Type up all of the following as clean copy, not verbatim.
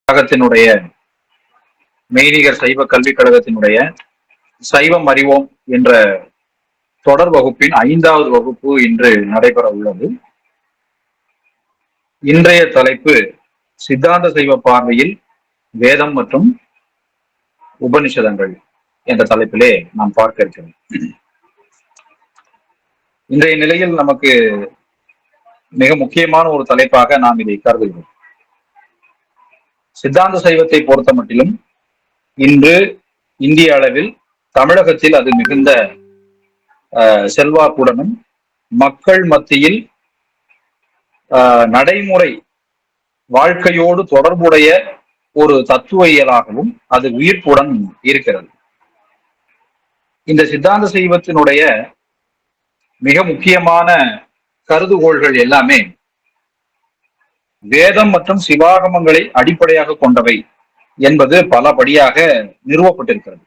கழகத்தினுடைய மெய்நிகர் சைவ கல்விக் கழகத்தினுடைய சைவம் அறிவோம் என்ற தொடர் வகுப்பின் 5வது வகுப்பு இன்று நடைபெற உள்ளது. இன்றைய தலைப்பு சித்தாந்த சைவ பார்வையில் வேதம் மற்றும் உபனிஷதங்கள் என்ற தலைப்பிலே நாம் பார்க்க இருக்கிறோம். இன்றைய நிலையில் நமக்கு மிக முக்கியமான ஒரு தலைப்பாக நாம் இதை கருதுகிறோம். சித்தாந்த சைவத்தை பொறுத்த மட்டிலும் இன்று இந்திய அளவில் தமிழகத்தில் அது மிகுந்த செல்வாக்குடனும் மக்கள் மத்தியில் நடைமுறை வாழ்க்கையோடு தொடர்புடைய ஒரு தத்துவியலாகவும் அது உயிர்ப்புடன் இருக்கிறது. இந்த சித்தாந்த சைவத்தினுடைய மிக முக்கியமான கருதுகோள்கள் எல்லாமே வேதம் மற்றும் சிவாகமங்களை அடிப்படையாக கொண்டவை என்பது பலபடியாக நிறுவப்பட்டிருக்கிறது.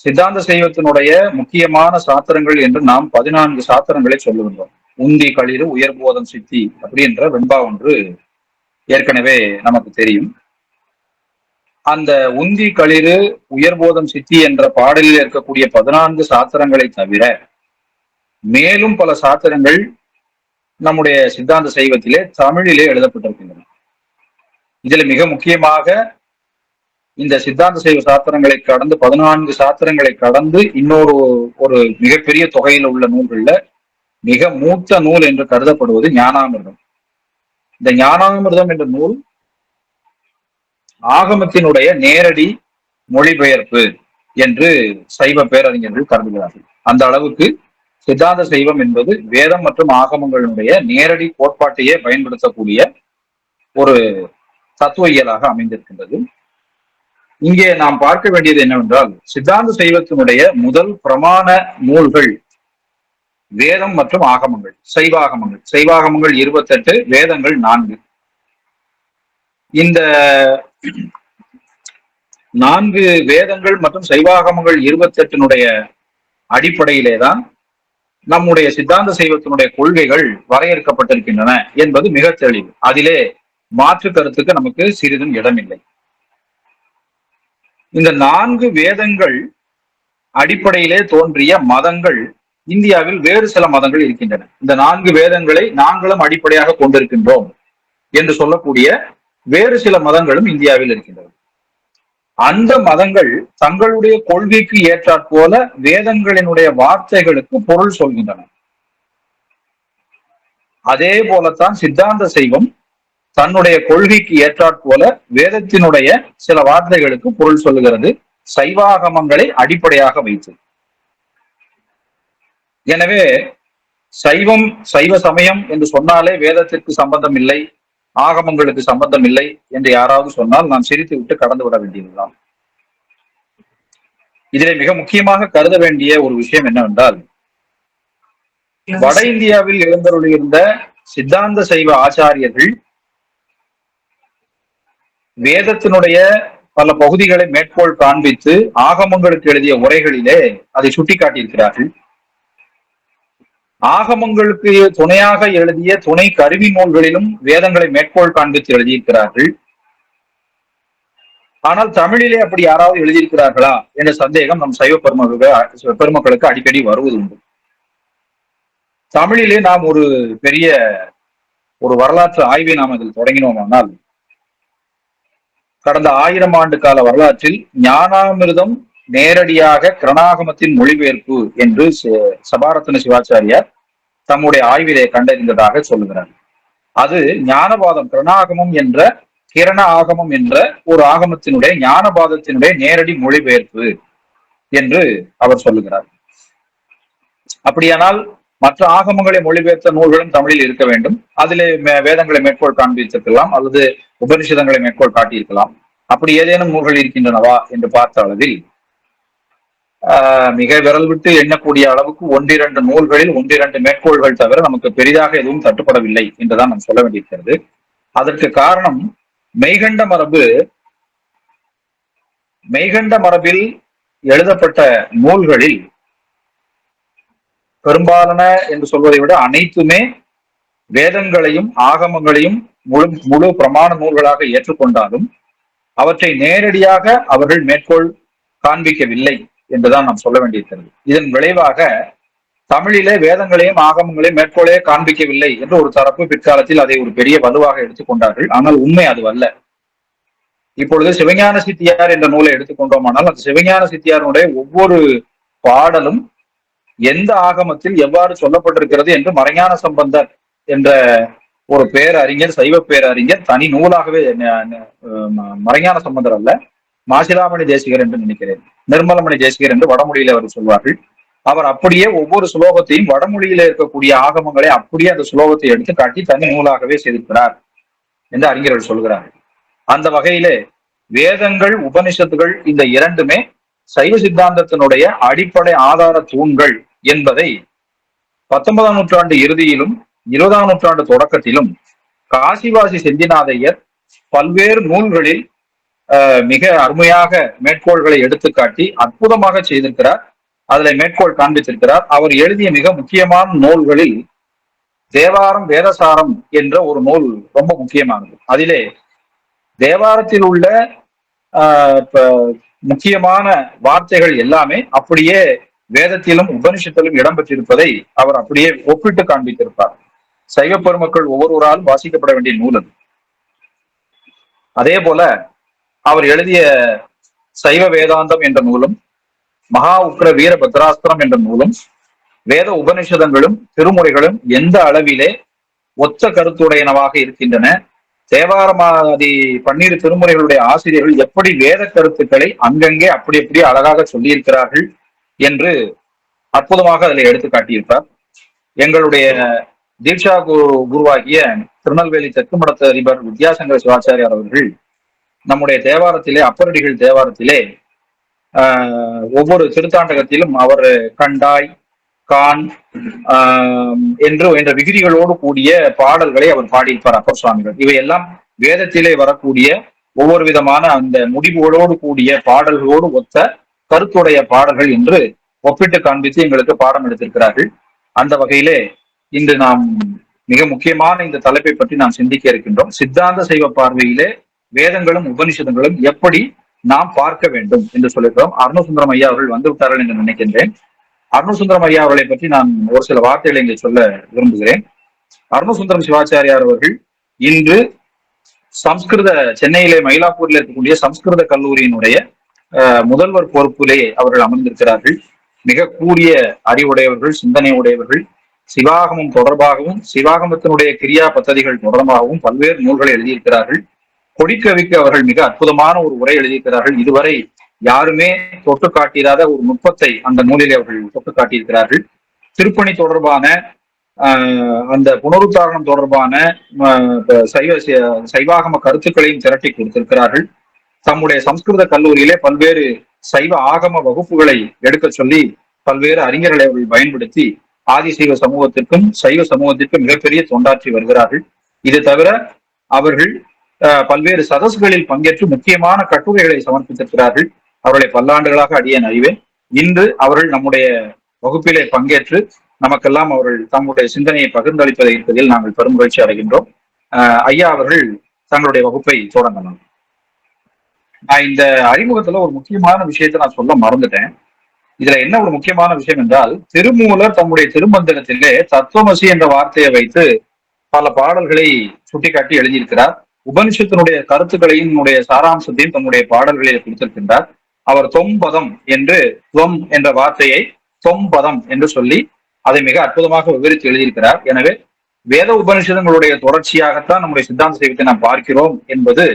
சித்தாந்த சைவத்தினுடைய முக்கியமான சாத்திரங்கள் என்று நாம் 14 சாத்திரங்களை சொல்லுகின்றோம். உந்தி களிறு உயர்போதம் சித்தி அப்படின்ற வெண்பா ஒன்று ஏற்கனவே நமக்கு தெரியும். அந்த உந்தி களிறு உயர்போதம் சித்தி என்ற பாடலில் இருக்கக்கூடிய 14 சாத்திரங்களை தவிர மேலும் பல சாத்திரங்கள் நம்முடைய சித்தாந்த சைவத்திலே தமிழிலே எழுதப்பட்டிருக்கின்றன. இதில் மிக முக்கியமாக இந்த சித்தாந்த சைவ சாத்திரங்களை கடந்து 14 சாத்திரங்களை கடந்து இன்னொரு ஒரு மிகப்பெரிய தொகையில் உள்ள நூல்கள்ல மிக மூத்த நூல் என்று கருதப்படுவது ஞானாமிர்தம். இந்த ஞானாமிர்தம் என்ற நூல் ஆகமத்தினுடைய நேரடி மொழிபெயர்ப்பு என்று சைவ பேரறிஞர்கள் கருதுகிறார்கள். அந்த அளவுக்கு சித்தாந்த சைவம் என்பது வேதம் மற்றும் ஆகமங்களுடைய நேரடி கோட்பாட்டையே பயன்படுத்தக்கூடிய ஒரு தத்துவியலாக அமைந்திருக்கின்றது. இங்கே நாம் பார்க்க வேண்டியது என்னவென்றால், சித்தாந்த சைவத்தினுடைய முதல் பிரமாண நூல்கள் வேதம் மற்றும் ஆகமங்கள், சைவாகமங்கள். சைவாகமங்கள் 28, வேதங்கள் 4. இந்த 4 வேதங்கள் மற்றும் சைவாகமங்கள் 28 அடிப்படையிலேதான் நம்முடைய சித்தாந்த சைவத்தினுடைய கொள்கைகள் வரையறுக்கப்பட்டிருக்கின்றன என்பது மிக தெளிவு. அதிலே மாற்று கருத்துக்கு நமக்கு சிறிதும் இடமில்லை. இந்த 4 வேதங்கள் அடிப்படையிலே தோன்றிய மதங்கள் இந்தியாவில் வேறு சில மதங்கள் இருக்கின்றன. இந்த 4 வேதங்களை நாங்களும் அடிப்படையாக கொண்டிருக்கின்றோம் என்று சொல்லக்கூடிய வேறு சில மதங்களும் இந்தியாவில் இருக்கின்றன. அந்த மதங்கள் தங்களுடைய கொள்கைக்கு ஏற்றாற்போல வேதங்களினுடைய வார்த்தைகளுக்கு பொருள் சொல்கின்றன. அதே போலத்தான் சித்தாந்த சைவம் தன்னுடைய கொள்கைக்கு ஏற்றாற்போல வேதத்தினுடைய சில வார்த்தைகளுக்கு பொருள் சொல்லுகிறது, சைவாகமங்களை அடிப்படையாக வைத்து. எனவே சைவம், சைவ சமயம் என்று சொன்னாலே வேதத்திற்கு சம்பந்தம் இல்லை, ஆகமங்களுக்கு சம்பந்தம் இல்லை என்று யாராவது சொன்னால் நாம் சிரித்து விட்டு கடந்து விட வேண்டியதுதான். இதிலே மிக முக்கியமாக கருத வேண்டிய ஒரு விஷயம் என்னவென்றால், வட இந்தியாவில் எழுந்தருளியிருந்த சித்தாந்த சைவ ஆச்சாரியர்கள் வேதத்தினுடைய பல பகுதிகளை மேற்கோள் காண்பித்து ஆகமங்களுக்கு எழுதிய உரைகளிலே அதை சுட்டிக்காட்டியிருக்கிறார்கள். ஆகமங்களுக்கு துணையாக எழுதிய துணை கருவி நூல்களிலும் வேதங்களை மேற்கோள் காண்பித்து எழுதியிருக்கிறார்கள். ஆனால் தமிழிலே அப்படி யாராவது எழுதியிருக்கிறார்களா என்ற சந்தேகம் நம் சைவ பெருமக்களுக்கு அடிக்கடி வருவது உண்டு. தமிழிலே நாம் ஒரு பெரிய ஒரு வரலாற்று ஆய்வை நாம் அதில் தொடங்கினோமானால், கடந்த 1000 ஆண்டு கால வரலாற்றில் ஞானாமிர்தம் நேரடியாக கிரணாகமத்தின் மொழிபெயர்ப்பு என்று சபாரத்ன சிவாச்சாரியார் தம்முடைய ஆய்விலே கண்டறிந்ததாக சொல்லுகிறார். அது ஞானபாதம், கிரணாகமம் என்ற கிரண ஆகமம் என்ற ஒரு ஆகமத்தினுடைய ஞானபாதத்தினுடைய நேரடி மொழிபெயர்ப்பு என்று அவர் சொல்லுகிறார். அப்படியானால் மற்ற ஆகமங்களை மொழிபெயர்த்த நூல்களும் தமிழில் இருக்க வேண்டும். அதிலே வேதங்களை மேற்கோள் காண்பித்திருக்கலாம் அல்லது உபனிஷதங்களை மேற்கோள் காட்டியிருக்கலாம். அப்படி ஏதேனும் நூல்கள் இருக்கின்றனவா என்று பார்த்த அளவில் மிக விரல் விட்டு எண்ணக்கூடிய அளவுக்கு 1-2 நூல்களில் 1-2 மேற்கோள்கள் தவிர நமக்கு பெரிதாக எதுவும் தட்டுப்படவில்லை என்றுதான் நாம் சொல்ல வேண்டியிருக்கிறது. அதற்கு காரணம் மெய்கண்ட மரபில் எழுதப்பட்ட நூல்களில் பெரும்பாலான என்று சொல்வதை விட அனைத்துமே வேதங்களையும் ஆகமங்களையும் முழு முழு பிரமாண நூல்களாக ஏற்றுக்கொண்டாலும் அவற்றை நேரடியாக அவர்கள் மேற்கோள் காண்பிக்கவில்லை என்றுதான் நாம் சொல்ல வேண்டியிருக்கிறது. இதன் விளைவாக தமிழிலே வேதங்களையும் ஆகமங்களையும் மேற்கோளே காண்பிக்கவில்லை என்று ஒரு தரப்பு பிற்காலத்தில் அதை ஒரு பெரிய வலுவாக எடுத்துக்கொண்டார்கள். ஆனால் உண்மை அது அல்ல. இப்பொழுது சிவஞான சித்தியார் என்ற நூலை எடுத்துக்கொண்டோமானால் அந்த சிவஞான சித்தியாருடைய ஒவ்வொரு பாடலும் எந்த ஆகமத்தில் எவ்வாறு சொல்லப்பட்டிருக்கிறது என்று மறைஞான சம்பந்தர் என்ற ஒரு பேரறிஞர், சைவ பேரறிஞர் தனி நூலாகவே, மறைஞான சம்பந்தர் அல்ல, மாசிலாமணி தேசிகர் என்று நினைக்கிறேன், நிர்மலமணி தேசிகர் என்று வடமொழியில அவர் சொல்வார்கள். அவர் அப்படியே ஒவ்வொரு சுலோகத்தையும் வடமொழியில இருக்கக்கூடிய ஆகமங்களை அப்படியே அந்த சுலோகத்தை எடுத்து காட்டி தனி நூலாகவே செய்திருக்கிறார் என்று அறிஞர்கள் சொல்கிறார்கள். அந்த வகையிலே வேதங்கள், உபனிஷத்துகள் இந்த இரண்டுமே சைவ சித்தாந்தத்தினுடைய அடிப்படை ஆதார தூண்கள் என்பதை 19ஆம் நூற்றாண்டு இறுதியிலும் 20ஆம் நூற்றாண்டு தொடக்கத்திலும் காசிவாசி செந்திநாதையர் பல்வேறு நூல்களில் மிக அருமையாக மேற்கோள்களை எடுத்துக்காட்டி அற்புதமாக செய்திருக்கிறார். அதுல மேற்கோள் காண்பித்திருக்கிறார். அவர் எழுதிய மிக முக்கியமான நூல்களில் தேவாரம் வேதசாரம் என்ற ஒரு நூல் ரொம்ப முக்கியமானது. அதிலே தேவாரத்தில் உள்ள முக்கியமான வார்த்தைகள் எல்லாமே அப்படியே வேதத்திலும் உபனிஷத்திலும் இடம்பெற்றிருப்பதை அவர் அப்படியே ஒப்பிட்டு காண்பித்திருப்பார். சைவ பெருமக்கள் ஒவ்வொருவராலும் வாசிக்கப்பட வேண்டிய நூல் அது. அதே போல அவர் எழுதிய சைவ வேதாந்தம் என்ற நூலும், மகா உக்ர வீர பத்ராஸ்திரம் என்ற நூலும், வேத உபனிஷதங்களும் திருமுறைகளும் எந்த அளவிலே ஒத்த கருத்துடையனவாக இருக்கின்றன, தேவாரமாதி 12 திருமுறைகளுடைய ஆசிரியர்கள் எப்படி வேத கருத்துக்களை அங்கங்கே அப்படி அப்படியே அழகாக சொல்லியிருக்கிறார்கள் என்று அற்புதமாக அதில் எடுத்து காட்டியிருப்பார். எங்களுடைய தீட்சா குருவாகிய திருநெல்வேலி தெற்கு மடத்து அதிபர் வித்யாசங்கர சிவாச்சாரியார் அவர்கள் நம்முடைய தேவாரத்திலே, அப்பரடிகள் தேவாரத்திலே ஒவ்வொரு திருத்தாண்டகத்திலும் அவர் கண்டாய், கான் என்ற விகுதிகளோடு கூடிய பாடல்களை அவர் பாடியிருப்பார் அப்பர் சுவாமிகள். இவையெல்லாம் வேதத்திலே வரக்கூடிய ஒவ்வொரு விதமான அந்த முடிவுகளோடு கூடிய பாடல்களோடு ஒத்த கருத்துடைய பாடல்கள் என்று ஒப்பிட்டு காண்பித்து எங்களுக்கு பாடம் எடுத்திருக்கிறார்கள். அந்த வகையிலே இன்று நாம் மிக முக்கியமான இந்த தலைப்பை பற்றி நாம் சிந்திக்க இருக்கின்றோம். சித்தாந்த சைவ பார்வையிலே வேதங்களும் உபனிஷதங்களும் எப்படி நாம் பார்க்க வேண்டும் என்று சொல்லியிருக்கிறோம். அருணசுந்தரம் ஐயா அவர்கள் வந்து விட்டார்கள் என்று நினைக்கின்றேன். அருணசுந்தரம் ஐயா அவர்களை பற்றி நான் ஒரு சில வார்த்தைகளை இங்கே சொல்ல விரும்புகிறேன். அருணசுந்தரம் சிவாச்சாரியார் அவர்கள் இன்று சம்ஸ்கிருத, சென்னையிலே மயிலாப்பூரில் இருக்கக்கூடிய சம்ஸ்கிருத கல்லூரியினுடைய முதல்வர் பொறுப்பிலே அவர்கள் அமர்ந்திருக்கிறார்கள். மிக கூடிய அறிவுடையவர்கள், சிந்தனை உடையவர்கள். சிவாகமம் தொடர்பாகவும் சிவாகமத்தினுடைய கிரியா பத்ததிகள் தொடர்பாகவும் பல்வேறு நூல்களை எழுதியிருக்கிறார்கள். கொடிக்கவிக்கு அவர்கள் மிக அற்புதமான ஒரு உரை எழுதியிருக்கிறார்கள். இதுவரை யாருமே தொட்டு காட்டிராத ஒரு நுட்பத்தை அந்த நூலில் அவர்கள் தொட்டு காட்டியிருக்கிறார்கள். திருப்பணி தொடர்பான அந்த புனருத்தாரணம் தொடர்பான சைவாகம கருத்துக்களையும் திரட்டி கொடுத்திருக்கிறார்கள். தம்முடைய சம்ஸ்கிருத கல்லூரியிலே பல்வேறு சைவ ஆகம வகுப்புகளை எடுக்க சொல்லி பல்வேறு அறிஞர்களை அவர்கள் பயன்படுத்தி ஆதிசைவ சமூகத்திற்கும் சைவ சமூகத்திற்கும் மிகப்பெரிய தொண்டாற்றி வருகிறார்கள். இது தவிர அவர்கள் பல்வேறு சதசுகளில் பங்கேற்று முக்கியமான கட்டுரைகளை சமர்ப்பித்திருக்கிறார்கள். அவர்களை பல்லாண்டுகளாக அடியேன் அறிவேன். இன்று அவர்கள் நம்முடைய வகுப்பிலே பங்கேற்று நமக்கெல்லாம் அவர்கள் தங்களுடைய சிந்தனையை பகிர்ந்தளிப்பதை இருப்பதில் நாங்கள் பெரும் மகிழ்ச்சி அடைகின்றோம். ஐயா அவர்கள் தங்களுடைய வகுப்பை தொடங்கலாம். நான் இந்த அறிமுகத்துல ஒரு முக்கியமான விஷயத்தை நான் சொல்ல மறந்துட்டேன். இதுல என்ன ஒரு முக்கியமான விஷயம் என்றால், திருமூலர் தம்முடைய திருமந்திரத்திலே தத்துவமசி என்ற வார்த்தையை வைத்து பல பாடல்களை சுட்டிக்காட்டி எழுதியிருக்கிறார். உபனிஷத்தினுடைய கருத்துக்களையும் சாராம்சத்தையும் தம்முடைய பாடல்களில் கொடுத்திருக்கின்றார். அவர் தொம்பதம் என்று, துவம் என்ற வார்த்தையை தொம்பதம் என்று சொல்லி அதை மிக அற்புதமாக விவரித்து எழுதியிருக்கிறார். எனவே வேத உபனிஷதங்களுடைய தொடர்ச்சியாகத்தான் நம்முடைய சித்தாந்த சைவத்தை நாம் பார்க்கிறோம் என்பது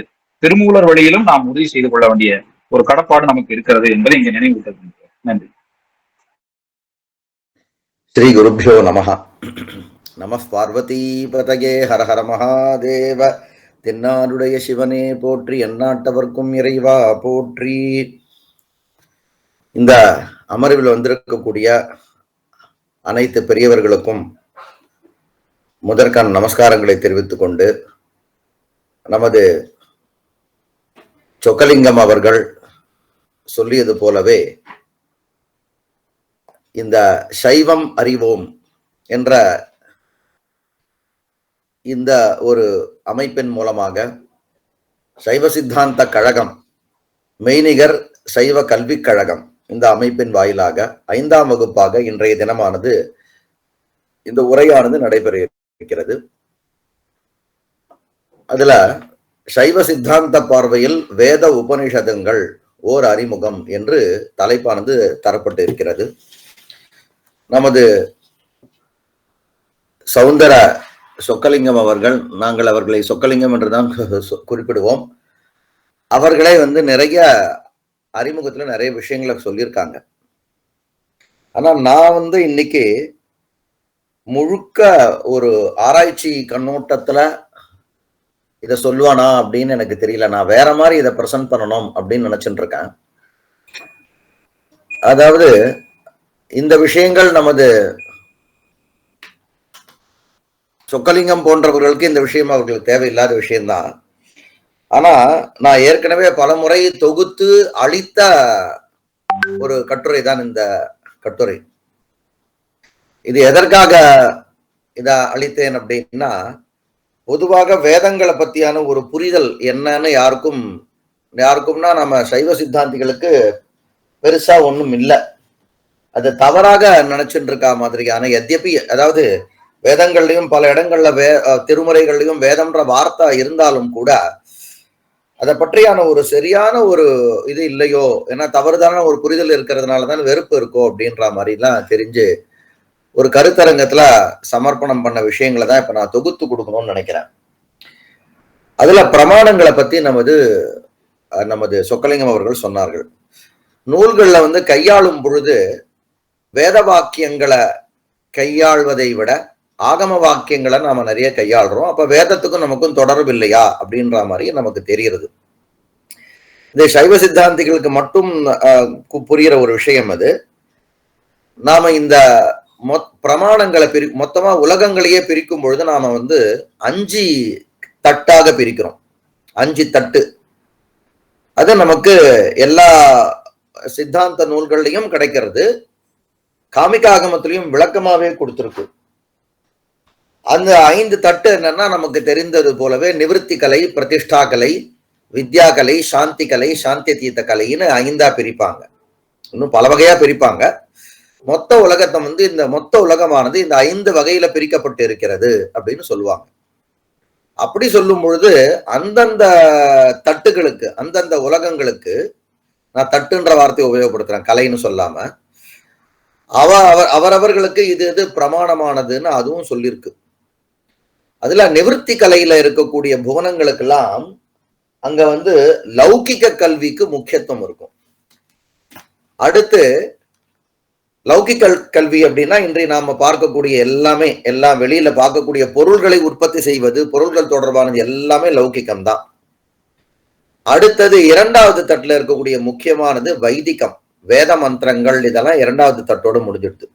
திருமூலர் வழியிலும் நாம் உறுதி செய்து கொள்ள வேண்டிய ஒரு கடப்பாடு நமக்கு இருக்கிறது என்பதை இங்கே நினைவூட்டுகிறேன். நன்றி. ஸ்ரீ குருப்யோ நமஹ. நம பார்வதி பதகே ஹர ஹர மகாதேவ. தென்னாடுடைய சிவனே போற்றி, எந்நாட்டவர்க்கும் இறைவா போற்றி. இந்த அமர்வில் வந்திருக்கக்கூடிய அனைத்து பெரியவர்களுக்கும் முதற்கான நமஸ்காரங்களை தெரிவித்துக் கொண்டு, நமது சொக்கலிங்கம் அவர்கள் சொல்லியது போலவே இந்த சைவம் அறிவோம் என்ற இந்த ஒரு அமைப்பின் மூலமாக சைவ சித்தாந்த கழகம், மெய்நிகர் சைவ கல்விக் கழகம், இந்த அமைப்பின் வாயிலாக 5ஆம் வகுப்பாக இன்றைய தினமானது இந்த உரையானது நடைபெற இருக்கிறது. அதுல சைவ சித்தாந்த பார்வையில் வேத உபனிஷதங்கள் ஓர் அறிமுகம் என்று தலைப்பானது தரப்பட்டு இருக்கிறது. நமது சௌந்தர சொக்கலிங்கம் அவர்கள், நாங்கள் அவர்களை சொக்கலிங்கம் என்றுதான் குறிப்பிடுவோம், அவர்களே நிறைய அறிமுகத்துல நிறைய விஷயங்களை சொல்லியிருக்காங்க. ஆனா நான் இன்னைக்கு முழுக்க ஒரு ஆராய்ச்சி கண்ணோட்டத்துல இதை சொல்லுவானா அப்படின்னு எனக்கு தெரியல. நான் வேற மாதிரி இதை பிரசன்ட் பண்ணணும் அப்படின்னு நினைச்சுட்டு இருக்கேன். அதாவது இந்த விஷயங்கள் நமது சொக்கலிங்கம் போன்றவர்களுக்கு இந்த விஷயம் அவர்களுக்கு தேவையில்லாத விஷயம்தான். ஆனா நான் ஏற்கனவே பல முறை தொகுத்து அளித்த ஒரு கட்டுரை தான் இந்த கட்டுரை. இது எதற்காக இத அளித்தேன் அப்படின்னா, பொதுவாக வேதங்களை பத்தியான ஒரு புரிதல் என்னன்னு யாருக்கும்னா நம்ம சைவ சித்தாந்திகளுக்கு பெருசா ஒண்ணும் இல்லை. அது தவறாக நினைச்சுட்டு இருக்கா மாதிரியான, எத்யபி அதாவது வேதங்கள்லயும் பல இடங்கள்ல திருமுறைகள்லயும் வேதம்ன்ற வார்த்தை இருந்தாலும் கூட அதை பற்றியான ஒரு சரியான ஒரு இது இல்லையோ, ஏன்னா தவறுதான ஒரு புரிதல் இருக்கிறதுனாலதான் வெறுப்பு இருக்கோ அப்படின்ற மாதிரி எல்லாம் தெரிஞ்சு ஒரு கருத்தரங்கத்துல சமர்ப்பணம் பண்ண விஷயங்களை தான் இப்ப நான் தொகுத்து கொடுக்கணும்னு நினைக்கிறேன். அதுல பிரமாணங்களை பத்தி நமது சொக்கலிங்கம் அவர்கள் சொன்னார்கள். நூல்கள்ல கையாளும் பொழுது வேத வாக்கியங்களை கையாள்வதை விட ஆகம வாக்கியங்களை நாம நிறைய கையாளுறோம். அப்ப வேதத்துக்கும் நமக்கும் தொடர்பு இல்லையா அப்படின்ற மாதிரி நமக்கு தெரிகிறது. இந்த சைவ சித்தாந்திகளுக்கு மட்டும் புரிகிற ஒரு விஷயம் அது. நாம இந்த பிரமாணங்களை மொத்தமா உலகங்களையே பிரிக்கும் பொழுது நாம 5 தட்டாக பிரிக்கிறோம். 5 தட்டு. அது நமக்கு எல்லா சித்தாந்த நூல்கள்லையும் கிடைக்கிறது. காமிகாகமத்திலையும் விளக்கமாவே கொடுத்திருக்கு. அந்த 5 தட்டு என்னன்னா, நமக்கு தெரிந்தது போலவே நிவிருத்தி கலை, பிரதிஷ்டா கலை, வித்யா கலை, சாந்தி கலை, சாந்திய தீர்த்த கலைன்னு 5ஆ பிரிப்பாங்க. இன்னும் பல வகையா பிரிப்பாங்க. மொத்த உலகத்தை இந்த மொத்த உலகமானது இந்த 5 வகையில பிரிக்கப்பட்டு இருக்கிறது அப்படின்னு சொல்லுவாங்க. அப்படி சொல்லும் பொழுது அந்தந்த தட்டுகளுக்கு, அந்தந்த உலகங்களுக்கு, நான் தட்டுன்ற வார்த்தையை உபயோகப்படுத்துறேன், கலைன்னு சொல்லாம, அவரவர்களுக்கு இது எது பிரமாணமானதுன்னு அதுவும் சொல்லியிருக்கு. அதுல நிவிருத்தி கலையில இருக்கக்கூடிய புவனங்களுக்கெல்லாம் அங்க லௌகிக கல்விக்கு முக்கியத்துவம் இருக்கும். அடுத்து லௌகிக கல்வி அப்படின்னா இன்றைய நாம பார்க்கக்கூடிய எல்லாமே, எல்லாம் வெளியில பார்க்கக்கூடிய பொருள்களை உற்பத்தி செய்வது, பொருள்கள் தொடர்பானது எல்லாமே லௌகிகம் தான். அடுத்தது 2வது தட்டுல இருக்கக்கூடிய முக்கியமானது வைதிகம், வேத மந்திரங்கள், இதெல்லாம் 2வது தட்டோடு முடிஞ்சிடுது.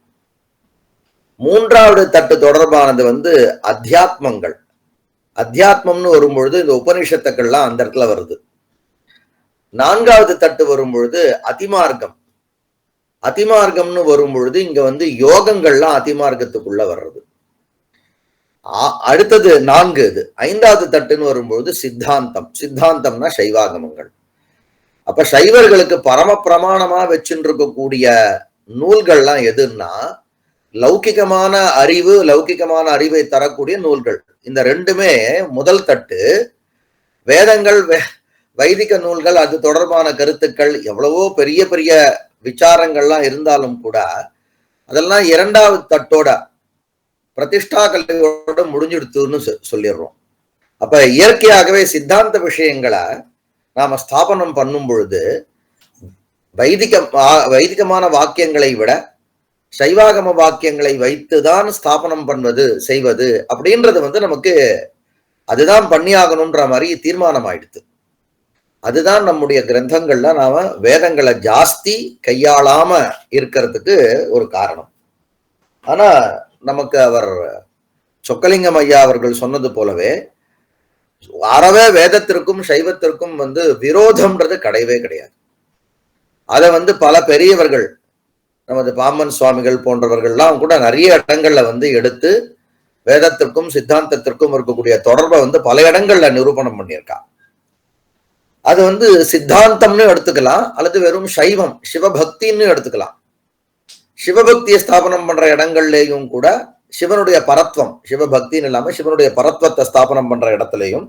3வது தட்டு தொடர்பானது அத்தியாத்மங்கள். அத்தியாத்மம்னு வரும்பொழுது இந்த உபனிஷத்துக்கள்லாம் அந்த இடத்துல வருது. 4வது தட்டு வரும்பொழுது அதிமார்க்கம். அதிமார்க்கம்னு வரும்பொழுது இங்க யோகங்கள்லாம் அதிமார்க்கத்துக்குள்ள வர்றது. அடுத்தது 4 இது. 5வது தட்டுன்னு வரும்பொழுது சித்தாந்தம். சித்தாந்தம்னா சைவாகமங்கள். அப்ப சைவர்களுக்கு பரம பிரமாணமா வச்சுட்டு இருக்கக்கூடிய நூல்கள்லாம் எதுன்னா லௌகிகமான அறிவை தரக்கூடிய நூல்கள். இந்த 2மே முதல் தட்டு. வேதங்கள், வைதிக நூல்கள், அது தொடர்பான கருத்துக்கள், எவ்வளவோ பெரிய பெரிய விசாரங்கள்லாம் இருந்தாலும் கூட அதெல்லாம் 2வது தட்டோட பிரதிஷ்டா கல்வியோட முடிஞ்சிடுத்துன்னு சொல்லிடுறோம். அப்ப இயற்கையாகவே சித்தாந்த விஷயங்களை நாம ஸ்தாபனம் பண்ணும் பொழுது வைதிகமான வாக்கியங்களை விட சைவாகம வாக்கியங்களை வைத்துதான் ஸ்தாபனம் செய்வது அப்படின்றது நமக்கு அதுதான் பண்ணியாகணும்ன்ற மாதிரி தீர்மானம் ஆயிடுது. அதுதான் நம்முடைய கிரந்தங்கள்ல நாம வேதங்களை ஜாஸ்தி கையாளாம இருக்கிறதுக்கு ஒரு காரணம். ஆனா நமக்கு அவர் சொக்கலிங்கம் ஐயா அவர்கள் சொன்னது போலவே அறவே வேதத்திற்கும் சைவத்திற்கும் விரோதம்ன்றது கிடையவே கிடையாது. அதை பல பெரியவர்கள், நமது பாம்பன் சுவாமிகள் போன்றவர்கள்லாம் கூட நிறைய இடங்கள்ல எடுத்து வேதத்திற்கும் சித்தாந்தத்திற்கும் இருக்கக்கூடிய தொடர்பை வந்து பல இடங்கள்ல நிரூபணம் பண்ணியிருக்கா. அது வந்து சித்தாந்தம்னு எடுத்துக்கலாம், அல்லது வெறும் சைவம் சிவபக்தின்னு எடுத்துக்கலாம். சிவபக்தியை ஸ்தாபனம் பண்ற இடங்கள்லயும் கூட சிவனுடைய பரத்வம், சிவபக்தின்னு இல்லாம சிவனுடைய பரத்வத்தை ஸ்தாபனம் பண்ற இடத்துலையும்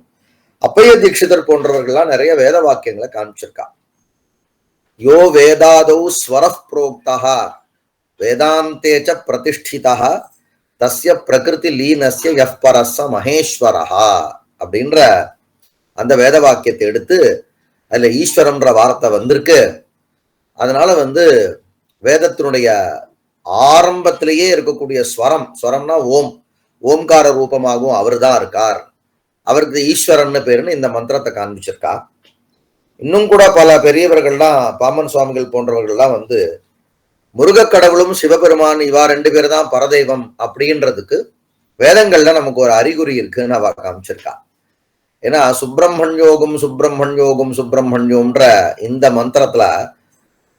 அப்பைய தீட்சிதர் போன்றவர்கள்லாம் நிறைய வேத வாக்கியங்களை காமிச்சிருக்கா. யோ வேதாதௌ ஸ்வரஃப் புரோக்தா வேதாந்தேச்ச பிரதிஷ்டிதா தஸ்ய பிரகிருதி லீனஸ்ய யஃப் பரஸ்ஸ மகேஸ்வரஹா அப்படின்ற அந்த வேத வாக்கியத்தை எடுத்து அதுல ஈஸ்வரன்ற வார்த்தை வந்திருக்கு. அதனால வந்து வேதத்தினுடைய ஆரம்பத்திலேயே இருக்கக்கூடிய ஸ்வரம்னா ஓம், ஓம்கார ரூபமாகவும் அவர் தான் இருக்கார், அவருக்கு ஈஸ்வரன் பேருன்னு இந்த மந்திரத்தை காண்பிச்சிருக்கா. இன்னும் கூட பல பெரியவர்கள்லாம், பாமன் சுவாமிகள் போன்றவர்கள்லாம் வந்து முருகக் கடவுளும் சிவபெருமான் இவா 2 பேர் தான் பரதெய்வம் அப்படின்றதுக்கு வேதங்கள்ல நமக்கு ஒரு அறிகுறி இருக்குன்னு அவ காமிச்சிருக்கா. ஏன்னா சுப்பிரமணியோகம் சுப்பிரமணியோகம் சுப்பிரமணியம்ன்ற இந்த மந்திரத்துல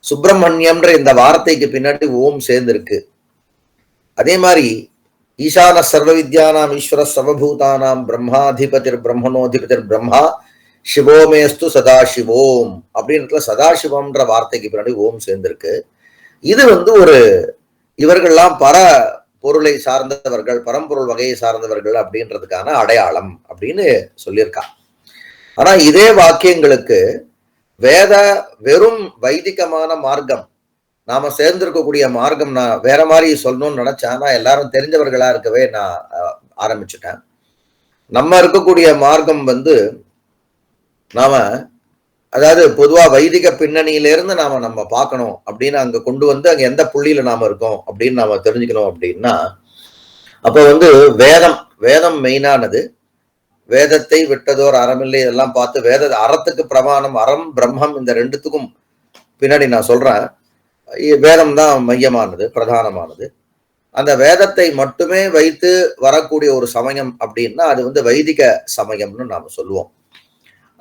சுப்பிரமணியம்ன்ற இந்த வார்த்தைக்கு பின்னாடி ஓம் சேர்ந்திருக்கு. அதே மாதிரி ஈசான சர்வ வித்யானாம் ஈஸ்வர சர்வபூதானாம் பிரம்மாதிபதிர் பிரம்மணோதிபதிர் பிரம்மா சிவோமேஸ்து சதாசிவோம் அப்படின்றதுல சதாசிவம்ன்ற வார்த்தைக்கு பின்னாடி ஓம் சேர்ந்திருக்கு. இது வந்து ஒரு இவர்கள்லாம் பர பொருளை சார்ந்தவர்கள், பரம்பொருள் வகையை சார்ந்தவர்கள் அப்படின்றதுக்கான அடையாளம் அப்படின்னு சொல்லியிருக்கா. ஆனா இதே வாக்கியங்களுக்கு வேத வெறும் வைதிகமான மார்க்கம், நாம சேர்ந்திருக்கக்கூடிய மார்க்கம் நான் வேற மாதிரி சொல்லணும்னு நினைச்சேன். ஆனா எல்லாரும் தெரிஞ்சவர்களா இருக்கவே நான் ஆரம்பிச்சுட்டேன். நம்ம இருக்கக்கூடிய மார்க்கம் வந்து நாம அதாவது பொதுவா வைதிக பின்னணியிலிருந்து நம்ம பார்க்கணும் அப்படின்னு அங்க கொண்டு வந்து அங்க எந்த புள்ளியில நாம இருக்கோம் அப்படின்னு நாம தெரிஞ்சுக்கணும். அப்படின்னா அப்ப வந்து வேதம் மெயினானது. வேதத்தை விட்டதோர் அறமில்லை இதெல்லாம் பார்த்து வேத அறத்துக்கு பிரமாணம், அறம் பிரம்மம் இந்த ரெண்டுத்துக்கும் பின்னாடி நான் சொல்றேன், வேதம் தான் மையமானது, பிரதானமானது. அந்த வேதத்தை மட்டுமே வைத்து வரக்கூடிய ஒரு சமயம் அப்படின்னா அது வந்து வைதிக சமயம்னு நாம சொல்லுவோம்.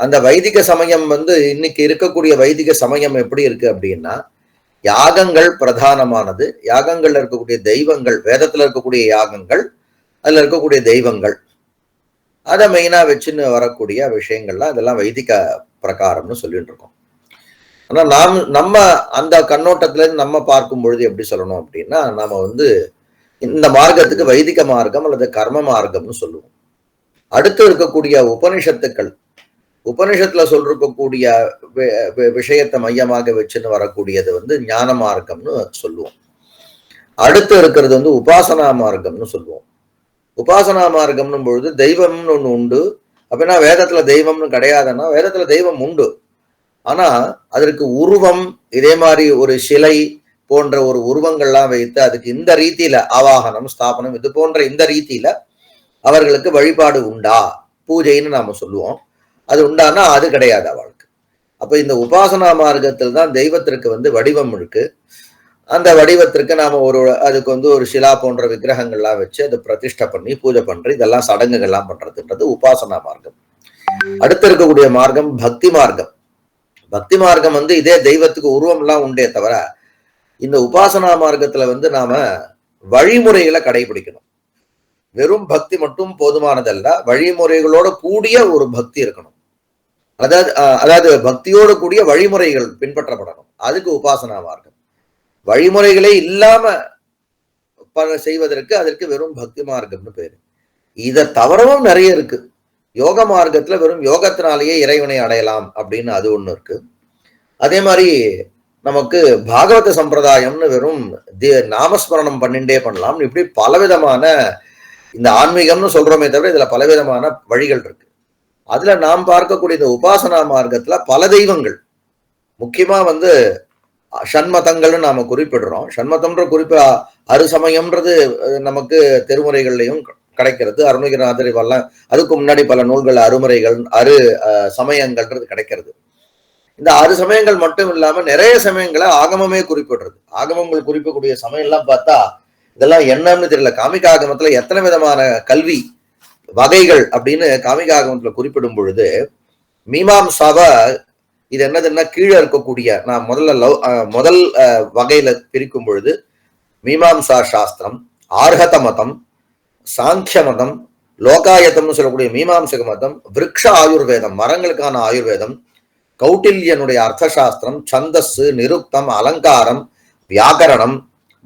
அந்த வைதிக சமயம் வந்து இன்னைக்கு இருக்கக்கூடிய வைதிக சமயம் எப்படி இருக்கு அப்படின்னா யாகங்கள் பிரதானமானது. யாகங்கள்ல இருக்கக்கூடிய தெய்வங்கள், வேதத்துல இருக்கக்கூடிய யாகங்கள், அதுல இருக்கக்கூடிய தெய்வங்கள், அதை மெயினா வச்சுன்னு வரக்கூடிய விஷயங்கள்லாம் இதெல்லாம் வைதிக பிரகாரம்னு சொல்லிட்டு இருக்கோம். ஆனா நம்ம அந்த கண்ணோட்டத்துல இருந்து நம்ம பார்க்கும் பொழுது எப்படி சொல்லணும் அப்படின்னா நாம வந்து இந்த மார்க்கத்துக்கு வைதிக மார்க்கம் அல்லது கர்ம மார்க்கம்னு சொல்லுவோம். அடுத்து இருக்கக்கூடிய உபனிஷத்துக்கள், உபனிஷத்துல சொல்லிருக்கக்கூடிய விஷயத்தை மையமாக வச்சுன்னு வரக்கூடியது வந்து ஞான மார்க்கம்னு சொல்லுவோம். அடுத்து இருக்கிறது வந்து உபாசனா மார்க்கம்னு சொல்லுவோம். உபாசனா மார்க்கம்னு பொழுது தெய்வம்னு ஒண்ணு உண்டு. அப்படின்னா வேதத்துல தெய்வம்னு கிடையாதுன்னா வேதத்துல தெய்வம் உண்டு, ஆனா அதற்கு உருவம் இதே மாதிரி ஒரு சிலை போன்ற ஒரு உருவங்கள்லாம் வைத்து அதுக்கு இந்த ரீதியில ஆவாகனம் ஸ்தாபனம் இது போன்ற இந்த ரீதியில அவர்களுக்கு வழிபாடு உண்டா, பூஜைன்னு நாம சொல்லுவோம். அது உண்டானா அது கிடையாது அவளுக்கு. அப்ப இந்த உபாசனா மார்க்கத்தில் தான் தெய்வத்திற்கு வந்து வடிவம் இருக்கு. அந்த வடிவத்திற்கு நாம அதுக்கு வந்து ஒரு சிலா போன்ற விக்கிரகங்கள்லாம் வச்சு அதை பிரதிஷ்டை பண்ணி பூஜை பண்ற இதெல்லாம் சடங்குகள்லாம் பண்றதுன்றது உபாசனா மார்க்கம். அடுத்து இருக்கக்கூடிய மார்க்கம் பக்தி மார்க்கம். பக்தி மார்க்கம் வந்து இதே தெய்வத்துக்கு உருவம் எல்லாம் உண்டே தவிர இந்த உபாசனா மார்க்கத்துல வந்து நாம வழிமுறைகளை கடைபிடிக்கணும். வெறும் பக்தி மட்டும் போதுமானதல்ல, வழிமுறைகளோட கூடிய ஒரு பக்தி இருக்கணும். அதாவது பக்தியோடு கூடிய வழிமுறைகள் பின்பற்றப்படணும். அதுக்கு உபாசனா மார்க்கம். வழிமுறைகளே இல்லாம செய்வதற்கு அதற்கு வெறும் பக்தி மார்க்கம்னு பேரு. இதை தவிரவும் நிறைய இருக்கு. யோக மார்க்கத்துல வெறும் யோகத்தினாலேயே இறைவனை அடையலாம் அப்படின்னு அது ஒண்ணு இருக்கு. அதே மாதிரி நமக்கு பாகவத சம்பிரதாயம்னு வெறும் நாமஸ்மரணம் பண்ணிண்டே பண்ணலாம். இப்படி பலவிதமான இந்த ஆன்மீகம்னு சொல்றோமே தவிர இதுல பலவிதமான வழிகள் இருக்கு. அதுல நாம் பார்க்கக்கூடிய இந்த உபாசனா மார்க்கத்துல பல தெய்வங்கள், முக்கியமா வந்து ஷண்மதங்கள்னு நாம குறிப்பிடுறோம். ஷண்மதம்ன்ற குறிப்பு அருசமயம்ன்றது நமக்கு திருமுறைகள்லையும் கிடைக்கிறது. அருணகிரிநாதர் இவெல்லாம் அதுக்கு முன்னாடி பல நூல்கள் அருமுறைகள் சமயங்கள்ன்றது கிடைக்கிறது. இந்த 6 சமயங்கள் மட்டும் இல்லாம நிறைய சமயங்களை ஆகமமே குறிப்பிடுறது. ஆகமங்கள் குறிப்பிடக்கூடிய சமயம் எல்லாம் பார்த்தா இதெல்லாம் என்னன்னு தெரியல. காமிகாகமத்துல எத்தனை விதமான கல்வி வகைகள் அப்படின்னு காமிகாகமத்துல குறிப்பிடும் பொழுது மீமாம்சாவ இது என்னதுன்னா கீழே இருக்கக்கூடிய நான் முதல் வகையில பிரிக்கும் பொழுது மீமாம்சா சாஸ்திரம், ஆர்ஹத மதம், சாங்கிய மதம், லோகாயத்தம்னு சொல்லக்கூடிய மீமாம்சக மதம், விருக்ஷ ஆயுர்வேதம், மரங்களுக்கான ஆயுர்வேதம், கௌட்டில்யனுடைய அர்த்தசாஸ்திரம், சந்தஸ், நிருக்தம், அலங்காரம், வியாகரணம்,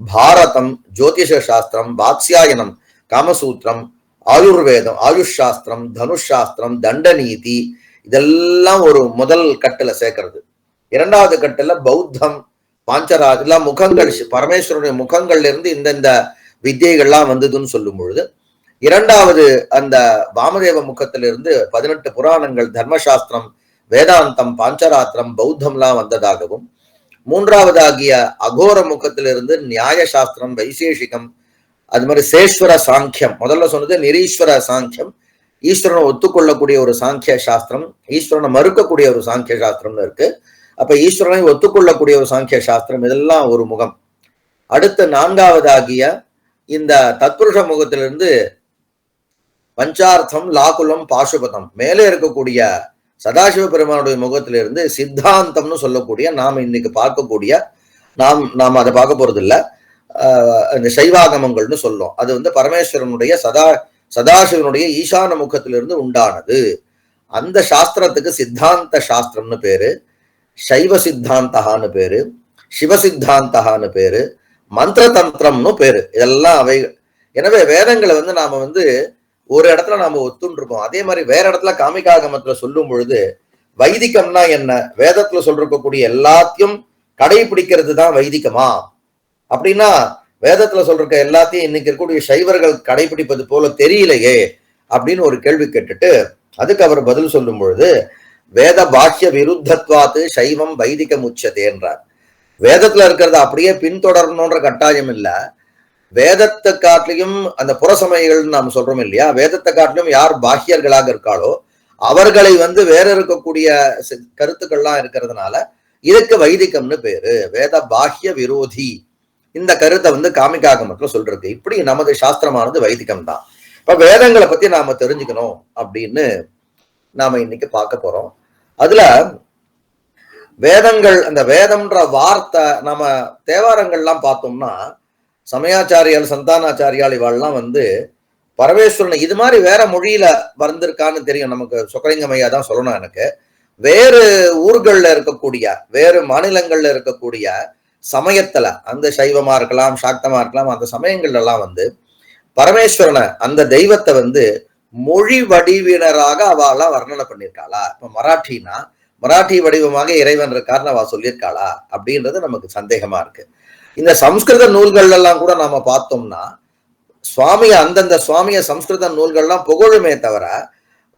பாரதம், ஜோதிஷ சாஸ்திரம், வாத்ஸ்யாயனம், காமசூத்திரம், ஆயுர்வேதம், ஆயுஷ் சாஸ்திரம், தனுஷ் சாஸ்திரம், தண்டநீதி, இதெல்லாம் ஒரு முதல் கட்டுல சேர்க்கிறது. இரண்டாவது கட்டுல பௌத்தம், பாஞ்சராஜ் எல்லாம் முகங்கள், பரமேஸ்வரனுடைய முகங்கள்ல இருந்து இந்தந்த வித்தியைகள்லாம் வந்ததுன்னு சொல்லும் பொழுது, இரண்டாவது அந்த வாமதேவ முகத்திலிருந்து 18 புராணங்கள், தர்மசாஸ்திரம், வேதாந்தம், பாஞ்சராத்திரம், பௌத்தம்லாம் வந்ததாகவும், மூன்றாவதாகிய அகோர முகத்திலிருந்து நியாய சாஸ்திரம், வைசேஷிகம், அது மாதிரி சேஸ்வர சாங்கியம், முதல்ல சொன்னது நிரீஸ்வர சாங்கியம், ஈஸ்வரனை ஒத்துக்கொள்ளக்கூடிய ஒரு சாங்கிய சாஸ்திரம், ஈஸ்வரனை மறுக்கக்கூடிய ஒரு சாங்கிய சாஸ்திரம்னு இருக்கு. அப்ப ஈஸ்வரனை ஒத்துக்கொள்ளக்கூடிய ஒரு சாங்கிய சாஸ்திரம், இதெல்லாம் ஒரு முகம். அடுத்த நான்காவதாகிய இந்த தத்புருஷ முகத்திலிருந்து பஞ்சார்த்தம், லாகுலம், பாசுபதம், மேலே இருக்கக்கூடிய சதாசிவ பெருமானுடைய முகத்திலிருந்து சித்தாந்தம்னு சொல்லக்கூடிய நாம இன்னைக்கு பார்க்கக்கூடிய நாம் அதை பார்க்க போறது இல்ல, இந்த சைவாகமங்கள்னு சொல்லும். அது வந்து பரமேஸ்வரனுடைய சதாசிவனுடைய ஈசான முகத்திலிருந்து உண்டானது. அந்த சாஸ்திரத்துக்கு சித்தாந்த சாஸ்திரம்னு பேரு, சைவ சித்தாந்தகான்னு பேரு, சிவ சித்தாந்தகான்னு பேரு, மந்திர தந்திரம்னு பேரு. இதெல்லாம் அவை. எனவே வேதங்களை வந்து நாம வந்து ஒரு இடத்துல நாம ஒத்துன்னு இருக்கோம். அதே மாதிரி வேற இடத்துல காமிகாகமத்துல சொல்லும் பொழுது வைதிகம்னா என்ன, வேதத்துல சொல்றக்கூடிய எல்லாத்தையும் கடைபிடிக்கிறது தான் வைதிகமா அப்படின்னா, வேதத்துல சொல்ற எல்லாத்தையும் இன்னைக்கு இருக்கக்கூடிய சைவர்கள் கடைபிடிப்பது போல தெரியலையே அப்படின்னு ஒரு கேள்வி கேட்டுட்டு அதுக்கு அவர் பதில் சொல்லும் பொழுது, வேத பாஷ்ய விருத்தத்வாத்து சைவம் வைதிகம் உச்சதே என்றார். வேதத்துல இருக்கிறத அப்படியே பின்தொடரணுன்ற கட்டாயம் இல்ல. வேதத்தை காட்டிலையும் அந்த புறசமயங்கள் நாம் சொல்றோம் இல்லையா, வேதத்தை காட்டிலும் யார் பாஹ்யர்களாக இருக்காளோ அவர்களை வந்து வேற இருக்கக்கூடிய கருத்துக்கள்லாம் இருக்கிறதுனால இதுக்கு வைதிகம்னு பேரு. வேத பாஹ்ய விரோதி இந்த கருத்தை வந்து காமிகாகமத்துல சொல்றது. இப்படி நமது சாஸ்திரமானது வைதிகம் தான். இப்ப வேதங்களை பத்தி நாம தெரிஞ்சுக்கணும் அப்படின்னு நாம இன்னைக்கு பார்க்க போறோம். அதுல வேதங்கள், அந்த வேதம்ன்ற வார்த்தை நம்ம தேவாரங்கள்லாம் பார்த்தோம்னா சமயாச்சாரியால், சந்தானாச்சாரியால் இவாள்லாம் வந்து பரமேஸ்வரனை இது மாதிரி வேற மொழியில வந்திருக்கான்னு தெரியும் நமக்கு. சொக்கலிங்கமையா தான் சொல்லணும் எனக்கு. வேறு ஊர்கள்ல இருக்கக்கூடிய, வேறு மாநிலங்கள்ல இருக்கக்கூடிய சமயத்துல, அந்த சைவமா இருக்கலாம், சாக்தமா இருக்கலாம், அந்த சமயங்கள்ல எல்லாம் வந்து பரமேஸ்வரனை, அந்த தெய்வத்தை வந்து மொழி வடிவினராக அவெல்லாம் வர்ணனை பண்ணியிருக்காளா? இப்ப மராட்டினா மராட்டி வடிவமாக இறைவன் இருக்காருன்னு அவ சொல்லியிருக்காளா அப்படின்றது நமக்கு சந்தேகமா இருக்கு. இந்த சம்ஸ்கிருத நூல்கள் எல்லாம் கூட நாம பார்த்தோம்னா அந்தந்த சுவாமிய சம்ஸ்கிருத நூல்கள்லாம் புகழுமே தவிர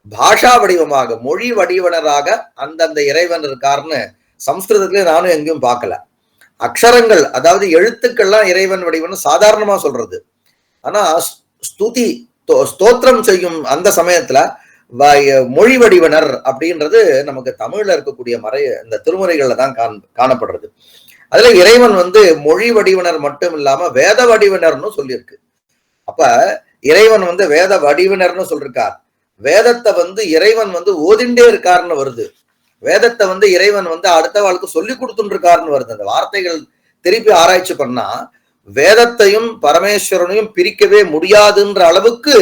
பாஷா வடிவமாக, மொழி வடிவனராக அந்தந்த இறைவன் இருக்காருன்னு சம்ஸ்கிருதத்திலே நானும் எங்கேயும் பார்க்கல. அக்ஷரங்கள், அதாவது எழுத்துக்கள்லாம் இறைவன் வடிவன் சாதாரணமா சொல்றது. ஆனா ஸ்துதி ஸ்தோத்திரம் செய்யும் அந்த சமயத்துல மொழி வடிவனர் அப்படின்றது நமக்கு தமிழ்ல இருக்கக்கூடிய இந்த திருமுறைகள்ல தான் காணப்படுறது. அதுல இறைவன் வந்து மொழி வடிவனர் மட்டும் இல்லாம வேத வடிவனர்னு சொல்லியிருக்கு. அப்ப இறைவன் வந்து வேத வடிவனர்னு சொல்லிருக்கார். வேதத்தை வந்து இறைவன் வந்து ஓதிண்டே இருக்காருன்னு வருது. வேதத்தை வந்து இறைவன் வந்து அடுத்த வாழ்க்கை சொல்லி கொடுத்துட்டு இருக்காருன்னு வருது. அந்த வார்த்தைகள் திருப்பி ஆராய்ச்சி பண்ணா வேதத்தையும் பரமேஸ்வரனையும் பிரிக்கவே முடியாதுன்ற அளவுக்கு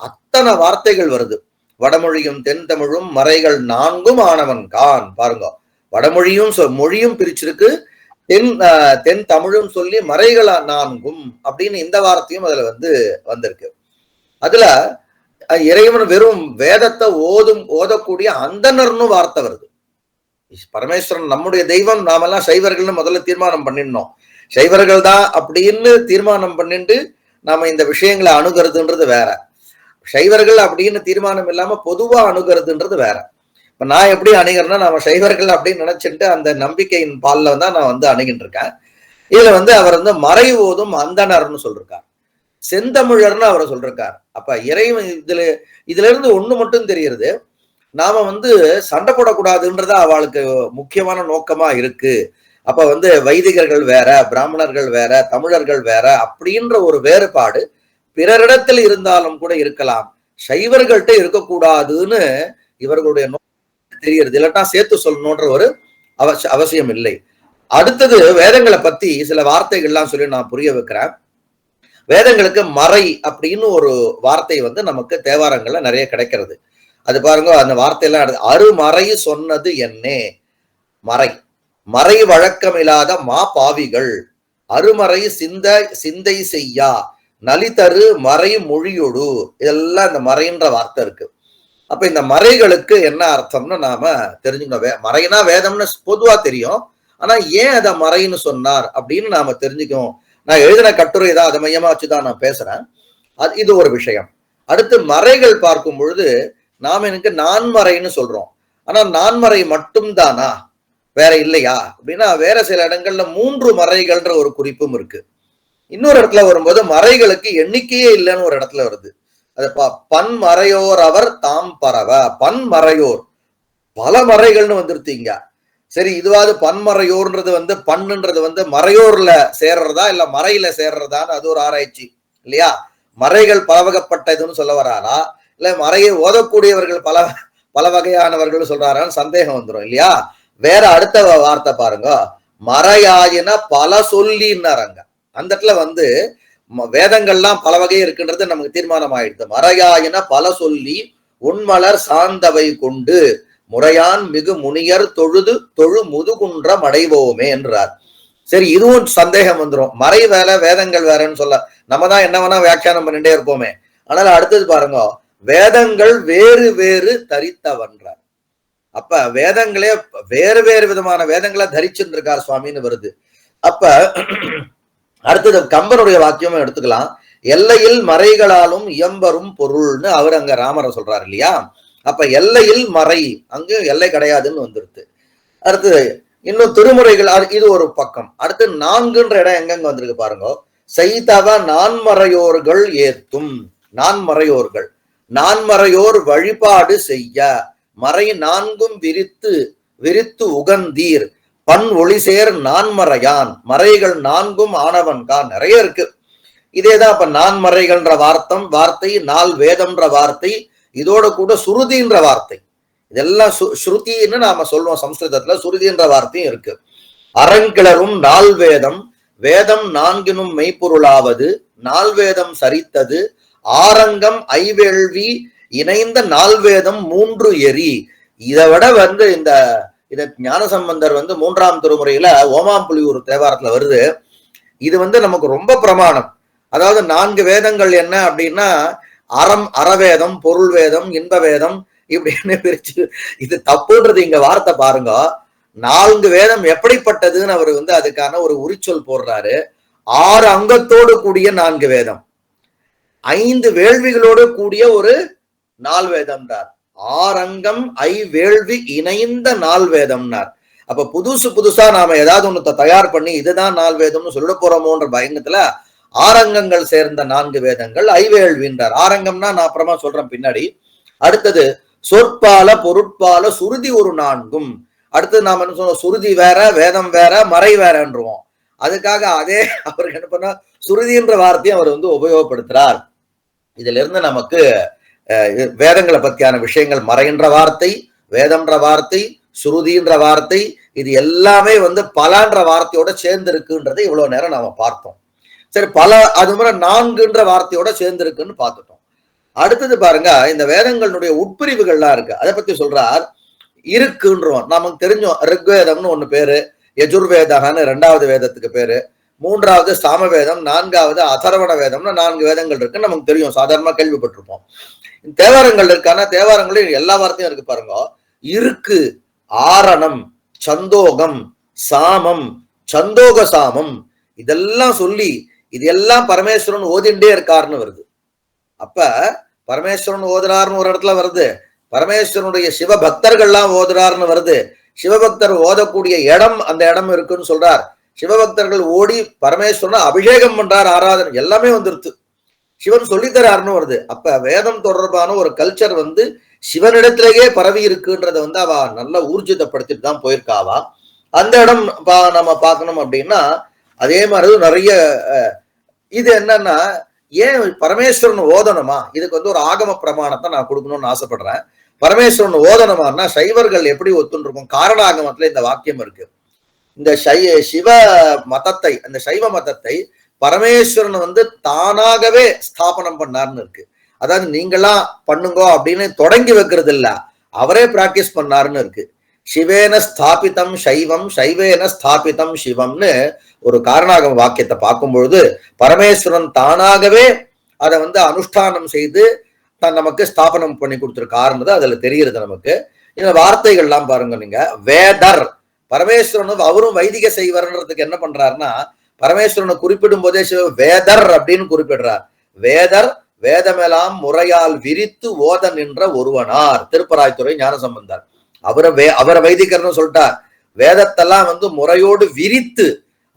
அத்தனை வார்த்தைகள் வருது. வடமொழியும் தென் தமிழும் மறைகள் 4 ஆனவன் கான். பாருங்க, வடமொழியும் மொழியும் பிரிச்சிருக்கு, தென் தமிழும் சொல்லி மறைகள் 4 அப்படின்னு இந்த வார்த்தையும் அதுல வந்து வந்திருக்கு. அதுல இறைவன் வெறும் வேதத்தை ஓதக்கூடிய அந்தணர்னு வார்த்தை வருது. பரமேஸ்வரன் நம்முடைய தெய்வம், நாமெல்லாம் சைவர்கள்னு முதல்ல தீர்மானம் பண்ணிடணும். சைவர்கள் தான் அப்படின்னு தீர்மானம் பண்ணிட்டு நாம இந்த விஷயங்களை அணுகிறதுன்றது வேற. சைவர்கள் அப்படின்னு தீர்மானம் இல்லாம பொதுவா அணுகிறதுன்றது வேற. இப்ப நான் எப்படி அணுகிறேன்னா, நாம சைவர்கள் அப்படின்னு நினைச்சிட்டு அந்த நம்பிக்கையின் பால்ல தான் நான் வந்து அணுகிட்டு இருக்கேன். இதுல வந்து அவர் வந்து மறை ஓதும் அந்தணர்னு சொல்லிருக்கார், செந்தமிழர்னு அவரை சொல்லிருக்கார். அப்ப இறைவன் இதுல இருந்து ஒண்ணு மட்டும் தெரியுது, நாம வந்து சண்டை போடக்கூடாதுன்றத அவளுக்கு முக்கியமான நோக்கமா இருக்கு. அப்ப வந்து வைதிகர்கள் வேற, பிராமணர்கள் வேற, தமிழர்கள் வேற அப்படின்ற ஒரு வேறுபாடு பிறரிடத்தில் இருந்தாலும் கூட இருக்கலாம், சைவர்கள்ட்ட இருக்கக்கூடாதுன்னு இவர்களுடைய நோக்கம் தெரியுது. இல்லாட்டா சேர்த்து சொல்லணும்ன்ற ஒரு அவசியம் இல்லை. அடுத்தது வேதங்களை பத்தி சில வார்த்தைகள்லாம் சொல்லி நான் புரிய வைக்கிறேன். வேதங்களுக்கு மறை அப்படின்னு ஒரு வார்த்தை வந்து நமக்கு தேவாரங்கள்ல நிறைய கிடைக்கிறது. அது பாருங்க, அந்த வார்த்தையெல்லாம் அருமறை சொன்னது என்னே மறை, மறை வழக்கமில்லாத மா பாவிகள், அருமறை சிந்தை செய்யா நலிதரு மறை மொழியொடு, இதெல்லாம் இந்த மறைன்ற வார்த்தை இருக்கு. அப்ப இந்த மறைகளுக்கு என்ன அர்த்தம்னு நாம தெரிஞ்சுக்கணும். மறைனா வேதம்னு பொதுவா தெரியும், ஆனா ஏன் அதை மறைன்னு சொன்னார் அப்படின்னு நாம தெரிஞ்சுக்கணும். நான் எழுதின கட்டுரை தான், அதை மையமா வச்சுதான் நான் பேசுறேன். இது ஒரு விஷயம். அடுத்து மறைகள் பார்க்கும் பொழுது நாம எனக்கு நான்மறைன்னு சொல்றோம். ஆனா நான்மறை மட்டும் தானா, வேற இல்லையா அப்படின்னா வேற சில இடங்கள்ல 3 மறைகள்ன்ற ஒரு குறிப்பும் இருக்கு. இன்னொரு இடத்துல வரும்போது மறைகளுக்கு எண்ணிக்கையே இல்லைன்னு ஒரு இடத்துல வருது. அது பன்மறையோர் அவர் தாம் பரவ, பன்மறையோர் பல மறைகள்னு வந்துருத்தீங்க. சரி, இதுவாது பன்மறையோர்ன்றது வந்து பண்ணுன்றது வந்து மறையோர்ல சேர்றதா இல்ல மறையில சேர்றதான்னு அது ஒரு ஆராய்ச்சி இல்லையா? மறைகள் பலவகப்பட்டதுன்னு சொல்ல வராரா, இல்ல மறையை ஓதக்கூடியவர்கள் பல வகையானவர்கள் சொல்றாரான்னு சந்தேகம் வந்துடும் இல்லையா? வேற அடுத்த வார்த்தை பாருங்க, மறையாயின பல சொல்லின்னாரங்க. அந்த இடத்துல வந்து வேதங்கள்லாம் பல வகை இருக்குன்றது நமக்கு தீர்மானம் ஆயிடுது. மறையாயின பல சொல்லி உண்மலர் சார்ந்தவை கொண்டு முறையான் மிகு முனியர் தொழு முதுகுன்றம் அடைவோமே என்றார். சரி, இதுவும் சந்தேகம் வந்துடும். மறை வேற வேதங்கள் வேறன்னு சொல்ல நம்ம தான் என்ன வேணா வியாக்கியானம் பண்ணிட்டே இருப்போமே. ஆனால் அடுத்தது பாருங்க, வேதங்கள் வேறு வேறு தரித்தவன்றார். அப்ப வேதங்களே வேறு வேறு விதமான வேதங்களை தரிச்சுட்டு இருக்கார் சுவாமின்னு வருது. அப்ப அடுத்தது கம்பனுடைய வாக்கியமும் எடுத்துக்கலாம். எல்லையில் மறைகளாலும் இயம்பரும் பொருள்னு அவர் அங்க ராமரை சொல்றாரு இல்லையா? அப்ப எல்லையில் மறை, அங்கு எல்லை கிடையாதுன்னு வந்துருது. அடுத்தது இன்னும் திருமுறைகள், இது ஒரு பக்கம். அடுத்து 4ன்ற இடம் எங்கெங்க வந்திருக்கு பாருங்க. செய்தவ நான்மறையோர்கள் ஏத்தும், நான்மறையோர்கள் நான்மறையோர் வழிபாடு செய்ய மறை 4ம் விரித்து உகந்தீர் பண் ஒளி சேர் நான்மறையான் மறைகள் 4ம் ஆனவன்கான். நிறைய இருக்கு. இதேதான் இப்ப நான்மறைகள்ன்ற வார்த்தை, நால் வேதம்ன்ற வார்த்தை, இதோட கூட சுருதின்ற வார்த்தை, இதெல்லாம் ஸ்ருதின்னு நாம சொல்லுவோம் சம்ஸ்கிருதத்துல. சுருதின்ற வார்த்தையும் இருக்கு. அறங்கிளரும் நால் வேதம், வேதம் 4னும் மெய்ப்பொருளாவது, நால் வேதம் சரித்தது, ஆரங்கம் ஐவேள்வி இணைந்த நால் வேதம் 3 எரி. இதை விட வந்து இத ஞானசம்பந்தர் வந்து 3ஆம் திருமுறையில ஓமாம்புலியூர் தேவாரத்துல வருது. இது வந்து நமக்கு ரொம்ப பிரமாணம். அதாவது 4 வேதங்கள் என்ன அப்படின்னா அறவேதம், பொருள் வேதம், இன்ப வேதம் இப்படின்னு பிரிச்சு, இது தப்புன்றது இங்க வார்த்தை பாருங்க. 4 வேதம் எப்படிப்பட்டதுன்னு அவர் வந்து அதுக்கான ஒரு உரிச்சொல் போடுறாரு. 6 அங்கத்தோடு கூடிய 4 வேதம், 5 வேள்விகளோடு கூடிய ஒரு 4 வேதம்ன்றார். 6 அங்கம் வேள்வி இணைந்த 4 வேதம்னார். அப்ப புதுசா நாம ஏதாவது ஒண்ணு தயார் பண்ணி இதுதான் 4 வேதம்னு சொல்ல போறோமோன்ற பயங்கத்துல 6 அங்கங்கள் சேர்ந்த 4 வேதங்கள் ஐவேள்வின்றார். 6 அங்கம்னா நான் அப்புறமா சொல்றேன் பின்னாடி. அடுத்தது சொற்பால பொருட்பால சுருதி ஒரு 4ம். அடுத்தது நாம என்ன சொல்றோம், சுருதி வேற வேதம் வேற மறை வேறன்றோம். அதுக்காக அதே அவருக்கு என்ன பண்ண சுருதின்ற வார்த்தையை அவர் வந்து உபயோகப்படுத்துறார். இதுல இருந்து நமக்கு வேதங்களை பத்தியான விஷயங்கள், மறைன்ற வார்த்தை, வேதம்ன்ற வார்த்தை, சுருதின்ற வார்த்தை, இது எல்லாமே வந்து பலன்ற வார்த்தையோட சேர்ந்து இருக்குன்றதை இவ்வளவு நேரம் நாம பார்த்தோம். சரி, பல அது மாதிரி 4ன்ற வார்த்தையோட சேர்ந்து இருக்குன்னு பார்த்துட்டோம். அடுத்தது பாருங்க, இந்த வேதங்களுடைய உட்பிரிவுகள்லாம் இருக்கு, அதை பத்தி சொல்றார். இருக்குன்றோம் நமக்கு தெரிஞ்சோம். ரிக்வேதம்னு ஒண்ணு பேரு, யஜுர்வேதகான்னு 2வது வேதத்துக்கு பேரு, 3வது சாமவேதம், 4வது அதர்வண வேதம்னு 4 வேதங்கள் இருக்குன்னு நமக்கு தெரியும், சாதாரணமா கேள்விப்பட்டிருப்போம். தேவாரங்கள் இருக்கான தேவாரங்களும் எல்லா வார்த்தையும் இருக்கு பாருங்க. இருக்கு, ஆரணம், சந்தோகம், சாமம், சந்தோக சாமம், இதெல்லாம் சொல்லி இது எல்லாம் பரமேஸ்வரன் ஓதிண்டே இருக்காருன்னு வருது. அப்ப பரமேஸ்வரன் ஓதுறாருன்னு ஒரு இடத்துல வருது, பரமேஸ்வரனுடைய சிவபக்தர்கள்லாம் ஓதுறாருன்னு வருது, சிவபக்தர் ஓதக்கூடிய இடம் அந்த இடம் இருக்குன்னு சொல்றார், சிவபக்தர்கள் ஓடி பரமேஸ்வரனை அபிஷேகம் பண்றார், ஆராதனை எல்லாமே வந்துருது, சிவன் சொல்லித்தராருன்னு வருது. அப்ப வேதம் தொடர்பான ஒரு கல்ச்சர் வந்து சிவனிடத்திலேயே பரவி இருக்குன்றத வந்து அவ நல்லா ஊர்ஜிதப்படுத்திட்டு தான் போயிருக்காவா. அந்த இடம் நம்ம பார்க்கணும் அப்படின்னா அதே மாதிரி நிறைய இது என்னன்னா, ஏன் பரமேஸ்வரன் ஓதனமா, இதுக்கு வந்து ஒரு ஆகம பிரமாணத்தை நான் கொடுக்கணும்னு ஆசைப்படுறேன். பரமேஸ்வரன் ஓதனமானா சைவர்கள் எப்படி ஒத்துன்னு இருக்கும், காரண ஆகமத்துல இந்த வாக்கியம் இருக்கு. இந்த சிவ மதத்தை, அந்த சைவ மதத்தை பரமேஸ்வரன் வந்து தானாகவே ஸ்தாபனம் பண்ணார்னு இருக்கு. அதாவது நீங்களா பண்ணுங்க அப்படின்னு தொடங்கி வைக்கிறது இல்ல, அவரே பிராக்டிஸ் பண்ணாருன்னு இருக்கு. சிவேன ஸ்தாபிதம் சைவம் சைவேன ஸ்தாபிதம் சிவம்னு ஒரு காரணாகம வாக்கியத்தை பார்க்கும்பொழுது பரமேஸ்வரன் தானாகவே அதை வந்து அனுஷ்டானம் செய்து நமக்கு ஸ்தாபனம் பண்ணி கொடுத்திருக்காருன்றது அதுல தெரிகிறது நமக்கு. இந்த வார்த்தைகள்லாம் பாருங்க நீங்க. வேதர், பரமேஸ்வரன் அவரும் வைதிக செய்வர்ன்றதுக்கு என்ன பண்றாருன்னா, பரமேஸ்வரனை குறிப்பிடும் போதே வேதர் அப்படின்னு குறிப்பிடுறார். வேதர் வேதமெல்லாம் முறையால் விரித்து ஓத நின்ற ஒருவனார். திருப்பராய்த்துறை ஞானசம்பந்தர் அவரை வைதிகர்னு சொல்லிட்டார். வேதத்தெல்லாம் வந்து முறையோடு விரித்து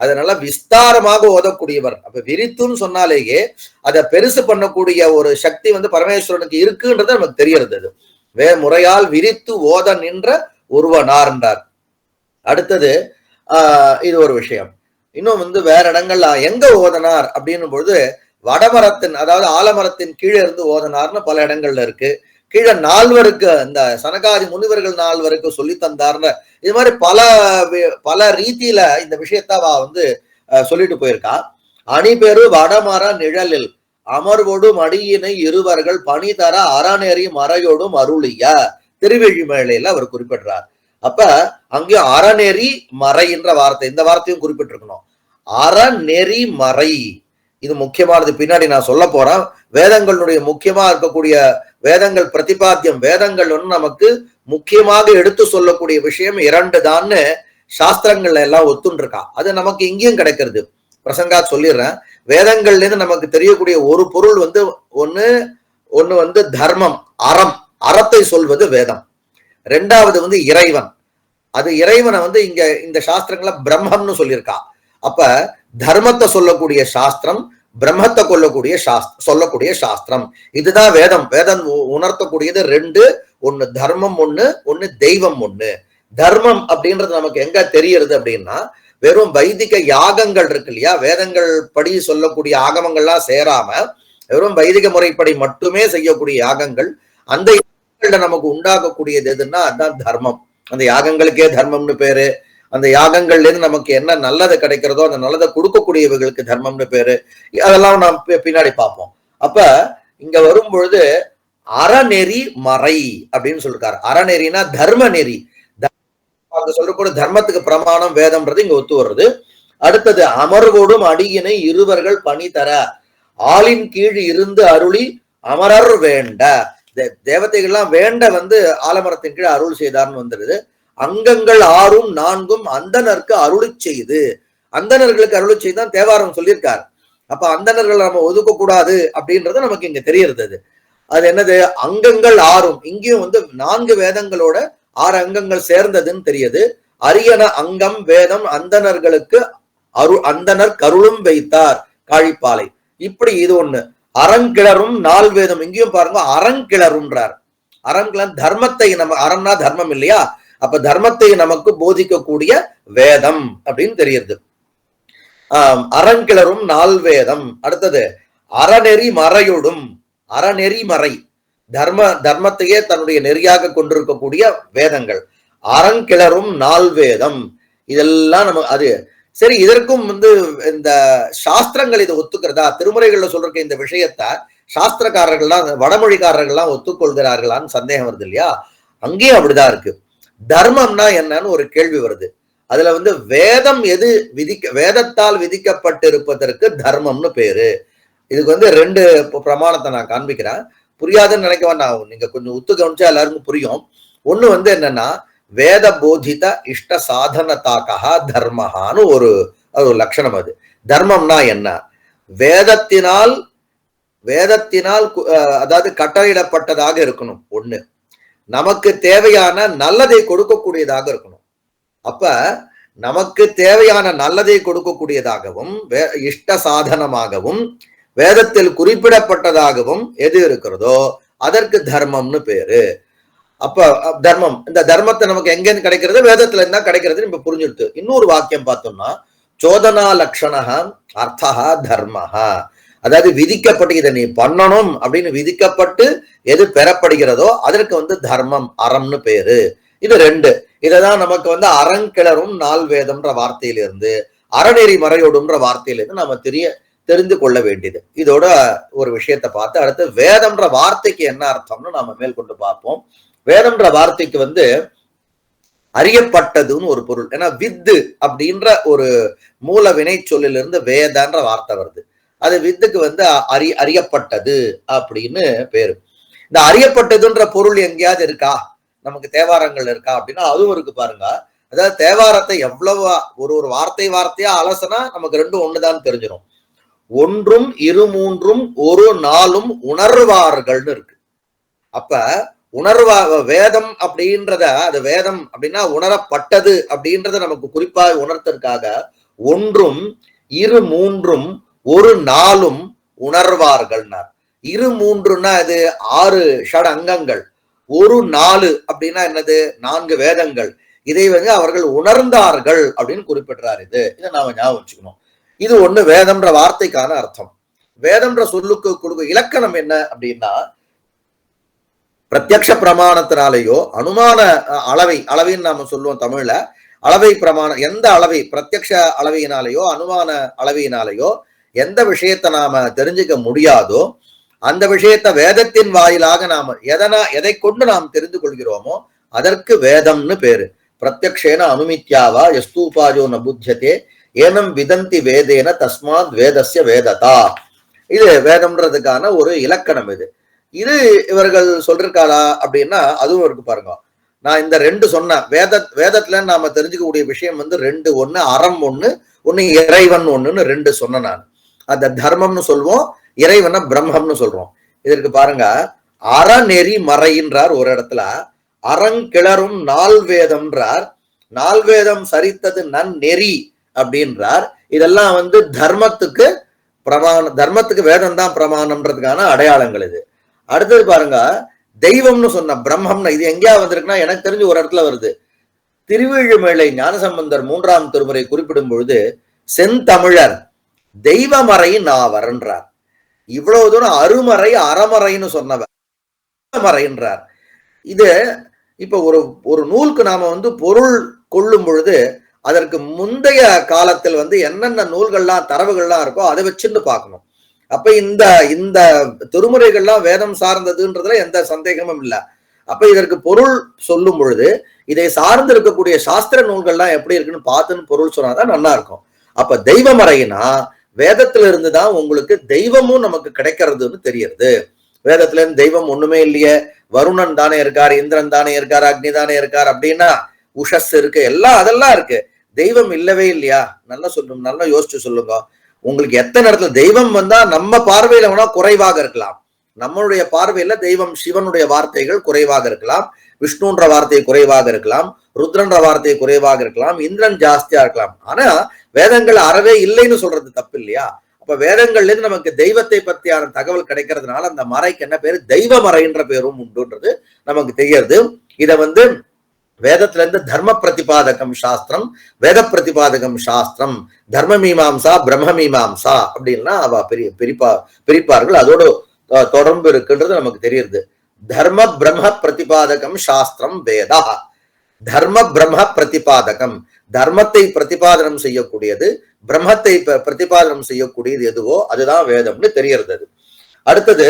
அதனால விஸ்தாரமாக ஓதக்கூடியவர். அப்ப விரித்துன்னு சொன்னாலேயே அதை பெருசு பண்ணக்கூடிய ஒரு சக்தி வந்து பரமேஸ்வரனுக்கு இருக்குன்றது நமக்கு தெரியறது. முறையால் விரித்து ஓத நின்ற ஒருவனார் என்றார். அடுத்தது இது ஒரு விஷயம். இன்னும் வந்து வேற இடங்கள்ல எங்க ஓதனார் அப்படின்னும் பொழுது வடமரத்தின் அதாவது ஆலமரத்தின் கீழே இருந்து ஓதனார்னு பல இடங்கள்ல இருக்கு. கீழே நால்வருக்கு இந்த சனகாதி முனிவர்கள் நால்வருக்கு சொல்லி தந்தார்னு இது மாதிரி பல ரீதியில இந்த விஷயத்த வந்து சொல்லிட்டு போயிருக்கா. அணிபெரு வடமர நிழலில் அமர்வோடு மடியினை இருவர்கள் பணி தர அறநெறி மறையோடும் அருளிய திருவெழிமேலையில அவர் குறிப்பிடுறார். அப்ப அங்கேயும் அறநெறி மறைன்ற வார்த்தை, இந்த வார்த்தையும் குறிப்பிட்டிருக்கணும். அறநெறி மறை இது முக்கியமானது. பின்னாடி நான் சொல்ல போறேன். வேதங்களுடைய முக்கியமா இருக்கக்கூடிய வேதங்கள் பிரதிபாத்தியம், வேதங்கள் வந்து நமக்கு முக்கியமாக எடுத்து சொல்லக்கூடிய விஷயம் 2 தான்னு சாஸ்திரங்கள்ல எல்லாம் ஒத்துன்னு இருக்கா. அது நமக்கு இங்கேயும் கிடைக்கிறது. பிரசங்கா சொல்லிடுறேன். வேதங்கள்ல இருந்து நமக்கு தெரியக்கூடிய ஒரு பொருள் வந்து ஒண்ணு வந்து தர்மம், அறம், அறத்தை சொல்வது வேதம். 2வது வந்து இறைவன். அது இறைவனை வந்து இங்க இந்த சாஸ்திரங்கள பிரம்மம்னு சொல்லியிருக்கா. அப்ப தர்மத்தை சொல்லக்கூடிய சாஸ்திரம், பிரம்மத்தை சொல்லக்கூடிய சாஸ்திரம். இதுதான் வேதம். வேதம் உணர்த்தக்கூடியது 2. ஒண்ணு தர்மம் ஒண்ணு தெய்வம் ஒண்ணு. தர்மம் அப்படின்றது நமக்கு எங்க தெரியறது அப்படின்னா, வெறும் வைதிக யாகங்கள் இருக்கு இல்லையா, வேதங்கள் படி சொல்லக்கூடிய ஆகமங்கள்லாம் சேராம வெறும் வைதிக முறைப்படி மட்டுமே செய்யக்கூடிய யாகங்கள், அந்த யாகங்கள்ல நமக்கு உண்டாகக்கூடியது எதுன்னா அதுதான் தர்மம். அந்த யாகங்களுக்கே தர்மம்னு பேரு. அந்த யாகங்கள்ல இருந்து நமக்கு என்ன நல்லது கிடைக்கிறதோ அந்த நல்லதை கொடுக்கக்கூடியவர்களுக்கு தர்மம்னு பேரு. அதெல்லாம் நாம் பின்னாடி பார்ப்போம். அப்ப இங்க வரும் பொழுது அறநெறி மறை அப்படின்னு சொல்லிருக்காரு. அறநெறினா தர்ம நெறி. அங்க சொல்லக்கூடிய தர்மத்துக்கு பிரமாணம் வேதம்ன்றது இங்க ஒத்து வருது. அடுத்தது அமர்வோடும் அடியினை இருவர்கள் பணி தர ஆளின் கீழ் இருந்து அருளி அமரர் வேண்ட. தேவதைகள்லாம் வேண்ட வந்து ஆலமரத்தின் கீழ் அருள் செய்தார்னு வந்துடுது. அங்கங்கள் 6 4 அந்தனருக்கு அருளி செய்து, அந்தனர்களுக்கு அருளி செய்தான் தேவாரம் சொல்லியிருக்கார். அப்ப அந்தனர்கள் நம்ம ஒதுக்க கூடாது அப்படின்றது நமக்கு இங்க தெரியறது. அது என்னது, அங்கங்கள் 6. இங்கேயும் வந்து 4 வேதங்களோட 6 அங்கங்கள் சேர்ந்ததுன்னு தெரியுது. அரியன அங்கம் வேதம் அந்தனர்களுக்கு அந்தனர் கருளும் வைத்தார் காழிப்பாலை. இப்படி இது ஒண்ணு. அறங்கிளரும் 4 வேதம். இங்கேயும் பாருங்க அறங்கிளருன்றார். அறங்கிளர் தர்மத்தை நம்ம, அறம்னா தர்மம் இல்லையா, அப்ப தர்மத்தை நமக்கு போதிக்கக்கூடிய வேதம் அப்படின்னு தெரியுது. அறங்கிளரும் 4 வேதம். அடுத்தது அறநெறி மறையோடும், அறநெறி மறை தர்மத்தையே தன்னுடைய நெறியாக கொண்டிருக்கக்கூடிய வேதங்கள். அறங்கிளரும் 4 வேதம். இதெல்லாம் நம்ம அது சரி. இதற்கும் வந்து இந்த சாஸ்திரங்கள் இதை ஒத்துக்கிறதா, திருமுறைகள்ல சொல்ற இந்த விஷயத்த சாஸ்திரக்காரர்கள்லாம் வடமொழிக்காரர்கள்லாம் ஒத்துக்கொள்கிறார்களான்னு சந்தேகம் வருது இல்லையா. அங்கேயும் அப்படிதான் இருக்கு. தர்மம்னா என்னன்னு ஒரு கேள்வி வருது. அதுல வந்து வேதம் எது வேதத்தால் விதிக்கப்பட்டிருப்பதற்கு தர்மம்னு பேரு. இதுக்கு வந்து 2 பிரமாணத்தை நான் காண்பிக்கிறேன். புரியாதுன்னு நினைக்க வேண்டாம், நீங்க கொஞ்சம் ஒத்து கவனிச்சா எல்லாருக்கும் புரியும். ஒண்ணு வந்து என்னன்னா, வேத போதித இஷ்ட சாதனத்தாக்கா தர்மஹான்னு ஒரு லட்சணம். அது தர்மம்னா என்ன, வேதத்தினால் அதாவது கட்டளையிடப்பட்டதாக இருக்கணும். ஒண்ணு, நமக்கு தேவையான நல்லதை கொடுக்கக்கூடியதாக இருக்கணும். அப்ப நமக்கு தேவையான நல்லதை கொடுக்கக்கூடியதாகவும் இஷ்ட சாதனமாகவும் வேதத்தில் குறிப்பிடப்பட்டதாகவும் எது இருக்கிறதோ அதற்கு தர்மம்னு பேரு. அப்ப தர்மம், இந்த தர்மத்தை நமக்கு எங்கேருந்து கிடைக்கிறது, வேதத்துல இருந்தா கிடைக்கிறதுன்னு இப்ப புரிஞ்சுடுது. இன்னொரு வாக்கியம் பார்த்தோம்னா, சோதனா லட்சணா அர்த்தா தர்மஹா. அதாவது விதிக்கப்பட்டு இதை நீ பண்ணணும் அப்படின்னு விதிக்கப்பட்டு எது பெறப்படுகிறதோ அதற்கு வந்து தர்மம், அறம்னு பேரு. இது 2. இததான் நமக்கு வந்து அறங்கிளரும் 4 வேதம்ன்ற வார்த்தையிலிருந்து அறநெறி மறையோடுன்ற வார்த்தையிலிருந்து நம்ம தெரிந்து கொள்ள வேண்டியது. இதோட ஒரு விஷயத்தை பார்த்து அடுத்து வேதம்ன்ற வார்த்தைக்கு என்ன அர்த்தம்னு நாம மேற்கொண்டு பார்ப்போம். வேதம்ன்ற வார்த்தைக்கு அறியப்பட்டதுன்னு ஒரு பொருள். ஏன்னா வித்து அப்படின்ற ஒரு மூல வினை சொல்லிலிருந்து வேதன்ற வார்த்தை வருது. அது வித்துக்கு அறியப்பட்டது அப்படின்னு பேரு. இந்த அறியப்பட்டதுன்ற பொருள் எங்கேயாவது இருக்கா, நமக்கு தேவாரங்கள் இருக்கா அப்படின்னா அதுவும் இருக்கு பாருங்க. அதாவது தேவாரத்தை எவ்வளவு ஒரு வார்த்தையா அலசனா நமக்கு ரெண்டும் ஒண்ணுதான் தெரிஞ்சிடும். ஒன்றும் இரு மூன்றும் ஒரு நாளும் உணர்வார்கள்னு இருக்கு. அப்ப வேதம் அப்படின்றத, அது வேதம் அப்படின்னா உணரப்பட்டது அப்படின்றத நமக்கு குறிப்பாக உணர்த்தற்காக ஒன்றும் இரு மூன்றும் ஒரு நாளும் உணர்வார்கள்னார். இரு மூன்றுன்னா அது 6 ஷட் அங்கங்கள். ஒரு 4 அப்படின்னா என்னது, 4 வேதங்கள். இதை அவர்கள் உணர்ந்தார்கள் அப்படின்னு குறிப்பிடுறாரு. இதை நாம ஞாபகம் வச்சுக்கணும். இது ஒண்ணு வேதம்ன்ற வார்த்தைக்கான அர்த்தம். வேதம்ன்ற சொல்லுக்கு கொடுக்க இலக்கணம் என்ன அப்படின்னா, பிரத்யக்ஷ பிரமாணத்தினாலேயோ அனுமான அளவைன்னு நாம சொல்லுவோம் தமிழ்ல. அளவை பிரமாணம், எந்த அளவை, பிரத்யக்ஷ அளவையினாலேயோ அனுமான அளவையினாலேயோ எந்த விஷயத்தை நாம தெரிஞ்சுக்க முடியாதோ அந்த விஷயத்தை வேதத்தின் வாயிலாக நாம எதை கொண்டு நாம் தெரிந்து கொள்கிறோமோ அதற்கு வேதம்னு பேரு. பிரத்யக்ஷேன அனுமித்யாவா யஸ்தூபாஜோ ந புத்தியதே ஏனம் விதந்தி வேதேன தஸ்மாத் வேதஸ்ய வேததா. இது வேதம்ன்றதுக்கான ஒரு இலக்கணம். இது இவர்கள் சொல்றாளா அப்படின்னா அதுவும் இருக்கு பாருங்க. நான் இந்த 2 சொன்னேன். வேதத்துல நாம தெரிஞ்சுக்கக்கூடிய விஷயம் 2. ஒண்ணு அறம், ஒண்ணு இறைவன், ஒண்ணுன்னு 2 சொன்னேன் நான். அந்த தர்மம்னு சொல்வோம், இறைவனை பிரம்மம்னு சொல்றோம். இதற்கு பாருங்க, அறநெறி மறைன்றார் ஒரு இடத்துல, அறங்கிளரும் நால்வேதம்ன்றார், நால்வேதம் சரித்தது நன்னெறி அப்படின்றார். இதெல்லாம் தர்மத்துக்கு பிரமாணம், தர்மத்துக்கு வேதம் தான் பிரமாணம்ன்றதுக்கான அடையாளங்கள் இது. அடுத்தது பாருங்க, தெய்வம்னு சொன்ன பிரம்மம்னு இது எங்கேயா வந்திருக்குன்னா எனக்கு தெரிஞ்சு ஒரு இடத்துல வருது. திருவிழிமேலை ஞானசம்பந்தர் 3ஆம் திருமுறை குறிப்பிடும் பொழுது செந்தமிழர் தெய்வமறை நாவர்ன்றார். இவ்வளவு தூரம் அருமறை அறமறைன்னு சொன்னவர் மறைன்றார். இது இப்ப ஒரு நூலுக்கு நாம பொருள் கொள்ளும் பொழுது அதற்கு முந்தைய காலத்தில் என்னென்ன நூல்கள்லாம் தரவுகள்லாம் இருக்கோ அதை வச்சுட்டு பார்க்கணும். அப்ப இந்த திருமுறைகள்லாம் வேதம் சார்ந்ததுன்றதுல எந்த சந்தேகமும் இல்லை. அப்ப இதற்கு பொருள் சொல்லும் பொழுது இதை சார்ந்து இருக்கக்கூடிய சாஸ்திர நூல்கள்லாம் எப்படி இருக்குன்னு பார்த்துன்னு பொருள் சொன்னாதான் நல்லா இருக்கும். அப்ப தெய்வமறைனா வேதத்துல இருந்துதான் உங்களுக்கு தெய்வமும் நமக்கு கிடைக்கிறதுன்னு தெரியுது. வேதத்துல இருந்து தெய்வம் ஒண்ணுமே இல்லையே, வருணன் தானே இருக்கார், இந்திரன் தானே இருக்கார், அக்னி தானே இருக்கார் அப்படின்னா உஷஸ் இருக்கு, அதெல்லாம் இருக்கு. தெய்வம் இல்லவே இல்லையா? நல்லா யோசிச்சு சொல்லுங்க. உங்களுக்கு எத்தனை இடத்துல தெய்வம் நம்ம பார்வையில வேணா குறைவாக இருக்கலாம். நம்மளுடைய பார்வையில தெய்வம் சிவனுடைய வார்த்தைகள் குறைவாக இருக்கலாம், விஷ்ணுன்ற வார்த்தை குறைவாக இருக்கலாம், ருத்ரன்ற வார்த்தை குறைவாக இருக்கலாம், இந்திரன் ஜாஸ்தியா இருக்கலாம். ஆனா வேதங்கள் அறவே இல்லைன்னு சொல்றது தப்பு இல்லையா? அப்ப வேதங்கள்ல இருந்து நமக்கு தெய்வத்தை பத்தியான தகவல் கிடைக்கிறதுனால அந்த மறைக்கு என்ன பேரு, தெய்வ மறைன்ற பேரும் உண்டுன்றது நமக்கு தெரியாது. இத வேதத்துல இருந்து தர்ம பிரதிபாதகம் சாஸ்திரம், வேத பிரதிபாதகம் சாஸ்திரம், தர்ம மீமாம்சா பிரம்ம மீமாம்சா அப்படின்னா அவ பிரிப்பார்கள். அதோட தொடர்பு இருக்குன்றது நமக்கு தெரியுது. தர்ம பிரம்ம பிரதிபாதகம் சாஸ்திரம் வேதா. தர்ம பிரம்ம பிரதிபாதகம், தர்மத்தை பிரதிபாதனம் செய்யக்கூடியது, பிரம்மத்தை பிரதிபாதனம் செய்யக்கூடியது எதுவோ அதுதான் வேதம்னு தெரியறது. அடுத்தது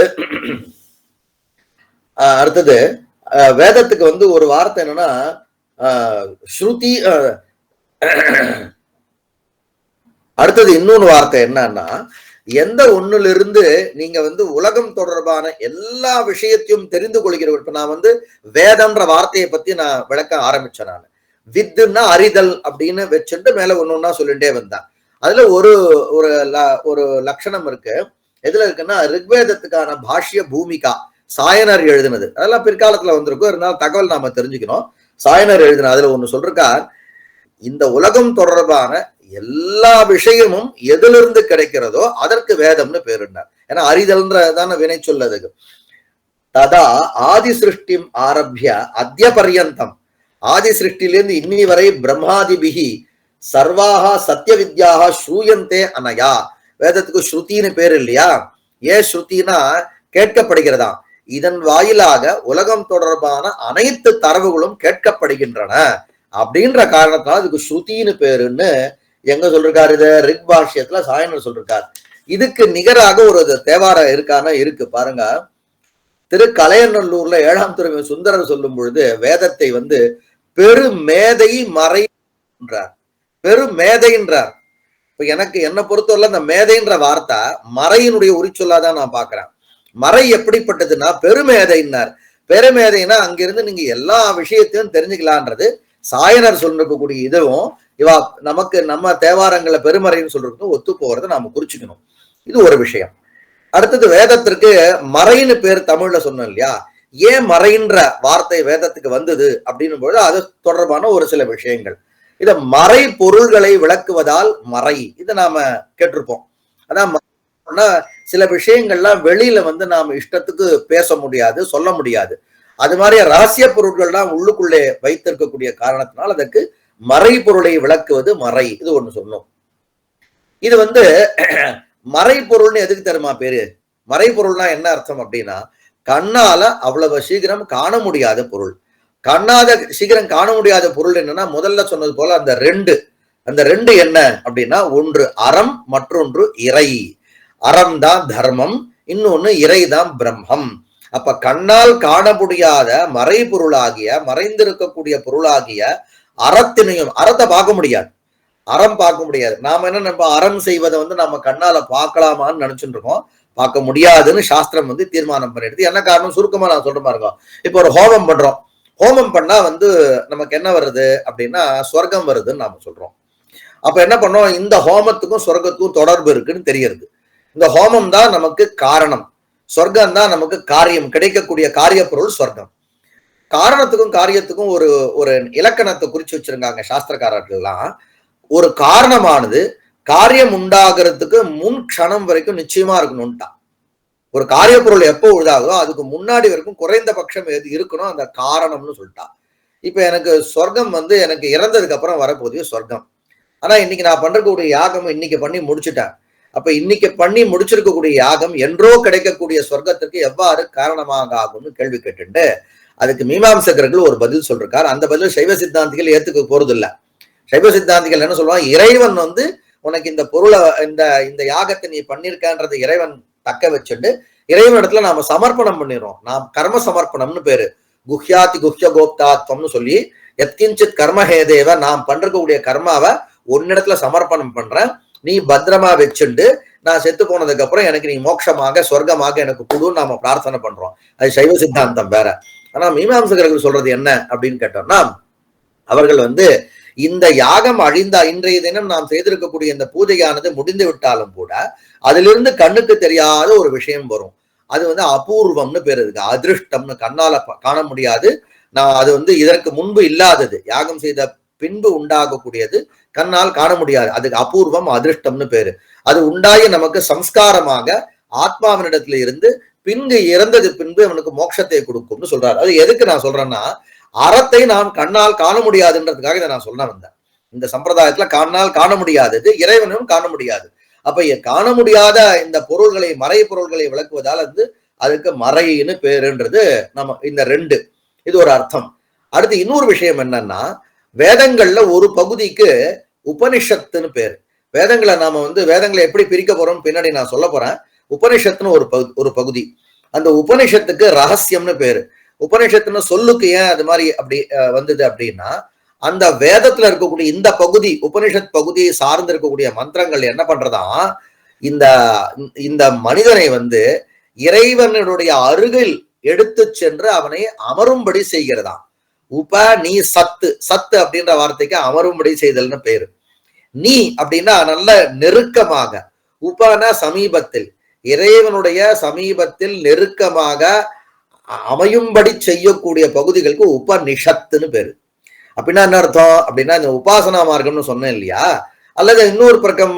வேதத்துக்கு ஒரு வார்த்தை என்னன்னா ஸ்ருதி. அடுத்தது இன்னொரு வார்த்தை என்னன்னா, எந்த ஒண்ணுல இருந்து நீங்க உலகம் தொடர்பான எல்லா விஷயத்தையும் தெரிந்து கொள்கிறவர். இப்ப நான் வேதம்ன்ற வார்த்தையை பத்தி நான் விளக்க ஆரம்பிச்சேன். நான் வித்துன்னா அறிதல் அப்படின்னு வச்சுட்டு மேல ஒன்னொன்னா சொல்லிட்டே வந்தேன். அதுல ஒரு லட்சணம் இருக்கு. எதுல இருக்குன்னா, ரிக்வேதத்துக்கான பாஷ்ய பூமிகா சாயனர் எழுதினது. அதெல்லாம் பிற்காலத்துல வந்திருக்கும், இருந்தாலும் தகவல் நாம தெரிஞ்சுக்கணும். சாயனர் எழுதின அதுல ஒண்ணு சொல்றார், இந்த உலகம் தொடர்பான எல்லா விஷயமும் எதிலிருந்து கிடைக்கிறதோ அதற்கு வேதம்னு பேருண்டார். ஏன்னா அறிதல்ன்றதான வினை சொல்லதுக்கு. ததா ஆதி சிருஷ்டி ஆரம்பிய அத்ய பர்யந்தம், ஆதி சிருஷ்டிலிருந்து இன்னி வரை பிரம்மாதிபிகி சர்வாக சத்திய வித்யாக ஸ்ரூயந்தே அனயா. வேதத்துக்கு ஸ்ருதின்னு பேர் இல்லையா? ஏன் ஸ்ருதினா கேட்கப்படுகிறதா. இதன் வாயிலாக உலகம் தொடர்பான அனைத்து தரவுகளும் கேட்கப்படுகின்றன அப்படின்ற காரணத்தினால அதுக்கு ஸ்ருதின்னு பேருன்னு எங்க சொல்றாரு? இது ரிக் பாஷ்யத்துல சாயனர் சொல்றார். இதுக்கு நிகராக ஒரு தேவாரம் இருக்கானா இருக்கு பாருங்க. திருக்கலையநல்லூர்ல 7ஆம் திருமணி சுந்தரர் சொல்லும் பொழுது வேதத்தை பெருமேதை மறை என்றார். பெருமேதைன்றார். இப்ப எனக்கு என்ன பொறுத்தவரை அந்த மேதைன்ற வார்த்தை மறையினுடைய உரிச்சொல்லாதான் நான் பாக்குறேன். மறை எப்படிப்பட்டதுன்னா பெருமேதைன்னார். பெருமேதைனா அங்கிருந்து நீங்க எல்லா விஷயத்தையும் தெரிஞ்சுக்கலான்றது சாயனர் சொல்லிருக்கக்கூடிய இதுவும் இவா நமக்கு நம்ம தேவாரங்களை பெருமறைன்னு சொல்றதுக்கும் ஒத்து போறதை நாம குறிச்சுக்கணும். இது ஒரு விஷயம். அடுத்தது வேதத்திற்கு மறைன்னு பேர் தமிழ்ல சொன்னோம் இல்லையா, ஏன் மறைன்ற வார்த்தை வேதத்துக்கு வந்தது அப்படின்னும் பொழுது அது தொடர்பான ஒரு சில விஷயங்கள். இத மறை பொருள்களை விளக்குவதால் மறை, இதை நாம கேட்டிருப்போம். அதான் சில விஷயங்கள்லாம் வெளியில நாம இஷ்டத்துக்கு பேச முடியாது, சொல்ல முடியாது. அது மாதிரி ரகசிய பொருட்கள்லாம் உள்ளுக்குள்ளே வைத்திருக்கக்கூடிய காரணத்தினால் அதற்கு மறை பொருளை விளக்குவது மறை. இது ஒண்ணு சொன்னோம். இது மறை பொருள்னு எதுக்கு தெரியுமா பேரு? மறை பொருள்னா என்ன அர்த்தம் அப்படின்னா, கண்ணால அவ்வளவு சீக்கிரம் காண முடியாத பொருள். சீக்கிரம் காண முடியாத பொருள் என்னன்னா, முதல்ல சொன்னது போல அந்த ரெண்டு என்ன அப்படின்னா, ஒன்று அறம், மற்றொன்று இறை. அறம் தான் தர்மம், இன்னொன்னு இறை தான் பிரம்மம். அப்ப கண்ணால் காண முடியாத மறை பொருளாகிய, மறைந்திருக்கக்கூடிய பொருளாகிய அறத்தினையும், அறத்தை பார்க்க முடியாது, அறம் பார்க்க முடியாது. நாம என்ன நம்ம அறம் செய்வதை நம்ம கண்ணால பார்க்கலாமான்னு நினைச்சுட்டு இருக்கோம். பார்க்க முடியாதுன்னு சாஸ்திரம் தீர்மானம் பண்ணிடுது. என்ன காரணம் சுருக்கமா நான் சொல்ற மாதிரி இருக்கும். இப்போ ஒரு ஹோமம் பண்றோம். ஹோமம் பண்ணா நமக்கு என்ன வருது அப்படின்னா சொர்க்கம் வருதுன்னு நாம சொல்றோம். அப்ப என்ன பண்ணோம், இந்த ஹோமத்துக்கும் சொர்க்கத்துக்கும் தொடர்பு இருக்குன்னு தெரியுது. இந்த ஹோமம் தான் நமக்கு காரணம், சொர்க்கம் தான் நமக்கு காரியம், கிடைக்கக்கூடிய காரிய பொருள் சொர்க்கம். காரணத்துக்கும் காரியத்துக்கும் ஒரு ஒரு இலக்கணத்தை குறிச்சு வச்சிருக்காங்க சாஸ்திரக்காரர்கள்லாம். ஒரு காரணமானது காரியம் உண்டாகிறதுக்கு முன் க்ஷணம் வரைக்கும் நிச்சயமா இருக்கணும்ட்டா. ஒரு காரிய பொருள் எப்போ உண்டாகுதோ அதுக்கு முன்னாடி வரைக்கும் குறைந்தபட்சம் எது இருக்கணும், அந்த காரணம்னு சொல்லிட்டா. இப்ப எனக்கு சொர்க்கம் எனக்கு இறந்ததுக்கு அப்புறம் வரப்போதிய சொர்க்கம். ஆனா இன்னைக்கு நான் பண்றக்கூடிய யாகம் இன்னைக்கு பண்ணி முடிச்சுட்டேன். அப்ப இன்னைக்கு பண்ணி முடிச்சிருக்கக்கூடிய யாகம் என்றோ கிடைக்கக்கூடிய சொர்க்கத்திற்கு எவ்வாறு காரணமாக ஆகும்னு கேள்வி கேட்டுட்டு அதுக்கு மீமாம்சகர்கள் ஒரு பதில் சொல்றாரு. அந்த பதில் சைவ சித்தாந்திகள் ஏத்துக்க போறது இல்ல. சைவ சித்தாந்திகள் என்ன சொல்லுவாங்க, இறைவன் உனக்கு இந்த பொருளை இந்த யாகத்தை நீ பண்ணிருக்கன்றது இறைவன் தக்க வச்சுட்டு இறைவன் இடத்துல நாம சமர்ப்பணம் பண்ணிடுறோம். நாம் கர்ம சமர்ப்பணம்னு பேரு. குஹ்யாதி குஹ்ய கோப்தாத்வம்னு சொல்லி எத்கிஞ்சித் கர்மஹேதேவ, நாம் பண்றக்கூடிய கர்மாவை ஒன்னிடத்துல சமர்ப்பணம் பண்றேன், நீ பத்திரமா வச்சுண்டு நான் செத்து போனதுக்கு அப்புறம் எனக்கு நீ மோட்சமாக சொர்க்கமாக எனக்கு குடுன்னு நாம பிரார்த்தனை பண்றோம். அது சைவ சித்தாந்தம் வேற. ஆனா மீமாம்சகர்கள் சொல்றது என்ன அப்படின்னு கேட்டோம்னா, அவர்கள் இந்த யாகம் அழிந்த இன்றைய தினம் நாம் செய்திருக்கக்கூடிய இந்த பூஜையானது முடிந்து விட்டாலும் கூட அதிலிருந்து கண்ணுக்கு தெரியாத ஒரு விஷயம் வரும். அது அபூர்வம்னு பேர் இருக்கு, அதிருஷ்டம்னு, கண்ணால காண முடியாது. நான் அது இதற்கு முன்பு இல்லாதது, யாகம் செய்த பின்பு உண்டாகக்கூடியது, கண்ணால் காண முடியாது. அதுக்கு அபூர்வம் அதிருஷ்டம்னு பேரு. அது உண்டாகி நமக்கு சம்ஸ்காரமாக ஆத்மாவினிடத்துல இருந்து பின்பு இறந்தது பின்பு அவனுக்கு மோட்சத்தை கொடுக்கும்னு சொல்றாரு. அது எதுக்கு நான் சொல்றேன்னா, அறத்தை நாம் கண்ணால் காண முடியாதுன்றதுக்காக இதை நான் சொல்ல வந்தேன். இந்த சம்பிரதாயத்துல கண்ணால் காண முடியாதது, இறைவனும் காண முடியாது. அப்ப காண முடியாத இந்த பொருள்களை, மறை பொருள்களை விளக்குவதால் அதுக்கு மறைன்னு பேருன்றது நம்ம இந்த ரெண்டு, இது ஒரு அர்த்தம். அடுத்து இன்னொரு விஷயம் என்னன்னா, வேதங்கள்ல ஒரு பகுதிக்கு உபனிஷத்துன்னு பேரு. வேதங்களை நாம வேதங்களை எப்படி பிரிக்க போறோம் பின்னாடி நான் சொல்ல போறேன். உபனிஷத்துன்னு ஒரு பகுதி. அந்த உபனிஷத்துக்கு ரகசியம்னு பேரு. உபனிஷத்துன்னு சொல்லுக்கு ஏன் அது மாதிரி அப்படி வந்தது அப்படின்னா, அந்த வேதத்துல இருக்கக்கூடிய இந்த பகுதி, உபனிஷத் பகுதியை சார்ந்து இருக்கக்கூடிய மந்திரங்கள் என்ன பண்றதா, இந்த மனிதனை இறைவனுடைய அருகில் எடுத்து சென்று அவனை அமரும்படி செய்கிறதா. நீ சத்து அப்படின்ற வார்த்தைக்கு அமரும்படி செய்தல்னு பேரு. நீ அப்படின்னா நல்ல நெருக்கமாக, உபன சமீபத்தில், இறைவனுடைய சமீபத்தில் நெருக்கமாக அமையும்படி செய்யக்கூடிய பகுதிகளுக்கு உபனிஷத்துன்னு பேரு. அப்படின்னா என்ன அர்த்தம் அப்படின்னா, இந்த உபாசனா மார்க்கம்னு சொன்னேன் இல்லையா, அல்லது இன்னொரு பிரகம்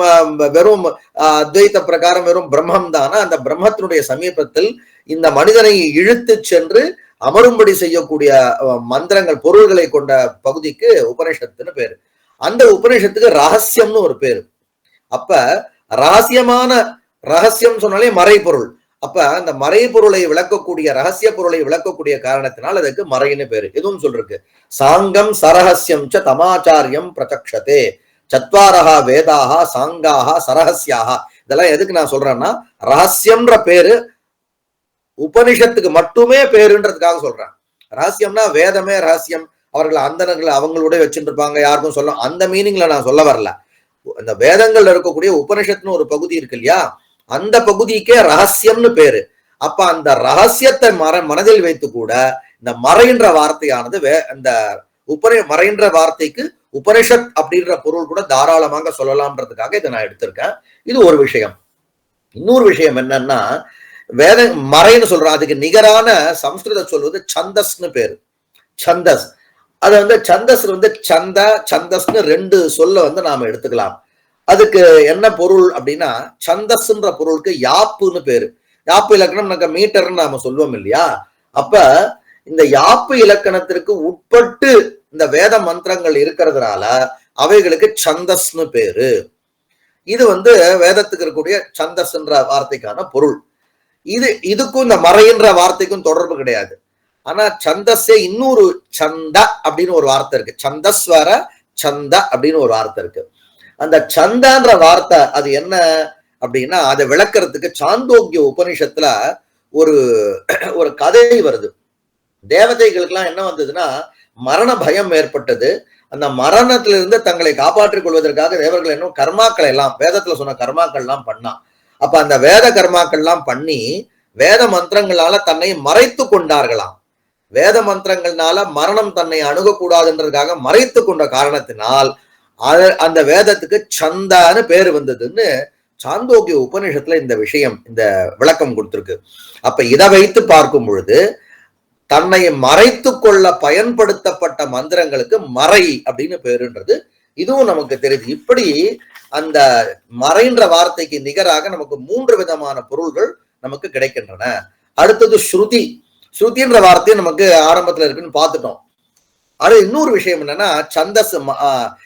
வெறும் அத்வைத்த பிரகாரம் வெறும் பிரம்மம் தானா, அந்த பிரம்மத்தினுடைய சமீபத்தில் இந்த மனிதனை இழுத்து சென்று அமரும்படி செய்யக்கூடிய மந்திரங்கள், பொருள்களை கொண்ட பகுதிக்கு உபனிஷத்துன்னு பேரு. அந்த உபனிஷத்துக்கு ரகசியம்னு ஒரு பேரு. அப்ப ரகசியம் சொன்னாலே மறைபொருள். அப்ப அந்த மறைபொருளை விளக்கக்கூடிய, ரகசிய பொருளை விளக்கக்கூடிய காரணத்தினால் அதுக்கு மறைன்னு பேரு. எதுவும் சொல்றதுக்கு சாங்கம் சரஹஸ்யம் ச தமாச்சாரியம் பிரச்சக்ஷதே சத்வாரஹா வேதாஹா சாங்காஹா சரஹஸ்யாஹா. இதெல்லாம் எதுக்கு நான் சொல்றேன்னா, ரகசியம்ன்ற பேரு உபனிஷத்துக்கு மட்டுமே பேருன்றதுக்காக சொல்றேன். ரகசியம்னா வேதமே ரகசியம், அவர்கள் அந்தணர்கள் அவங்களோட வச்சுட்டு இருப்பாங்க, யாருக்கும் சொல்ல, அந்த மீனிங்ல நான் சொல்ல வரல. இந்த வேதங்கள்ல இருக்கக்கூடிய உபனிஷத்துன்னு ஒரு பகுதி இருக்கு இல்லையா, அந்த பகுதிக்கே ரகசியம்னு பேரு. அப்ப அந்த ரகசியத்தை மனதில் வைத்து கூட இந்த மறைன்ற வார்த்தையானது இந்த மறைன்ற வார்த்தைக்கு உபனிஷத் அப்படின்ற பொருள் கூட தாராளமாக சொல்லலாம்ன்றதுக்காக இதை நான் எடுத்திருக்கேன். இது ஒரு விஷயம். இன்னொரு விஷயம் என்னன்னா, வேத மறைன்னு சொல்றோம், அதுக்கு நிகரான சம்ஸ்கிருத சொல்வது சந்தஸ்னு பேரு. சந்தஸ், அது வந்து சந்தஸ் வந்து சந்தஸ்னு ரெண்டு சொல்ல வந்து நாம எடுத்துக்கலாம். அதுக்கு என்ன பொருள் அப்படின்னா, சந்தஸ்ன்ற பொருளுக்கு யாப்புன்னு பேரு. யாப்பு இலக்கணம் நமக்கு மீட்டர்ன்னு நாம சொல்லுவோம் இல்லையா, அப்ப இந்த யாப்பு இலக்கணத்திற்கு உட்பட்டு இந்த வேத மந்திரங்கள் இருக்கிறதுனால அவைகளுக்கு சந்தஸ்னு பேரு. இது வந்து வேதத்துக்கு இருக்கக்கூடிய சந்தஸ்ன்ற வார்த்தைக்கான பொருள். இதுக்கும் இந்த மறைன்ற வார்த்தைக்கும் தொடர்பு கிடையாது. ஆனா சந்தஸே இன்னொரு சந்த அப்படின்னு ஒரு வார்த்தை இருக்கு. சந்தஸ்வர சந்த அப்படின்னு ஒரு வார்த்தை இருக்கு. அந்த சந்தன்ற வார்த்தை அது என்ன அப்படின்னா, அதை விளக்கறதுக்கு சாந்தோக்கிய உபனிஷத்துல ஒரு ஒரு கதை வருது. தேவதைகளுக்கு எல்லாம் என்ன வந்ததுன்னா, மரண பயம் ஏற்பட்டது. அந்த மரணத்திலிருந்து தங்களை காப்பாற்றிக் கொள்வதற்காக தேவர்கள் என்ன கர்மாக்களை எல்லாம், வேதத்துல சொன்ன கர்மாக்கள் எல்லாம் பண்ணா. அப்ப அந்த வேத கர்மாக்கள் எல்லாம் பண்ணி வேத மந்திரங்களால தன்னை மறைத்து கொண்டார்களாம். வேத மந்திரங்கள்னால மரணம் தன்னை அணுகக்கூடாதுன்றதுக்காக மறைத்து கொண்ட காரணத்தினால் அந்த வேதத்துக்கு சந்தான்னு பேரு வந்ததுன்னு சாந்தோக்கிய உபநிஷத்துல இந்த விஷயம், இந்த விளக்கம் கொடுத்திருக்கு. அப்ப இதை வைத்து பார்க்கும் பொழுது தன்னை மறைத்து கொள்ள பயன்படுத்தப்பட்ட மந்திரங்களுக்கு மறை அப்படின்னு பேருன்றது இதுவும் நமக்கு தெரியுது. இப்படி அந்த மறைன்ற வார்த்தைக்கு நிகராக நமக்கு 3 விதமான பொருள்கள் நமக்கு கிடைக்கின்றன. அடுத்தது ஸ்ருதி. ஸ்ருதின்ற வார்த்தையை நமக்கு ஆரம்பத்துல இருக்குன்னு பார்த்துட்டோம். அது இன்னொரு விஷயம் என்னன்னா, சந்தஸ்.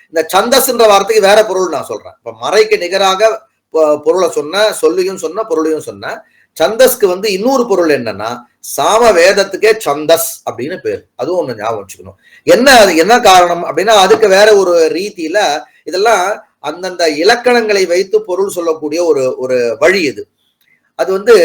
இந்த சந்தஸ்ன்ற வார்த்தைக்கு வேற பொருள் நான் சொல்றேன். இப்ப மறைக்கு நிகராக பொருளை சொன்ன, சொல்லியும் சொன்ன, பொருளையும் சொன்ன. சந்தஸ்க்கு வந்து இன்னொரு பொருள் என்னன்னா, சாம வேதத்துக்கே சந்தஸ் அப்படின்னு பேர். அதுவும் ஒண்ணு ஞாபகம் வச்சுக்கணும். என்ன காரணம் அப்படின்னா, அதுக்கு வேற ஒரு ரீதியில இதெல்லாம் அந்தந்த இலக்கணங்களை வைத்து பொருள் சொல்லக்கூடிய ஒரு வழி இது. அது வந்து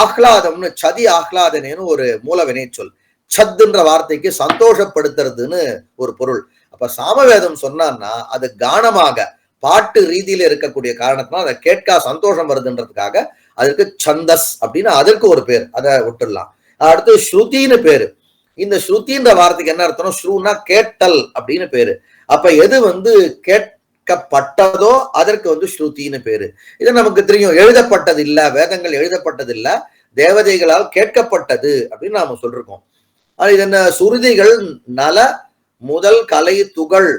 ஆஹ்லாதம்னு, சதி ஆஹ்லாதனேன்னு ஒரு மூல வினை சொல். சத்துன்ற வார்த்தைக்கு சந்தோஷப்படுத்துறதுன்னு ஒரு பொருள். அப்ப சாமவேதம் சொன்னான்னா அது கானமாக பாட்டு ரீதியில இருக்கக்கூடிய காரணத்தினால் அதை கேட்க சந்தோஷம் வருதுன்றதுக்காக அதற்கு சந்தஸ் அப்படின்னு அதற்கு ஒரு பேர், அதை விட்டுடலாம். அடுத்து ஸ்ருதின்னு பேரு. இந்த ஸ்ருதின்ற வார்த்தைக்கு என்ன அர்த்தம்? ஸ்ருனா கேட்டல் அப்படின்னு பேரு. அப்ப எது வந்து கேட்கப்பட்டதோ அதற்கு வந்து ஸ்ருதின்னு பேரு. இது நமக்கு தெரியும். எழுதப்பட்டது இல்ல, வேதங்கள் எழுதப்பட்டது இல்ல, தேவதைகளால் கேட்கப்பட்டது அப்படின்னு நாம சொல்லிருக்கோம். இது என்ன? சுருதிகள் நல முதல் கலை துகள்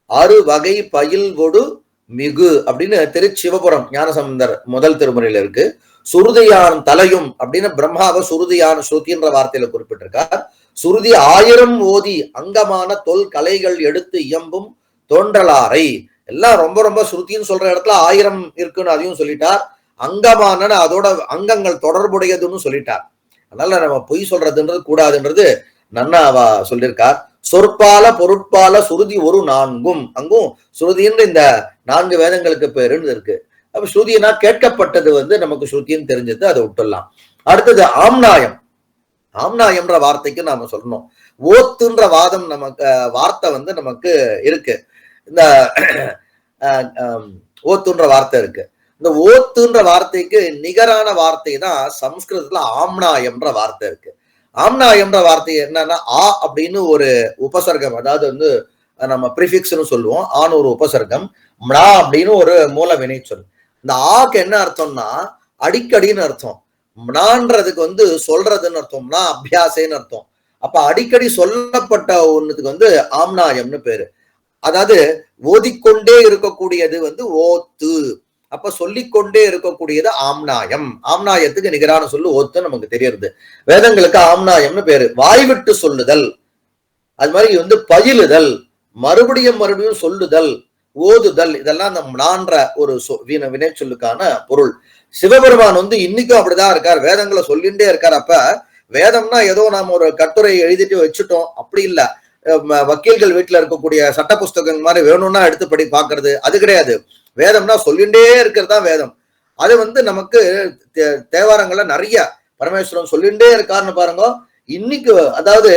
6 வகை பயில்வொடு மிகு அப்படின்னு திருச்சிவபுரம் ஞானசம்பந்தர் முதல் திருமுறையில இருக்கு. சுருதியான் தலையும் அப்படின்னு பிரம்மாவை சுருதியான ஸ்ருதின்ற வார்த்தையில குறிப்பிட்டிருக்கார். சுருதி 1000 ஓதி அங்கமான தொல் கலைகள் எடுத்து இயம்பும் தோன்றலாரை. எல்லாம் ரொம்ப ரொம்ப ஸ்ருதின்னு சொல்ற இடத்துல 1000 இருக்குன்னு அதையும் சொல்லிட்டார். அங்கமான அதோட அங்கங்கள் தொடர்புடையதுன்னு சொல்லிட்டார். அதனால நம்ம பொய் சொல்றதுன்றது கூடாதுன்றது நன்னா அவ சொல்லியிருக்கார். சொற்பால பொருட்பால சுருதி ஒரு 4ம், அங்கும் சுருதின்ற இந்த 4 வேதங்களுக்கு பேருன்னு இருக்கு. அப்ப ஸ்ருதினா கேட்கப்பட்டது வந்து நமக்கு ஸ்ருதின்னு தெரிஞ்சது, அதை விட்டுடலாம். அடுத்தது ஆம்நாயம். ஆம்நாயம்ன்ற வார்த்தைக்கு நாம சொல்லணும். ஓத்துன்ற வாதம் நமக்கு வார்த்தை வந்து நமக்கு இருக்கு. இந்த ஓத்துன்ற வார்த்தை இருக்கு. இந்த ஓத்துன்ற வார்த்தைக்கு நிகரான வார்த்தை தான் சம்ஸ்கிருதத்துல ஆம்நாயம்ன்ற வார்த்தை இருக்கு. ஆம்நாயம்ன்ற வார்த்தை என்னன்னா, ஆ அப்படின்னு ஒரு உபசர்க்கம், அதாவது வந்து நம்ம ப்ரிஃபிக்ஸ்னு சொல்லுவோம். ஆன்னு ஒரு உபசர்க்கம், ம்னா அப்படின்னு ஒரு மூல வினை சொல். இந்த ஆக்கு என்ன அர்த்தம்னா அடிக்கடின்னு அர்த்தம். ம்னான்றதுக்கு வந்து சொல்றதுன்னு அர்த்தம். ம்னா அபியாசேன்னு அர்த்தம். அப்ப அடிக்கடி சொல்லப்பட்ட ஒண்ணுக்கு வந்து ஆம்நாயம்னு பேரு. அதாவது ஓதிக்கொண்டே இருக்கக்கூடியது வந்து ஓத்து. அப்ப சொல்லிக்கொண்டே இருக்கக்கூடியது ஆம்நாயம். ஆம்நாயத்துக்கு நிகரான சொல்லு ஓத்து நமக்கு தெரியுது. வேதங்களுக்கு ஆம்நாயம்னு பேரு. வாய்விட்டு சொல்லுதல், அது மாதிரி வந்து பயிலுதல், மறுபடியும் சொல்லுதல், ஓதுதல், இதெல்லாம் அந்த ம்னான்ற ஒரு வினை சொல்லுக்கான பொருள். சிவபெருமான் வந்து இன்னைக்கும் அப்படிதான் இருக்கார், வேதங்களை சொல்லிண்டே இருக்கார். அப்ப வேதம்னா ஏதோ நாம ஒரு கட்டுரை எழுதிட்டு வச்சுட்டோம் அப்படி இல்ல. வக்கீல்கள் வீட்டுல இருக்கக்கூடிய சட்ட புஸ்தகங்கள் மாதிரி வேணும்னா எடுத்து படி பாக்குறது அது கிடையாது. வேதம்னா சொல்லிண்டே இருக்கிறது தான் வேதம். அது நமக்கு தேவாரங்கள்ல நிறைய பரமேஸ்வரன் சொல்லிட்டே இருக்காருன்னு பாருங்க. இன்னைக்கு அதாவது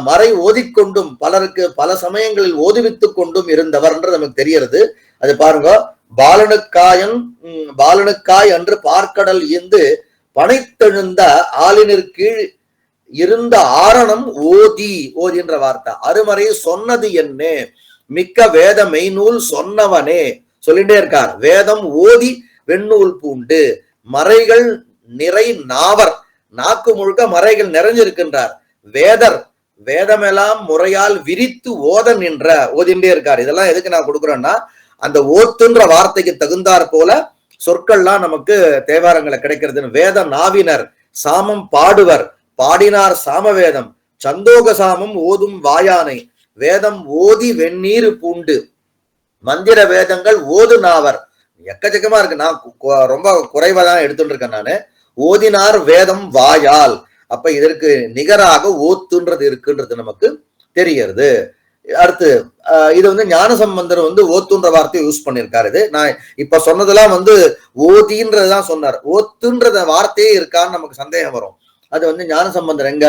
மறை ஓதிக்கொண்டும் பலருக்கு பல சமயங்களில் ஓதுவித்துக் கொண்டும் இருந்தவர்ன்றது நமக்கு தெரியறது. அது பாருங்க, பாலனுக்காய் அன்று பார்க்கடல் ஈந்து பனைத்தெழுந்த ஆளினிற் கீழ் இருந்த ஆரணம் ஓதின்ற வார்த்தை. அருமறை சொன்னது என்ன மிக்க வேத மெய்நூல் சொன்னவனே சொல்லிட்டே இருக்கார். வேதம் ஓதி வெண்ணூல் பூண்டு மறைகள் நிறை நாவர், நாக்கு முழுக்க மறைகள் நிறைஞ்சிருக்கின்றார். வேதமெல்லாம் முறையால் விரித்து ஓத நின்ற ஓதிண்டே இருக்கார். இதெல்லாம் எதுக்கு நான் கொடுக்குறேன்னா, அந்த ஓத்துன்ற வார்த்தைக்கு தகுந்தாற் போல சொற்கள்லாம் நமக்கு தேவாரங்களை கிடைக்கிறதுன்னு. வேத நாவினர் சாமம் பாடுவர் பாடினார் சாமவேதம் சந்தோக சாமம் ஓதும் வாயானை வேதம் ஓதி வெந்நீர் பூண்டு மந்திர வேதங்கள் ஓது நாவர். எக்கச்சக்கமா இருக்கு, நான் ரொம்ப குறைவா தான் எடுத்துட்டு இருக்கேன் நானு. ஓதினார் வேதம் வாயால். அப்ப இதற்கு நிகராக ஓத்துன்றது இருக்குன்றது நமக்கு தெரியறது. அடுத்து இது ஞானசம்பந்தர் ஓத்துன்ற வார்த்தையை யூஸ் பண்ணிருக்காரு. இது நான் இப்ப சொன்னதெல்லாம் ஓதின்றதுதான் சொன்னார். ஓத்துன்றத வார்த்தையே இருக்கான்னு நமக்கு சந்தேகம் வரும். அது ஞானசம்பந்தர் எங்க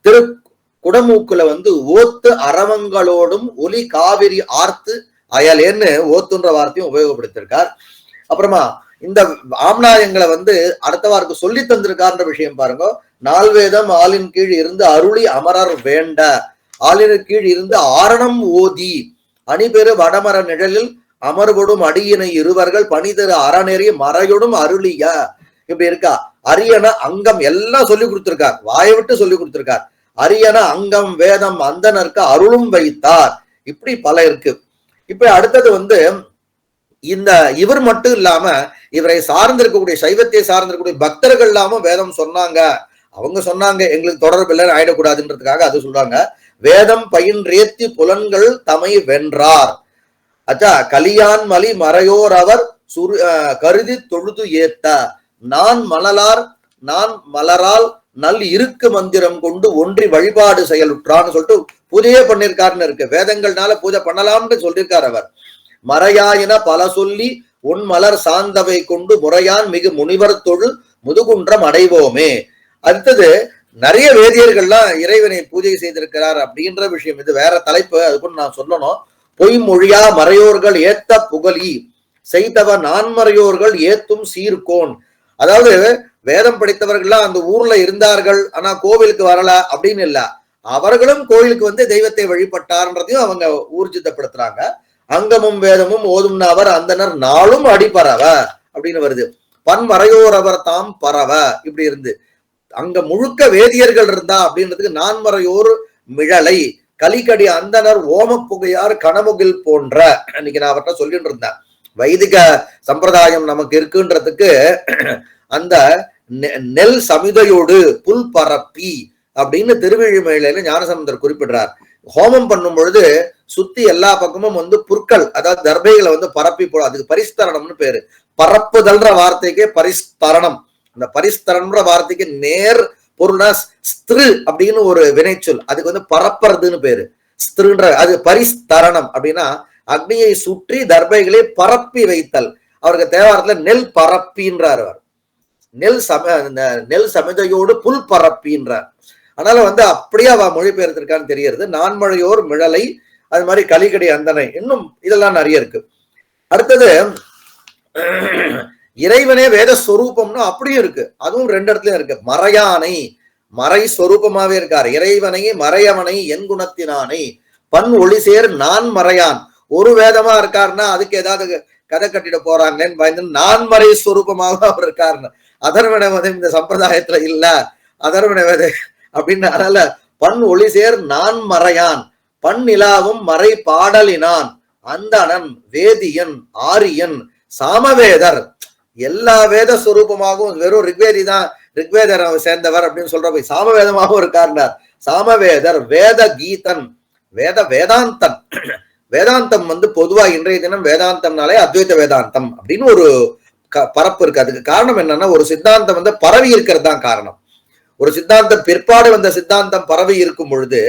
திரு குடமூக்குல ஓத்து அரவங்களோடும் ஒலி காவிரி ஆர்த்து அயலேன்னு ஓத்துன்ற வார்த்தையும் உபயோகப்படுத்திருக்கார். அப்புறமா இந்த ஆம்நாயங்களை அடுத்த வார்த்தை சொல்லி தந்திருக்காருன்ற விஷயம் பாருங்க. நால்வேதம் ஆளின் கீழ் இருந்து அருளி அமரர் வேண்ட, ஆளின் கீழ் இருந்து ஆரணம் ஓதி அணிபெரு வடமர நிழலில் அமர்வடும் அடியினை இருவர்கள் பணிதரு அறநெறி மறையொடும் அருளிய. இப்படி இருக்கா. அரியன அங்கம் எல்லாம் சொல்லி கொடுத்திருக்கார், வாயை விட்டு சொல்லி கொடுத்திருக்கார். அரியன அங்கம் வேதம் அந்தனருக்கு அருளும் வைத்தார். இப்படி பல இருக்கு. இப்ப அடுத்தது இந்த இவர் மட்டும் இல்லாம இவரை சார்ந்திருக்கக்கூடிய சைவத்தை சார்ந்திருக்கக்கூடிய பக்தர்கள் இல்லாம வேதம் சொன்னாங்க. அவங்க சொன்னாங்க எங்களுக்கு தொடர்பு இல்லை ஆயிடக்கூடாதுன்றதுக்காக அது சொல்றாங்க. வேதம் பயின்றேத்தி புலன்கள் தமை வென்றார். அச்சா கலியான் மலி மறையோர் அவர் கருதி தொழுது ஏத்த நான் மலரால் நல் இருக்கு மந்திரம் கொண்டு ஒன்றி வழிபாடு செயலுற்றான்னு சொல்லிட்டு பூஜையே பண்ணிருக்காருன்னு இருக்கு. வேதங்கள்னால பூஜை பண்ணலாம்னு சொல்லியிருக்கார் அவர். மறையாயின பல சொல்லி உன் மலர் சார்ந்தவை கொண்டு முறையான் மிகு முனிவர் தொழு முதுகுன்றம் அடைவோமே. அடுத்தது நிறைய வேதியர்கள்லாம் இறைவனை பூஜை செய்திருக்கிறார் அப்படின்ற விஷயம். இது வேற தலைப்பு, அதுக்கு நான் சொல்லணும். பொய்மொழியா மறையோர்கள் ஏத்த புகழி செய்தவ நான்மறையோர்கள் ஏத்தும் சீர்கோன். அதாவது வேதம் படித்தவர்கள்லாம் அந்த ஊர்ல இருந்தார்கள், ஆனா கோவிலுக்கு வரல அப்படின்னு இல்ல. அவர்களும் கோயிலுக்கு தெய்வத்தை வழிபட்டார்ன்றதையும் அவங்க ஊர்ஜிதப்படுத்துறாங்க. அங்கமும் வேதமும் ஓதும் அவர் அந்தனர் நாளும் அடிப்பறவ அப்படின்னு வருது. பன்மறையோர் அவர் தாம் பரவ இப்படி இருந்து அங்க முழுக்க வேதியர்கள் இருந்தா அப்படின்றதுக்கு நான்மறையோர் மிழலை கலிகடி அந்தனர் ஓம புகையார் கனமுகில் போன்ற. இன்னைக்கு நான் அவர்கிட்ட சொல்லிட்டு இருந்தேன். வைதிக சம்பிரதாயம் நமக்கு இருக்குன்றதுக்கு அந்த நெல் சமிதையோடு புல் பரப்பி அப்படின்னு திருவிழிமேலையில ஞானசம்பந்தர் குறிப்பிடுறார். ஹோமம் பண்ணும் பொழுது சுத்தி எல்லா பக்கமும் புற்கள், அதாவது தர்பைகளை பரப்பி போட, அதுக்கு பரிஸ்தரணம்னு பேரு. பரப்புதல்ற வார்த்தைக்கே பரிஸ்தரணம். அந்த பரிஸ்தரன்ற வார்த்தைக்கு நேர் பொருள்னா ஸ்திரு அப்படின்னு ஒரு வினைச்சொல், அதுக்கு பரப்புறதுன்னு பேரு. ஸ்திருன்ற அது பரிஸ்தரணம் அப்படின்னா அக்னியை சுற்றி தர்பைகளை பரப்பி வைத்தல். அவருக்கு தேவாரத்துல நெல் பரப்பின்றார் அவர். நெல் சமிதையோடு புல் பரப்பின்றார். அதனால அப்படியே அவ மொழிபெயர்த்திருக்கான்னு தெரியறது. நான்மழையோர் மிழலை, அது மாதிரி கலிகடி அந்தனை, இன்னும் இதெல்லாம் நிறைய இருக்கு. அடுத்தது இறைவனே வேத ஸ்வரூபம்னு அப்படியும் இருக்கு, அதுவும் ரெண்டு இடத்துலயும் இருக்கு. மறையானை மறை ஸ்வரூபமாவே இருக்கார். இறைவனை மறையவனை என் குணத்தினானை பண் ஒளி சேர் நான் மறையான். ஒரு வேதமா இருக்காருன்னா அதுக்கு ஏதாவது கதை கட்டிட போறாங்களேன்னு பயந்து நான்மறை ஸ்வரூபமாக அவர் இருக்காருன்னு. அதர்வன வேதம் இந்த சம்பிரதாயத்துல இல்ல, அதர்வன வேத அப்படின்னு. அதனால பண் ஒளி சேர் நான் மறையான் பண் நிலாவும் மறை பாடலினான் அந்தணன் வேதியன் ஆரியன் சாமவேதர். எல்லா வேத ஸ்வரூபமாகவும் வெறும் ரிக்வேதி தான் ரிக்வேதர் சேர்ந்தவர் அப்படின்னு சொல்ற சாமவேதமாகவும் இருக்காருனார். சாமவேதர் வேத கீதன் வேதாந்தன். வேதாந்தம் பொதுவா இன்றைய தினம் வேதாந்தம்னாலே அத்வைத வேதாந்தம் அப்படின்னு ஒரு பரப்பு இருக்கு. அதுக்கு காரணம் என்னன்னா, ஒரு சித்தாந்தம் பரவி இருக்கிறது தான் காரணம். ஒரு சித்தாந்தம் பிற்பாடு வந்த சித்தாந்தம் பரவி இருக்கும் பொழுது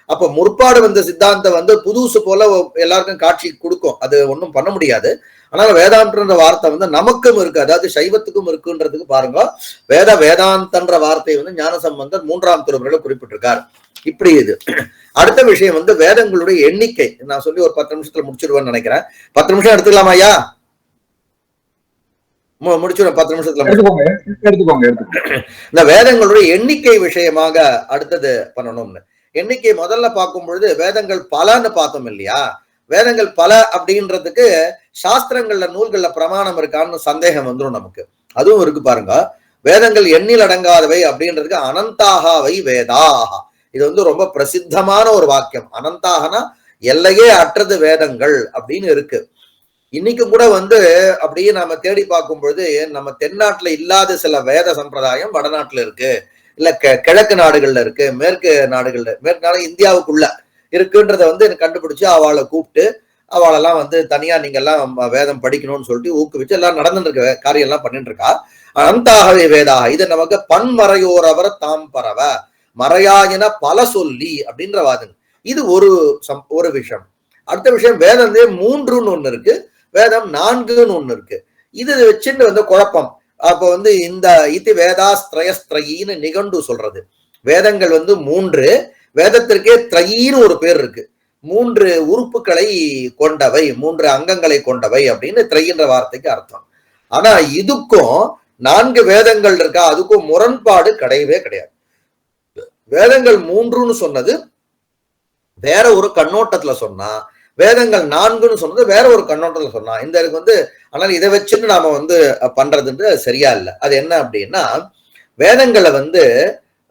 அப்ப முற்பாடு வந்த சித்தாந்தம் புதுசு போல எல்லாருக்கும் காட்சி கொடுக்கும். அது ஒன்றும் பண்ண முடியாது. அதனால வேதாந்தன்ற வார்த்தை வந்து நமக்கும் இருக்கு, அதாவது சைவத்துக்கும் இருக்குன்றதுக்கு பாருங்க. வேதாந்தன்ற வார்த்தை வந்து ஞானசம்பந்தர் 3ஆம் திருமுறையில குறிப்பிட்டிருக்கார். இப்படி இது. அடுத்த விஷயம் வந்து வேதங்களுடைய எண்ணிக்கை. நான் சொல்லி ஒரு 10 நிமிஷத்துல முடிச்சிருவேன்னு நினைக்கிறேன். 10 நிமிஷம் எடுத்துக்கலாமா ஐயா? முடிச்சிடும் 10 நிமிஷத்துல. எடுத்துக்கோங்க. இந்த வேதங்களுடைய எண்ணிக்கை விஷயமாக அடுத்தது பண்ணணும்னு. எண்ணிக்கை முதல்ல பார்க்கும் பொழுது வேதங்கள் பலன்னு பார்த்தோம் இல்லையா? வேதங்கள் பல அப்படின்றதுக்கு சாஸ்திரங்கள்ல நூல்கள்ல பிரமாணம் இருக்கான்னு சந்தேகம் வந்துடும் நமக்கு. அதுவும் இருக்கு பாருங்க. வேதங்கள் எண்ணில் அடங்காதவை அப்படின்றதுக்கு அனந்தாகவை வேதாகா, இது வந்து ரொம்ப பிரசித்தமான ஒரு வாக்கியம். அனந்தாகனா எல்லையே அற்றது வேதங்கள் அப்படின்னு இருக்கு. இன்னைக்கு கூட வந்து அப்படியே நாம தேடி பார்க்கும் பொழுது நம்ம தென்னாட்டுல இல்லாத சில வேத சம்பிரதாயம் வடநாட்டுல இருக்கு, இல்ல கிழக்கு நாடுகள்ல இருக்கு, மேற்கு நாடு இந்தியாவுக்குள்ள இருக்குன்றத வந்து கண்டுபிடிச்சு அவளை கூப்பிட்டு அவளெல்லாம் வந்து தனியா நீங்க எல்லாம் வேதம் படிக்கணும்னு சொல்லிட்டு ஊக்குவிச்சு எல்லாம் நடந்துட்டு இருக்க காரியம் எல்லாம் பண்ணிட்டு இருக்கா. அனந்தாகவே வேதாக, இது நமக்கு பன்மறையோரவர் தாம் பரவ மறையாயின பல சொல்லி அப்படின்ற வாதம். இது ஒரு விஷயம். அடுத்த விஷயம் வேதம் 3ன்னு ஒண்ணு இருக்கு, வேதம் 4ன்னு ஒண்ணு இருக்கு. இது வச்சுட்டு வந்து குழப்பம். அப்ப வந்து இந்த இது வேதாஸ்திரயஸ்திரயின்னு நிகண்டு சொல்றது. வேதங்கள் வந்து 3, வேதத்திற்கே திரயின்னு ஒரு பேர் இருக்கு. 3 உறுப்புகளை கொண்டவை, 3 அங்கங்களை கொண்டவை அப்படின்னு திரையின்ற வார்த்தைக்கு அர்த்தம். ஆனா இதுக்கும் 4 வேதங்கள் இருக்கா, அதுக்கும் முரண்பாடு கிடையவே கிடையாது. வேதங்கள் 3ன்னு சொன்னது வேற ஒரு கண்ணோட்டத்துல சொன்னா, வேதங்கள் 4ன்னு சொன்னது வேற ஒரு கண்ணோட்டத்துல சொன்னா, இந்த வந்து ஆனால் இதை வச்சுட்டு நாம வந்து பண்றதுன்றது சரியா இல்லை. அது என்ன அப்படின்னா, வேதங்களை வந்து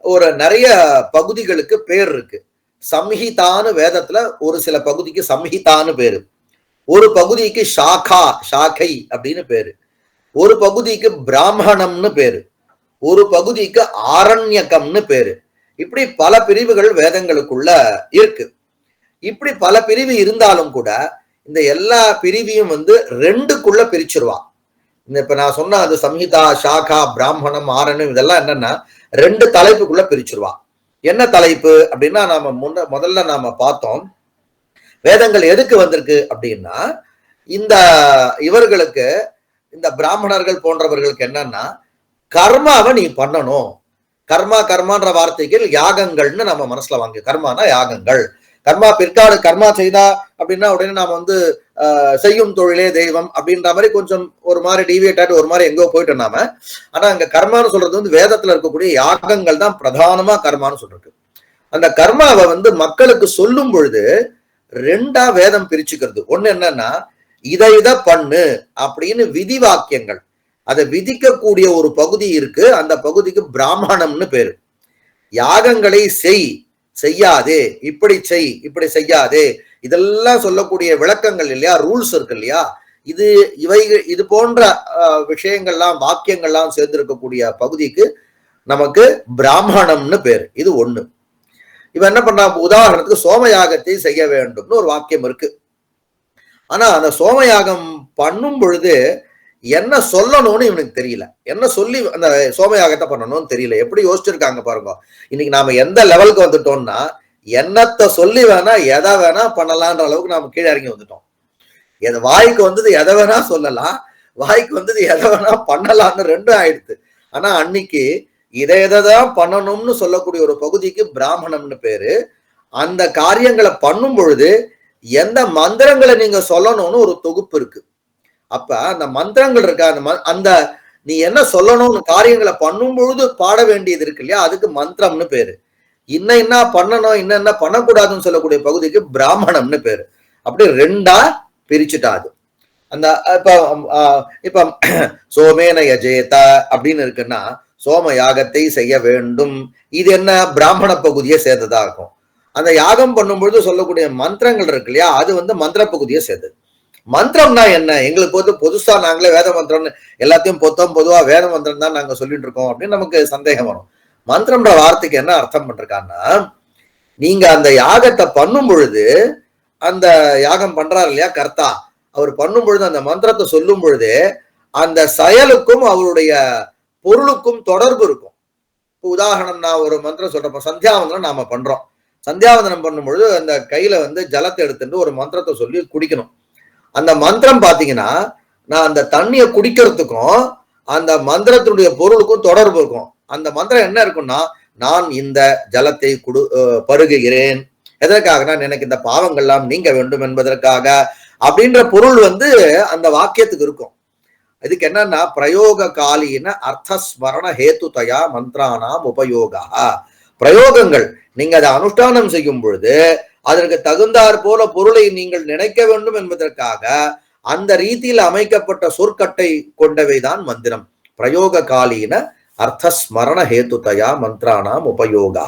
ஒரு நிறைய பகுதிகளுக்கு பேர் இருக்கு. சம்ஹிதான்னு வேதத்துல ஒரு சில பகுதிக்கு சம்ஹிதான்னு பேரு, ஒரு பகுதிக்கு சாகை அப்படின்னு பேரு, ஒரு பகுதிக்கு பிராமணம்னு பேரு, ஒரு பகுதிக்கு ஆரண்யகம்னு பேரு. இப்படி பல பிரிவுகள் வேதங்களுக்குள்ள இருக்கு. இப்படி பல பிரிவு இருந்தாலும் கூட இந்த எல்லா பிரிவையும் வந்து 2க்குள்ள பிரிச்சிருவான். இப்ப நான் சொன்ன அது சம்ஹிதா, சாகா, பிராமணம், ஆரணம் இதெல்லாம் என்னன்னா 2 தலைப்புக்குள்ள பிரிச்சிருவான். என்ன தலைப்பு அப்படின்னா, முதல்ல நாம பார்த்தோம் வேதங்கள் எதுக்கு வந்திருக்கு அப்படின்னா, இந்த இவர்களுக்கு, இந்த பிராமணர்கள் போன்றவர்களுக்கு என்னன்னா கர்மாவை நீ பண்ணணும். கர்மான்ற வார்த்தைக்கு யாகங்கள்னு நம்ம மனசுல வாங்க. கர்மானா யாகங்கள். கர்மா பிற்காடு கர்மா செய்தா அப்படின்னா உடனே நாம வந்து செய்யும் தொழிலே தெய்வம் அப்படின்ற மாதிரி கொஞ்சம் ஒரு மாதிரி டிவியேட் ஆகிட்டு ஒரு மாதிரி எங்கோ போயிட்டோம் நாம. ஆனா அங்க கர்மான்னு சொல்றது வந்து வேதத்துல இருக்கக்கூடிய யாகங்கள் தான் பிரதானமா கர்மான்னு சொல்றது. அந்த கர்மாவை வந்து மக்களுக்கு சொல்லும் பொழுது 2ஆ வேதம் பிரிச்சுக்கிறது. ஒண்ணு என்னன்னா, இதை பண்ணு அப்படின்னு விதி வாக்கியங்கள், அதை விதிக்கக்கூடிய ஒரு பகுதி இருக்கு. அந்த பகுதிக்கு பிராமணம்னு பேரு. யாகங்களை செய்யாதே, இப்படி இப்படி செய்யாதே, இதெல்லாம் சொல்லக்கூடிய விளக்கங்கள் இல்லையா, ரூல்ஸ் இருக்கு இல்லையா, இது போன்ற விஷயங்கள்லாம் வாக்கியங்கள்லாம் சேர்ந்திருக்கக்கூடிய பகுதிக்கு நமக்கு பிராமணம்னு பேரு. இது ஒண்ணு. இவன் என்ன பண்ணா, உதாரணத்துக்கு சோமயாகத்தை செய்ய வேண்டும்னு ஒரு வாக்கியம் இருக்கு. ஆனா அந்த சோமயாகம் பண்ணும் பொழுது என்ன சொல்லணும்னு இவனுக்கு தெரியல, என்ன சொல்லி அந்த சோமயாகத்தை பண்ணணும்னு தெரியல. எப்படி யோசிச்சிருக்காங்க பாருங்க. இன்னைக்கு நாம எந்த லெவலுக்கு வந்துட்டோம்னா, என்னத்தை சொல்லி வேணா எதை வேணா பண்ணலான்ற அளவுக்கு நாம கீழே இறங்கி வந்துட்டோம். வாய்க்கு வந்தது எதை வேணா சொல்லலாம், வாய்க்கு வந்தது எதை வேணா பண்ணலாம்னு 2 ஆயிடுது. ஆனா அன்னைக்கு இதைதான் பண்ணணும்னு சொல்லக்கூடிய ஒரு பகுதிக்கு பிராமணம்னு பேரு. அந்த காரியங்களை பண்ணும் பொழுது எந்த மந்திரங்களை நீங்க சொல்லணும்னு ஒரு தொகுப்பு இருக்கு. அப்ப அந்த மந்திரங்கள் இருக்கா, அந்த நீ என்ன சொல்லணும்னு காரியங்களை பண்ணும் பொழுது பாட வேண்டியது இருக்கு இல்லையா, அதுக்கு மந்திரம்னு பேரு. என்ன பண்ணணும், என்ன பண்ணக்கூடாதுன்னு சொல்லக்கூடிய பகுதிக்கு பிராமணம்னு பேரு. அப்படி 2ஆ பிரிச்சுட்டாது. அந்த இப்ப சோமேன யஜேத அப்படின்னு இருக்குன்னா, சோம யாகத்தை செய்ய வேண்டும், இது என்ன பிராமண பகுதியை சேர்ந்ததா இருக்கும். அந்த யாகம் பண்ணும்பொழுது சொல்லக்கூடிய மந்திரங்கள் இருக்கு இல்லையா, அது வந்து மந்திர பகுதியை சேர்ந்தது. மந்திரம்னா என்ன, எங்களுக்கு வந்து புதுசா நாங்களே வேத மந்திரம்னு எல்லாத்தையும் பொதுவா வேத மந்திரம் தான் நாங்க சொல்லிட்டு இருக்கோம் அப்படின்னு நமக்கு சந்தேகம் வரும். மந்திரம்ன்ற வார்த்தைக்கு என்ன அர்த்தம் பண்றாங்கன்னா, நீங்க அந்த யாகத்தை பண்ணும் பொழுது, அந்த யாகம் பண்றாரு இல்லையா கர்த்தா, அவர் பண்ணும் பொழுது அந்த மந்திரத்தை சொல்லும் பொழுது அந்த செயலுக்கும் அவருடைய பொருளுக்கும் தொடர்பு இருக்கும். உதாரணம், நான் ஒரு மந்திரம் சொல்றப்ப, சந்தியாவந்தனம் நாம பண்றோம். சந்தியாவந்தனம் பண்ணும் பொழுது அந்த கையில வந்து ஜலத்தை எடுத்துட்டு ஒரு மந்திரத்தை சொல்லி குடிக்கணும். அந்த மந்திரம் பாத்தீங்கன்னா நான் அந்த தண்ணியை குடிக்கிறதுக்கும் அந்த மந்திரத்தினுடைய பொருளுக்கும் தொடர்பு இருக்கும். அந்த மந்திரம் என்ன இருக்கும்னா, நான் இந்த ஜலத்தை பருகுகிறேன், எதற்காக, எனக்கு இந்த பாவங்கள்லாம் நீங்க வேண்டும் என்பதற்காக அப்படின்ற பொருள் அந்த வாக்கியத்துக்கு இருக்கும். இதுக்கு என்னன்னா, பிரயோக காலின அர்த்தஸ்மரண ஹேத்துதயா மந்திரானாம் உபயோகா. பிரயோகங்கள் நீங்க அதை அனுஷ்டானம் செய்யும் பொழுது அதற்கு தகுந்தாற் போல பொருளை நீங்கள் நினைக்க வேண்டும் என்பதற்காக அந்த ரீதியில் அமைக்கப்பட்ட சொற்கட்டை கொண்டவைதான் மந்திரம். பிரயோக காலின அர்த்தஸ்மரண ஹேத்துதயா மந்திரானாம் உபயோகா.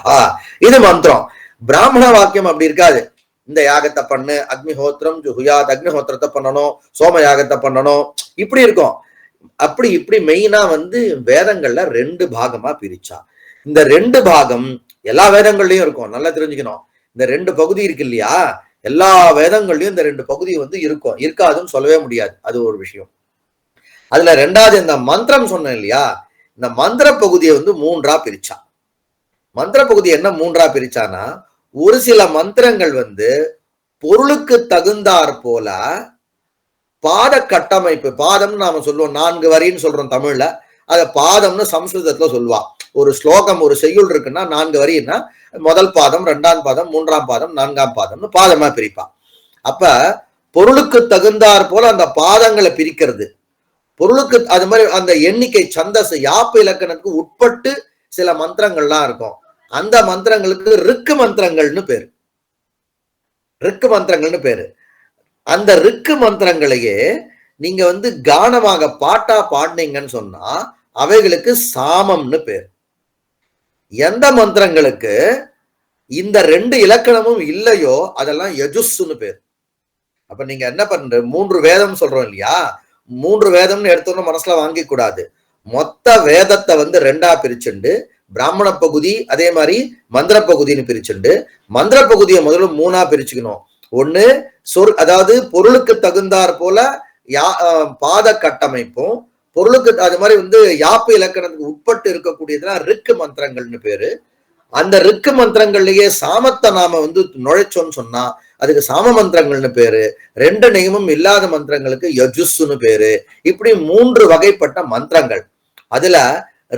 இது மந்திரம். பிராமண வாக்கியம் அப்படி இருக்காது. இந்த யாகத்தை பண்ணு, அக்னிஹோத்திரம் ஜுஹுயாத், அக்னிஹோத்திரத்தை பண்ணணும், சோம யாகத்தை பண்ணணும், இப்படி இருக்கும். அப்படி இப்படி மெயினா வேதங்கள்ல 2 பாகமா பிரிச்சா. இந்த 2 பாகம் எல்லா வேதங்கள்லயும் இருக்கும். நல்லா தெரிஞ்சுக்கணும். இந்த 2 பகுதி இருக்கு இல்லையா, எல்லா வேதங்கள்லயும் இந்த 2 பகுதி இருக்கும். இருக்காதுன்னு சொல்லவே முடியாது. அது ஒரு விஷயம். அதுல 2வது இந்த மந்திரம் சொன்னேன் இல்லையா, இந்த மந்திர பகுதியை 3ஆ பிரிச்சா. மந்திர பகுதி என்ன 3ஆ பிரிச்சானா, ஒரு சில மந்திரங்கள் பொருளுக்கு தகுந்தாற் போல பாத கட்டமைப்பு, பாதம் நாம சொல்லுவோம், 4 வரின்னு சொல்றோம் தமிழ்ல, அத பாதம்னு சம்ஸ்கிருதத்துல சொல்லுவா. ஒரு ஸ்லோகம், ஒரு செய்யுள் இருக்குன்னா 4 வரின்னா முதல் பாதம், 2ஆம் பாதம், 3ஆம் பாதம், 4ஆம் பாதம்னு பாதமா பிரிப்பா. அப்ப பொருளுக்கு தகுந்தாற் போல அந்த பாதங்களை பிரிக்கிறது, பொருளுக்கு அது மாதிரி அந்த எண்ணிக்கை சந்தஸ் யாப்பு இலக்கணத்துக்கு உட்பட்டு சில மந்திரங்கள்லாம் இருக்கும். அந்த மந்திரங்களுக்கு ரிக்கு மந்திரங்கள்னு பேரு. ரிக்கு மந்திரங்கள்னு பேரு. அந்த ரிக்கு மந்திரங்களையே நீங்க கானமாக பாட்டா பாடினீங்கன்னு சொன்னா அவைகளுக்கு சாமம்னு பேர். எந்த மந்திரங்களுக்கு இந்த 2 இலக்கணமும் இல்லையோ அதெல்லாம் யஜுஸ்ன்னு பேர். அப்ப நீங்க என்ன பண்ற, 3 வேதம் சொல்றோம் இல்லையா, 3 வேதம்னு எடுத்தோன்னு மனசுல வாங்கி கூடாது. மொத்த வேதத்தை 2ஆ பிரிச்சுண்டு பிராமண பகுதி அதே மாதிரி மந்திர பகுதின்னு பிரிச்சுண்டு, மந்திர பகுதியை முதல்ல 3ஆ பிரிச்சுக்கணும். ஒண்ணு அதாவது பொருளுக்கு தகுந்தாற் போல பாத கட்டமைப்பும், பொருளுக்கு அது மாதிரி யாப்பு இலக்கணத்துக்கு உட்பட்டு இருக்கக்கூடியதுலாம் ரிக்கு மந்திரங்கள்னு பேரு. அந்த ரிக்கு மந்திரங்கள்லயே சாமத்தை நாம நுழைச்சோன்னு சொன்னா அதுக்கு சாம மந்திரங்கள்னு பேரு. 2 நியமம் இல்லாத மந்திரங்களுக்கு யஜுஸ்ன்னு பேரு. இப்படி 3 வகைப்பட்ட மந்திரங்கள். அதுல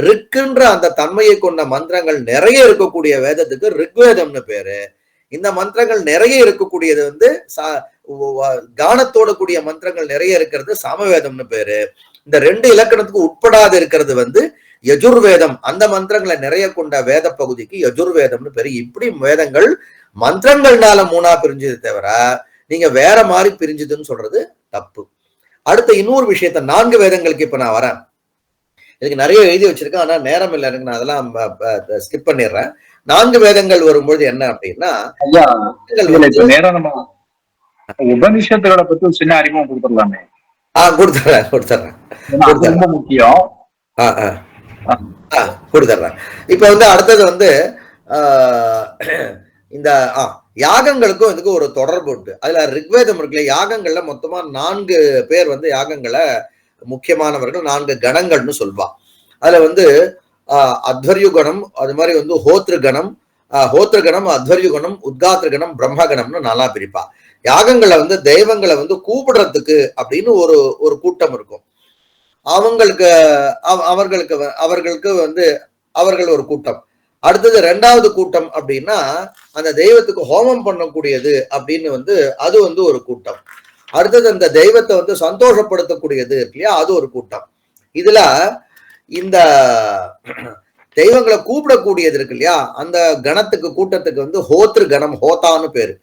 ரிக்குன்ற அந்த தன்மையை கொண்ட மந்திரங்கள் நிறைய இருக்கக்கூடிய வேதத்துக்கு ரிக்வேதம்னு பேரு. இந்த மந்திரங்கள் நிறைய இருக்கக்கூடியது கானத்தோட கூடிய மந்திரங்கள் நிறைய இருக்கிறது சாமவேதம்னு பேரு. இந்த 2 இலக்கணத்துக்கு உட்படாத இருக்கிறது யஜுர்வேதம். அந்த மந்திரங்களை நிறைய கொண்ட வேத பகுதிக்கு யஜுர்வேதம்னு பேரு. இப்படி வேதங்கள் மந்திரங்கள்னால 3ஆ பிரிஞ்சது தவிர நீங்க வேற மாதிரி பிரிஞ்சுதுன்னு சொல்றது தப்பு. அடுத்த இன்னொரு விஷயத்த 4 வேதங்களுக்கு இப்ப நான் வரேன். இதுக்கு நிறைய எழுதி வச்சிருக்கேன், ஆனா நேரம் இல்லை எனக்கு, நான் அதெல்லாம் ஸ்கிப் பண்ணிடுறேன். 4 வேதங்கள் வரும்போது என்ன அப்படின்னா, நேரம் நம்ம உபனிஷத்துகளை பத்தி ஒரு சின்ன அறிமுகம் கொடுத்துடலாமே. கொடுத்துறேன். ரொம்ப முக்கியம். கொடுத்துறேன். இப்ப அடுத்தது இந்த யாகங்களுக்கும் இதுக்கு ஒரு தொடர்பு உண்டு. அதுல ரிக்வேதம் இருக்குல்ல, யாகங்கள்ல மொத்தமா 4 பேர் யாகங்களை முக்கியமானவர்கள், 4 கணங்கள்னு சொல்வா. அதுல அத்வர்யுகணம், அது மாதிரி ஹோத்ருகணம், ஹோத்ருகணம், அத்வர்யுகணம், உத்காத்ருகணம், பிரம்மகணம்னு 4ஆ பிரிப்பா. யாகங்களை தெய்வங்களை கூப்பிடுறதுக்கு அப்படின்னு ஒரு கூட்டம் இருக்கும். அவங்களுக்கு அவர்கள் ஒரு கூட்டம். அடுத்தது 2வது கூட்டம் அப்படின்னா அந்த தெய்வத்துக்கு ஹோமம் பண்ணக்கூடியது அப்படின்னு அது ஒரு கூட்டம். அடுத்தது அந்த தெய்வத்தை சந்தோஷப்படுத்தக்கூடியது இல்லையா, அது ஒரு கூட்டம். இதுல இந்த தெய்வங்களை கூப்பிடக்கூடியது இருக்கு இல்லையா, அந்த கணத்துக்கு கூட்டத்துக்கு ஹோத்ரு கணம், ஹோதான்னு பேரு.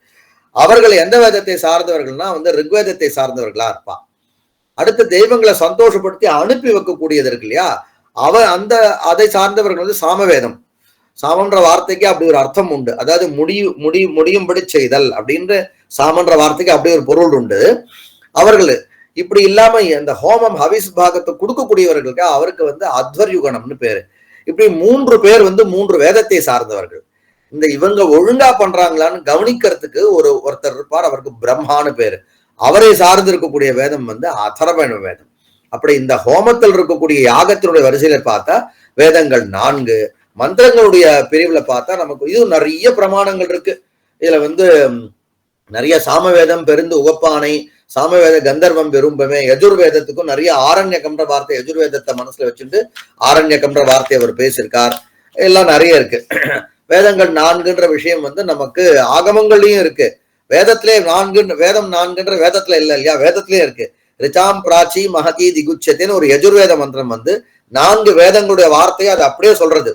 அவர்கள் எந்த வேதத்தை சார்ந்தவர்கள்னா ரிக்வேதத்தை சார்ந்தவர்களா இருப்பா. அடுத்த தெய்வங்களை சந்தோஷப்படுத்தி அனுப்பி வைக்கக்கூடியது இருக்கு இல்லையா, அதை சார்ந்தவர்கள் சாமவேதம். சாமன்ற வார்த்தைக்கு அப்படி ஒரு அர்த்தம் உண்டு. அதாவது முடியும்படி செய்தல் அப்படின்ற சாமன்ற வார்த்தைக்கு அப்படி ஒரு பொருள் உண்டு. அவர்கள் இப்படி இல்லாம இந்த ஹோமம் ஹவிஸ் பாகத்தை கொடுக்கக்கூடியவர்களுக்கு அவருக்கு அத்வர்யுகணம்னு பேரு. இப்படி 3 பேர் 3 வேதத்தை சார்ந்தவர்கள். இவங்க ஒழுங்கா பண்றாங்களான்னு கவனிக்கிறதுக்கு ஒருத்தர் இருப்பார், அவருக்கு பிரம்மான்னு பேரு. அவரை சார்ந்து இருக்கக்கூடிய வேதம் அதர்வண வேதம். அப்படி இந்த ஹோமத்தில் இருக்கக்கூடிய யாகத்தினுடைய வரிசையில பார்த்தா வேதங்கள் 4. மந்திரங்களுடைய பிரிவுல பார்த்தா நமக்கு இது நிறைய பிரமாணங்கள் இருக்கு. இதுல நிறைய சாமவேதம், பெருந்து உகப்பானை, சாமவேத கந்தர்வம் விரும்பமே, யஜுர்வேதத்துக்கும் நிறைய ஆரண்யகம்ன்ற வார்த்தை, யஜுர்வேதத்தை மனசுல வச்சுட்டு ஆரண்யகம்ன்ற வார்த்தை அவர் பேசியிருக்கார். எல்லாம் நிறைய இருக்கு. வேதங்கள் 4ன்ற விஷயம் நமக்கு ஆகமங்கள்லயும் இருக்கு. வேதத்திலே 4 வேதம் 4ன்ற வேதத்துல இல்ல இல்லையா, வேதத்திலே இருக்கு. ரிச்சாம் பிராச்சி மகதி திகுச்சத்தின்னு ஒரு யஜுர்வேத மந்திரம் 4 வேதங்களுடைய வார்த்தையை அது அப்படியே சொல்றது.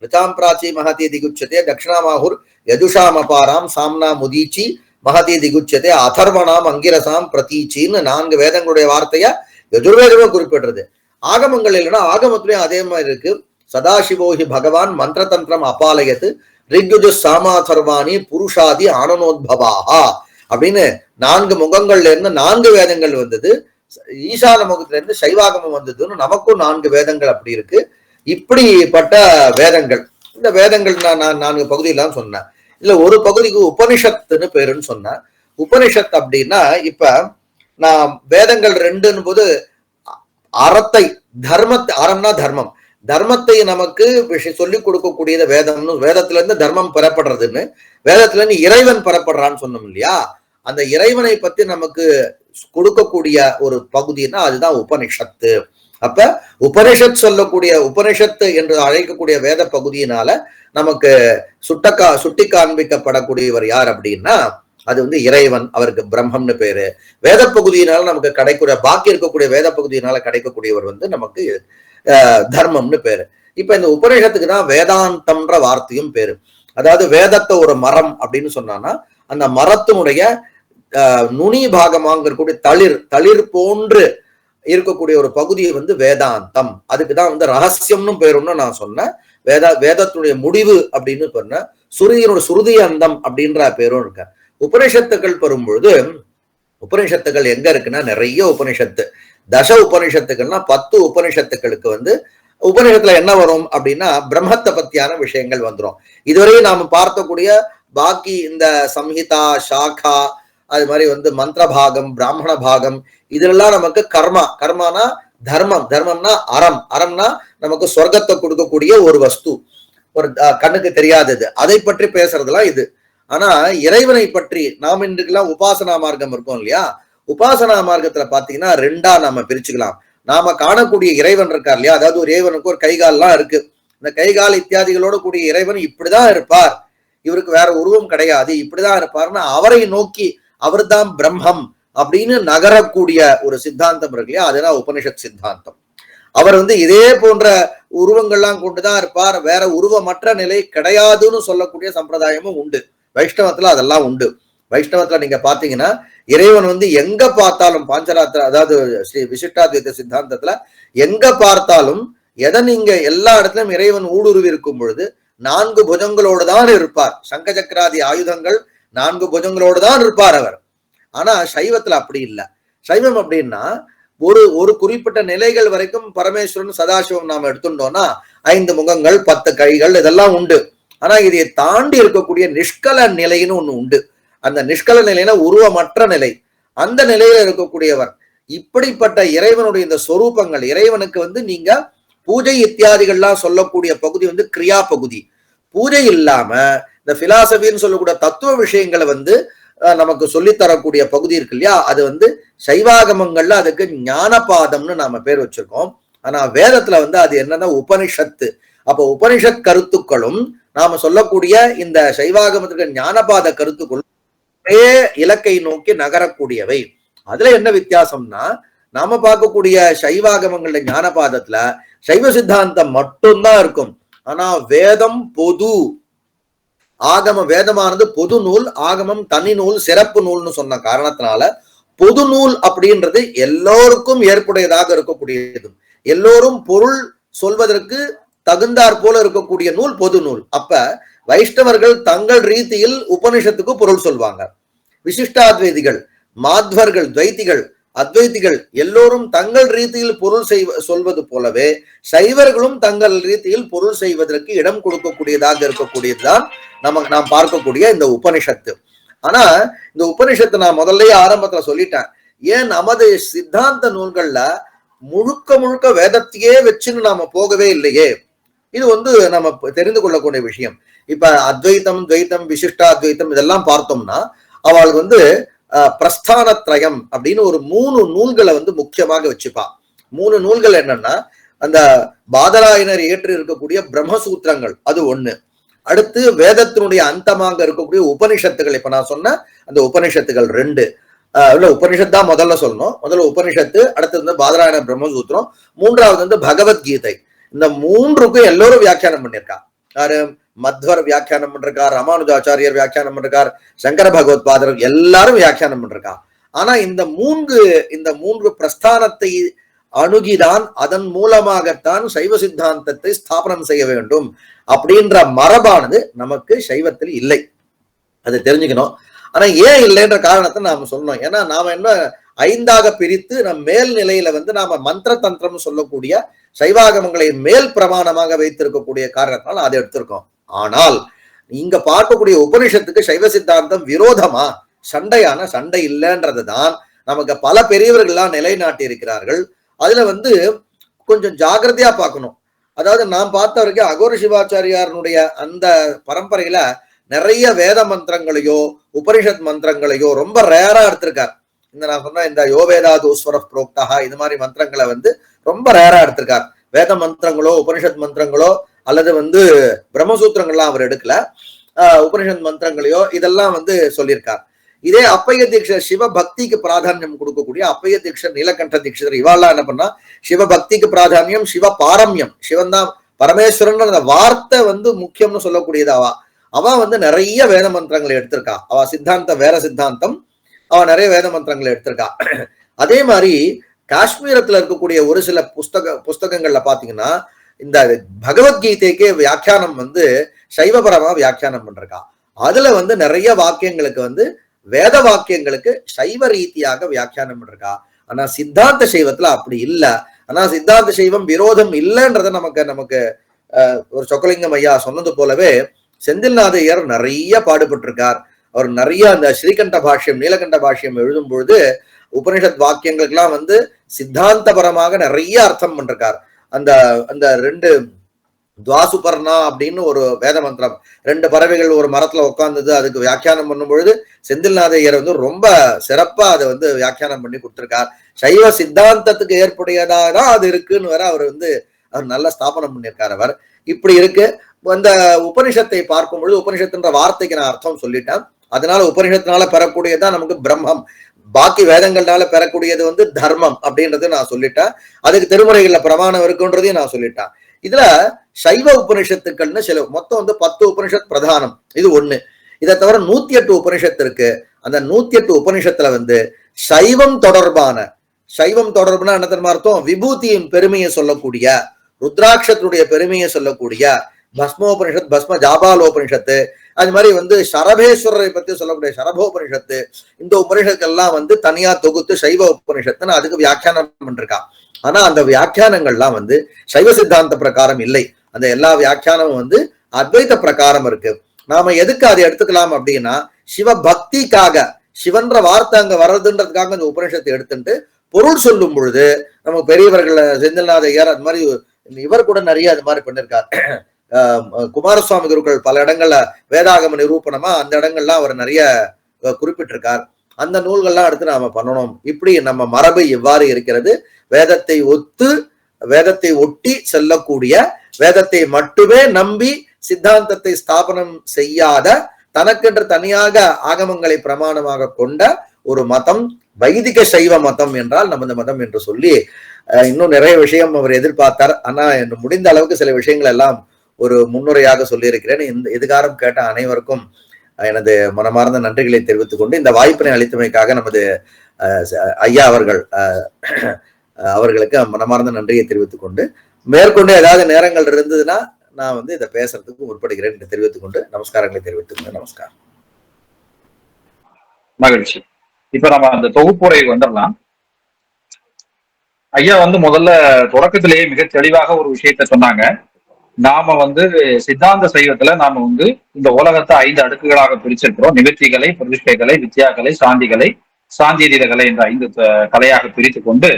ரிச்சாம் பிராச்சி மகதி திகுச்சதே தட்சிணாமாஹுர் யஜுஷாம் அபாராம் சாம்னா முதீச்சி மகதி திகுச்சதே அதர்வனாம் அங்கிரசாம் பிரதீச்சின்னு 4 வேதங்களுடைய வார்த்தைய யஜுர்வேதமே குறிப்பிடுறது. ஆகமங்கள் இல்லைன்னா ஆகமத்திலையும் அதே மாதிரி இருக்கு. சதாசிவோஹி பகவான் மந்திரதந்திரம் அபாலயத்து ரிக்யுஜு சாமாதர்வாணி புருஷாதி ஆனனோத்பவாஹா அப்படின்னு 4 முகங்கள்ல இருந்து 4 வேதங்கள் வந்தது. ஈசான முகத்துல இருந்து சைவாகமம் வந்ததுன்னு நமக்கும் 4 வேதங்கள் அப்படி இருக்கு. இப்படிப்பட்ட வேதங்கள், இந்த வேதங்கள் நான் 4 பகுதியெல்லாம் சொன்னேன். இல்ல ஒரு பகுதிக்கு உபனிஷத்துன்னு பேருன்னு சொன்னேன். உபனிஷத் அப்படின்னா இப்ப நான் வேதங்கள் 2ன்னு போது அறத்தை தர்மத்தை, அறம்னா தர்மம், தர்மத்தை நமக்கு சொல்லிக் கொடுக்கக்கூடியது வேதம்னு, வேதத்துல இருந்து தர்மம் பெறப்படுறதுன்னு, வேதத்துல இருந்து இறைவன் பெறப்படுறான்னு சொன்னோம் இல்லையா. அந்த இறைவனை பத்தி நமக்கு கொடுக்கக்கூடிய ஒரு பகுதினா அதுதான் உபனிஷத்து. அப்ப உபனிஷத் சொல்லக்கூடிய, உபனிஷத்து என்று அழைக்கக்கூடிய வேத பகுதியினால நமக்கு சுட்டி காண்பிக்கப்படக்கூடியவர் யார் அப்படின்னா அது இறைவன், அவருக்கு பிரம்மம்னு பேரு. வேத பகுதியினால நமக்கு கிடைக்கூடிய, பாக்கி இருக்கக்கூடிய வேத பகுதியினால கிடைக்கக்கூடியவர் நமக்கு தர்மம்னு பேரு. இப்ப இந்த உபநிஷத்துக்கு தான் வேதாந்தம்ன்ற வார்த்தையும் பேரு. அதாவது வேதத்தை ஒரு மரம் அப்படின்னு சொன்னான்னா அந்த மரத்தினுடைய நுனி பாகமாக இருக்கக்கூடிய தளிர் போன்று இருக்கக்கூடிய ஒரு பகுதியை வேதாந்தம். அதுக்குதான் ரகசியம்னு பேருன்னு நான் சொன்னேன். வேதத்துடைய முடிவு அப்படின்னு சொன்னேன். சுருதி அந்தம் அப்படின்ற பேரும் இருக்க. உபனிஷத்துக்கள் பெறும்பொழுது உபனிஷத்துக்கள் எங்க இருக்குன்னா நிறைய உபனிஷத்து, தச உபனிஷத்துக்கள்னா 10 உபனிஷத்துக்களுக்கு உபனிஷத்துல என்ன வரும் அப்படின்னா பிரம்மத்தை பத்தியான விஷயங்கள் வந்துடும். இதுவரை நாம பார்த்தக்கூடிய பாக்கி இந்த சம்ஹிதா, சாக்கா, அது மாதிரி மந்திர பாகம், பிராமண பாகம், இதெல்லாம் நமக்கு கர்மானா தர்மம், தர்மம்னா அறம்னா நமக்கு சொர்க்கத்தை கொடுக்கக்கூடிய ஒரு வஸ்து, ஒரு கண்ணுக்கு தெரியாதது, அதை பற்றி பேசுறதுலாம் இது. ஆனா இறைவனை பற்றி நாம் இன்றைக்கெல்லாம் உபாசனா மார்க்கம் இருக்கும் இல்லையா, உபாசனா மார்க்கத்துல பாத்தீங்கன்னா 2ஆ நாம பிரிச்சுக்கலாம். நாம காணக்கூடிய இறைவன் இருக்கார் இல்லையா, அதாவது ஒரு இறைவனுக்கு ஒரு கைகால்லாம் இருக்கு. இந்த கைகால் இத்தியாதிகளோட கூடிய இறைவன் இப்படிதான் இருப்பார், இவருக்கு வேற உருவம் கிடையாது, இப்படிதான் இருப்பார்னா அவரை நோக்கி அவர்தான் பிரம்மம் அப்படின்னு நகரக்கூடிய ஒரு சித்தாந்தம் இருக்கு இல்லையா, அதுதான் உபனிஷத் சித்தாந்தம். அவர் இதே போன்ற உருவங்கள்லாம் கொண்டுதான் இருப்பார், வேற உருவமற்ற நிலை கிடையாதுன்னு சொல்லக்கூடிய சம்பிரதாயமும் உண்டு. வைஷ்ணவத்துல அதெல்லாம் உண்டு. வைஷ்ணவத்துல நீங்க பாத்தீங்கன்னா இறைவன் எங்க பார்த்தாலும் பாஞ்சராத்திர, அதாவது ஸ்ரீ விசிஷ்டாத்வைத சித்தாந்தத்துல எங்க பார்த்தாலும் எதை நீங்க எல்லா இடத்துலயும் இறைவன் ஊடுருவி இருக்கும் பொழுது 4 புஜங்களோடு தான் இருப்பார். சங்க சக்கராதி ஆயுதங்கள் 4 புஜங்களோடு தான் இருப்பார் அவர். ஆனா சைவத்துல அப்படி இல்லை. சைவம் அப்படின்னா ஒரு குறிப்பிட்ட நிலைகள் வரைக்கும் பரமேஸ்வரன் சதாசிவம் நாம எடுத்துட்டோம்னா 5 முகங்கள் 10 கைகள் இதெல்லாம் உண்டு. ஆனா இதை தாண்டி இருக்கக்கூடிய நிஷ்கல நிலைன்னு ஒண்ணு உண்டு. அந்த நிஷ்கல நிலைனா உருவமற்ற நிலை, அந்த நிலையில இருக்கக்கூடியவர். இப்படிப்பட்ட இறைவனுடைய இந்த சொரூபங்கள், இறைவனுக்கு நீங்க பூஜை இத்தியாதிகள்லாம் சொல்லக்கூடிய பகுதி கிரியா பகுதி. பூஜை இல்லாம இந்த பிலாசபின்னு சொல்லக்கூடிய தத்துவ விஷயங்களை நமக்கு சொல்லித்தரக்கூடிய பகுதி இருக்கு இல்லையா, அது சைவாகமங்கள்ல அதுக்கு ஞானபாதம்னு நாம பேர் வச்சிருக்கோம். ஆனா வேதத்துல அது என்னன்னா உபனிஷத்து. அப்ப உபனிஷத் கருத்துக்களும் நாம சொல்லக்கூடிய இந்த சைவாகமத்துக்கு ஞானபாத கருத்துக்களும் ஒரே இலக்கை நோக்கி நகரக்கூடியவை. அதுல என்ன வித்தியாசம்னா நாம பார்க்கக்கூடிய சைவாகமங்கள்ல ஞானபாதத்துல சைவ சித்தாந்தம் மட்டும்தான் இருக்கும். ஆனா வேதம் பொது, ஆகம வேதமானது பொது நூல், ஆகமம் தனி நூல், சிறப்பு நூல்னு சொன்ன காரணத்தினால பொது நூல் அப்படின்றது எல்லோருக்கும் ஏற்புடையதாக இருக்கக்கூடியது. எல்லோரும் பொருள் சொல்வதற்கு தகுந்தாற் போல இருக்கக்கூடிய நூல் பொது நூல். அப்ப வைஷ்ணவர்கள் தங்கள் ரீதியில் உபனிஷத்துக்கு பொருள் சொல்வாங்க. விசிஷ்டாத்வைதிகள், மாத்வர்கள், துவைத்திகள், அத்வைத்திகள் எல்லோரும் தங்கள் ரீதியில் பொருள் சொல்வது போலவே சைவர்களும் தங்கள் ரீதியில் பொருள் செய்வதற்கு இடம் கொடுக்கக்கூடியதாக இருக்கக்கூடியதுதான் நாம் பார்க்கக்கூடிய இந்த உபனிஷத்து. ஆனா இந்த உபனிஷத்து நான் முதல்லயே ஆரம்பத்துல சொல்லிட்டேன், ஏன் நமது சித்தாந்த நூல்கள்ல முழுக்க வேதத்தையே வச்சுன்னு நாம போகவே இல்லையே. இது நம்ம தெரிந்து கொள்ளக்கூடிய விஷயம். இப்ப அத்வைத்தம், துவைத்தம், விசிஷ்டாத்வைத்தம் இதெல்லாம் பார்த்தோம்னா அவளுக்கு பிரஸ்தானத்ரயம் அப்படின்னு ஒரு 3 நூல்களை வந்து முக்கியமாக வச்சுப்பா. 3 நூல்கள் என்னன்னா, அந்த பாதராயனர் ஏற்று இருக்கக்கூடிய பிரம்மசூத்திரங்கள் அது ஒண்ணு. அடுத்து வேதத்தினுடைய அந்தமாக இருக்கக்கூடிய உபனிஷத்துகள், இப்ப நான் சொன்ன அந்த உபனிஷத்துகள் 2. இல்ல உபனிஷத் தான் முதல்ல சொல்லணும். முதல்ல உபனிஷத்து, அடுத்து வந்து பாதராயண பிரம்மசூத்திரம், 3வது வந்து பகவத்கீதை. இந்த 3க்கும் எல்லோரும் வியாக்கியானம் பண்ணியிருக்கா. யாரு? மத்வர் வியாக்கியானம் பண்ணிருக்கார், ராமானுஜாச்சாரியர் வியாக்கியானம் பண்ணிருக்கார், சங்கர பகவத் பாதர் எல்லாரும் வியாக்கியானம் பண்ணிருக்கா. ஆனா இந்த 3 பிரஸ்தானத்தை அணுகிதான் அதன் மூலமாகத்தான் சைவ சித்தாந்தத்தை ஸ்தாபனம் செய்ய வேண்டும் அப்படின்ற மரபானது நமக்கு சைவத்தில் இல்லை. அதை தெரிஞ்சுக்கணும். ஆனா ஏன் இல்லைன்ற காரணத்தை நாம சொல்லணும். ஏன்னா நாம என்ன 5ஆக பிரித்து நம் மேல் நிலையில வந்து நாம மந்திர தந்திரம் சொல்லக்கூடிய சைவாகமங்களை மேல் பிரமாணமாக வைத்திருக்கக்கூடிய காரணத்தினால அதை எடுத்திருக்கோம். ஆனால் இங்க பார்க்கக்கூடிய உபனிஷத்துக்கு சைவ சித்தாந்தம் விரோதமா, சண்டை இல்லைன்றதுதான் நமக்கு பல பெரியவர்கள்லாம் நிலைநாட்டி இருக்கிறார்கள். அதுல வந்து கொஞ்சம் ஜாகிரதையா பார்க்கணும். அதாவது நாம் பார்த்த வரைக்கும் அகோர சிவாச்சாரியாருடைய அந்த பரம்பரையில நிறைய வேத மந்திரங்களையோ உபனிஷத் மந்திரங்களையோ ரொம்ப ரேரா எடுத்திருக்கார். இந்த நான் சொன்ன இந்த யோவேதாது ஸ்வர புரோக்தா இது மாதிரி மந்திரங்களை வந்து ரொம்ப ரேரா எடுத்திருக்கார். வேத மந்திரங்களோ உபனிஷத் மந்திரங்களோ அல்லது வந்து பிரம்மசூத்திரங்கள்லாம் அவர் எடுக்கல, உபனிஷத் மந்திரங்களையோ இதெல்லாம் வந்து சொல்லியிருக்கார். இதே அப்பைய தீட்சர் சிவபக்திக்கு பிராதானியம் கொடுக்கக்கூடிய அப்பைய தீட்சர், நீலகண்ட தீட்சிதர் இவாள்லாம் என்ன பண்ணா, சிவபக்திக்கு பிராதானியம், சிவ பாரம்யம், சிவன் தான் பரமேஸ்வரன் அந்த வார்த்தை வந்து முக்கியம்னு சொல்லக்கூடியது. அவ வந்து நிறைய வேத மந்திரங்களை எடுத்திருக்கா. அவ சித்தாந்தம் வேற சித்தாந்தம், அவ நிறைய வேத மந்திரங்களை எடுத்திருக்கா. அதே மாதிரி காஷ்மீரத்துல இருக்கக்கூடிய ஒரு சில புஸ்தகங்கள்ல பாத்தீங்கன்னா இந்த பகவத்கீதைக்கே வியாக்கியானம் வந்து சைவபரமா வியாக்கியானம் பண்றா. அதுல வந்து நிறைய வாக்கியங்களுக்கு வந்து வேத வாக்கியங்களுக்கு சைவ ரீதியாக வியாக்கியானம் பண்றா. ஆனா சித்தாந்த சைவத்துல அப்படி இல்லை. ஆனா சித்தாந்த சைவம் விரோதம் இல்லைன்றத நமக்கு ஒரு சொக்கலிங்கம் ஐயா சொன்னது போலவே செந்தில்நாதையர் நிறைய பாடுபட்டிருக்கார். அவர் நிறைய அந்த ஸ்ரீகண்ட பாஷ்யம், நீலகண்ட பாஷ்யம் எழுதும் பொழுது உபனிஷத் வாக்கியங்களுக்கெல்லாம் வந்து சித்தாந்தபரமாக நிறைய அர்த்தம் பண்றார். அந்த 2 துவாசுபர்ணா அப்படின்னு ஒரு வேத மந்திரம், 2 பறவைகள் ஒரு மரத்துல உட்கார்ந்தது, அதுக்கு வியாக்கியானம் பண்ணும் பொழுது செந்தில்நாதையர் வந்து ரொம்ப சிறப்பா அதை வந்து வியாக்கியானம் பண்ணி கொடுத்திருக்கார். சைவ சித்தாந்தத்துக்கு ஏற்புடையதான் அது இருக்குன்னு வேற அவர் வந்து அவர் நல்ல ஸ்தாபனம் பண்ணியிருக்கார். அவர் இப்படி இருக்கு. அந்த உபனிஷத்தை பார்க்கும் பொழுது உபனிஷத்துன்ற வார்த்தைக்கு நான் அர்த்தம் சொல்லிட்டேன். அதனால உபனிஷத்தினால பெறக்கூடியதான் நமக்கு பிரம்மம், பாக்கி வேதங்கள்னால பெறக்கூடியது வந்து தர்மம் அப்படின்றது நான் சொல்லிட்டேன். அதுக்கு திருமுறைகள்ல பிரமாணம் இருக்குன்றதையும் நான் சொல்லிட்டேன். இதுல சைவ உபனிஷத்துக்கள்னு சில மொத்தம் வந்து 10 உபனிஷத் பிரதானம், இது ஒண்ணு. இதை தவிர 108 உபனிஷத்து இருக்கு. அந்த 108 உபனிஷத்துல வந்து சைவம் தொடர்பான, சைவம் தொடர்புனா என்ன தெரியுமா அர்த்தம்? விபூதியின் பெருமையை சொல்லக்கூடிய, ருத்ராட்சத்தினுடைய பெருமையை சொல்லக்கூடிய பஸ்மோபனிஷத், பஸ்ம ஜாபாலோபனிஷத்து, அது மாதிரி வந்து சரபேஸ்வரரை பத்தி சொல்லக்கூடிய சரபோபனிஷத்து, இந்த உபனிஷத்துக்கெல்லாம் வந்து தனியா தொகுத்து சைவ உபனிஷத்துன்னு அதுக்கு வியாக்கியானம் பண்ணிருக்கா. ஆனா அந்த வியாக்கியானங்கள்லாம் வந்து சைவ சித்தாந்த பிரகாரம் இல்லை. அந்த எல்லா வியாக்கியானமும் வந்து அத்வைத பிரகாரம் இருக்கு. நாம எதுக்கு அதை எடுத்துக்கலாம் அப்படின்னா, சிவ பக்திக்காக, சிவன்ற வார்த்தை அங்க வர்றதுன்றதுக்காக அந்த உபனிஷத்தை எடுத்துட்டு பொருள் சொல்லும் பொழுது நமக்கு பெரியவர்கள் செந்தில்நாதையர் அது மாதிரி இவர் கூட நிறைய அது மாதிரி பண்ணிருக்கார். குமாரசுவாமி குருக்கள் பல இடங்கள்ல வேதாகம நிரூபணமா அந்த இடங்கள்லாம் அவர் நிறைய குறிப்பிட்டிருக்கார். அந்த நூல்கள்லாம் எடுத்து நாம பண்ணணும். இப்படி நம்ம மரபு எவ்வாறு இருக்கிறது, வேதத்தை வேதத்தை ஒட்டி செல்லக்கூடிய, வேதத்தை மட்டுமே நம்பி சித்தாந்தத்தை ஸ்தாபனம் செய்யாத, தனக்கென்று தனியாக ஆகமங்களை பிரமாணமாக கொண்ட ஒரு மதம் வைதிக சைவ மதம் என்றால் நமது மதம் என்று சொல்லி இன்னும் நிறைய விஷயம் அவர் எதிர்பார்த்தார். ஆனா முடிந்த அளவுக்கு சில விஷயங்கள் எல்லாம் ஒரு முன்னுரையாக சொல்லியிருக்கிறேன். இந்த எதிர்காலம் கேட்ட அனைவருக்கும் எனது மனமார்ந்த நன்றிகளை தெரிவித்துக் கொண்டு, இந்த வாய்ப்பினை அளித்தமைக்காக நமது ஐயா அவர்களுக்கு மனமார்ந்த நன்றியை தெரிவித்துக் கொண்டு, மேற்கொண்டு ஏதாவது நேரங்கள் இருந்ததுன்னா நான் வந்து இதை பேசுறதுக்கு முற்படுகிறேன் என்று தெரிவித்துக் கொண்டு நமஸ்காரங்களை தெரிவித்துக் கொண்டு நமஸ்காரம். மகிழ்ச்சி. இப்ப நம்ம அந்த தொகுப்புரை வந்துடலாம். ஐயா வந்து முதல்ல தொடக்கத்திலேயே மிக தெளிவாக ஒரு விஷயத்த சொன்னாங்க. நாம வந்து சித்தாந்த சைவத்துல நாம வந்து இந்த உலகத்தை 5 அடுக்குகளாக பிரிச்சிருக்கிறோம். நிவர்த்திகளை, பிரதிஷ்டைகளை, வித்யாக்களை, சாந்திகளை, சாந்தீதீத கலை என்ற 5 கலையாக பிரித்து கொண்டு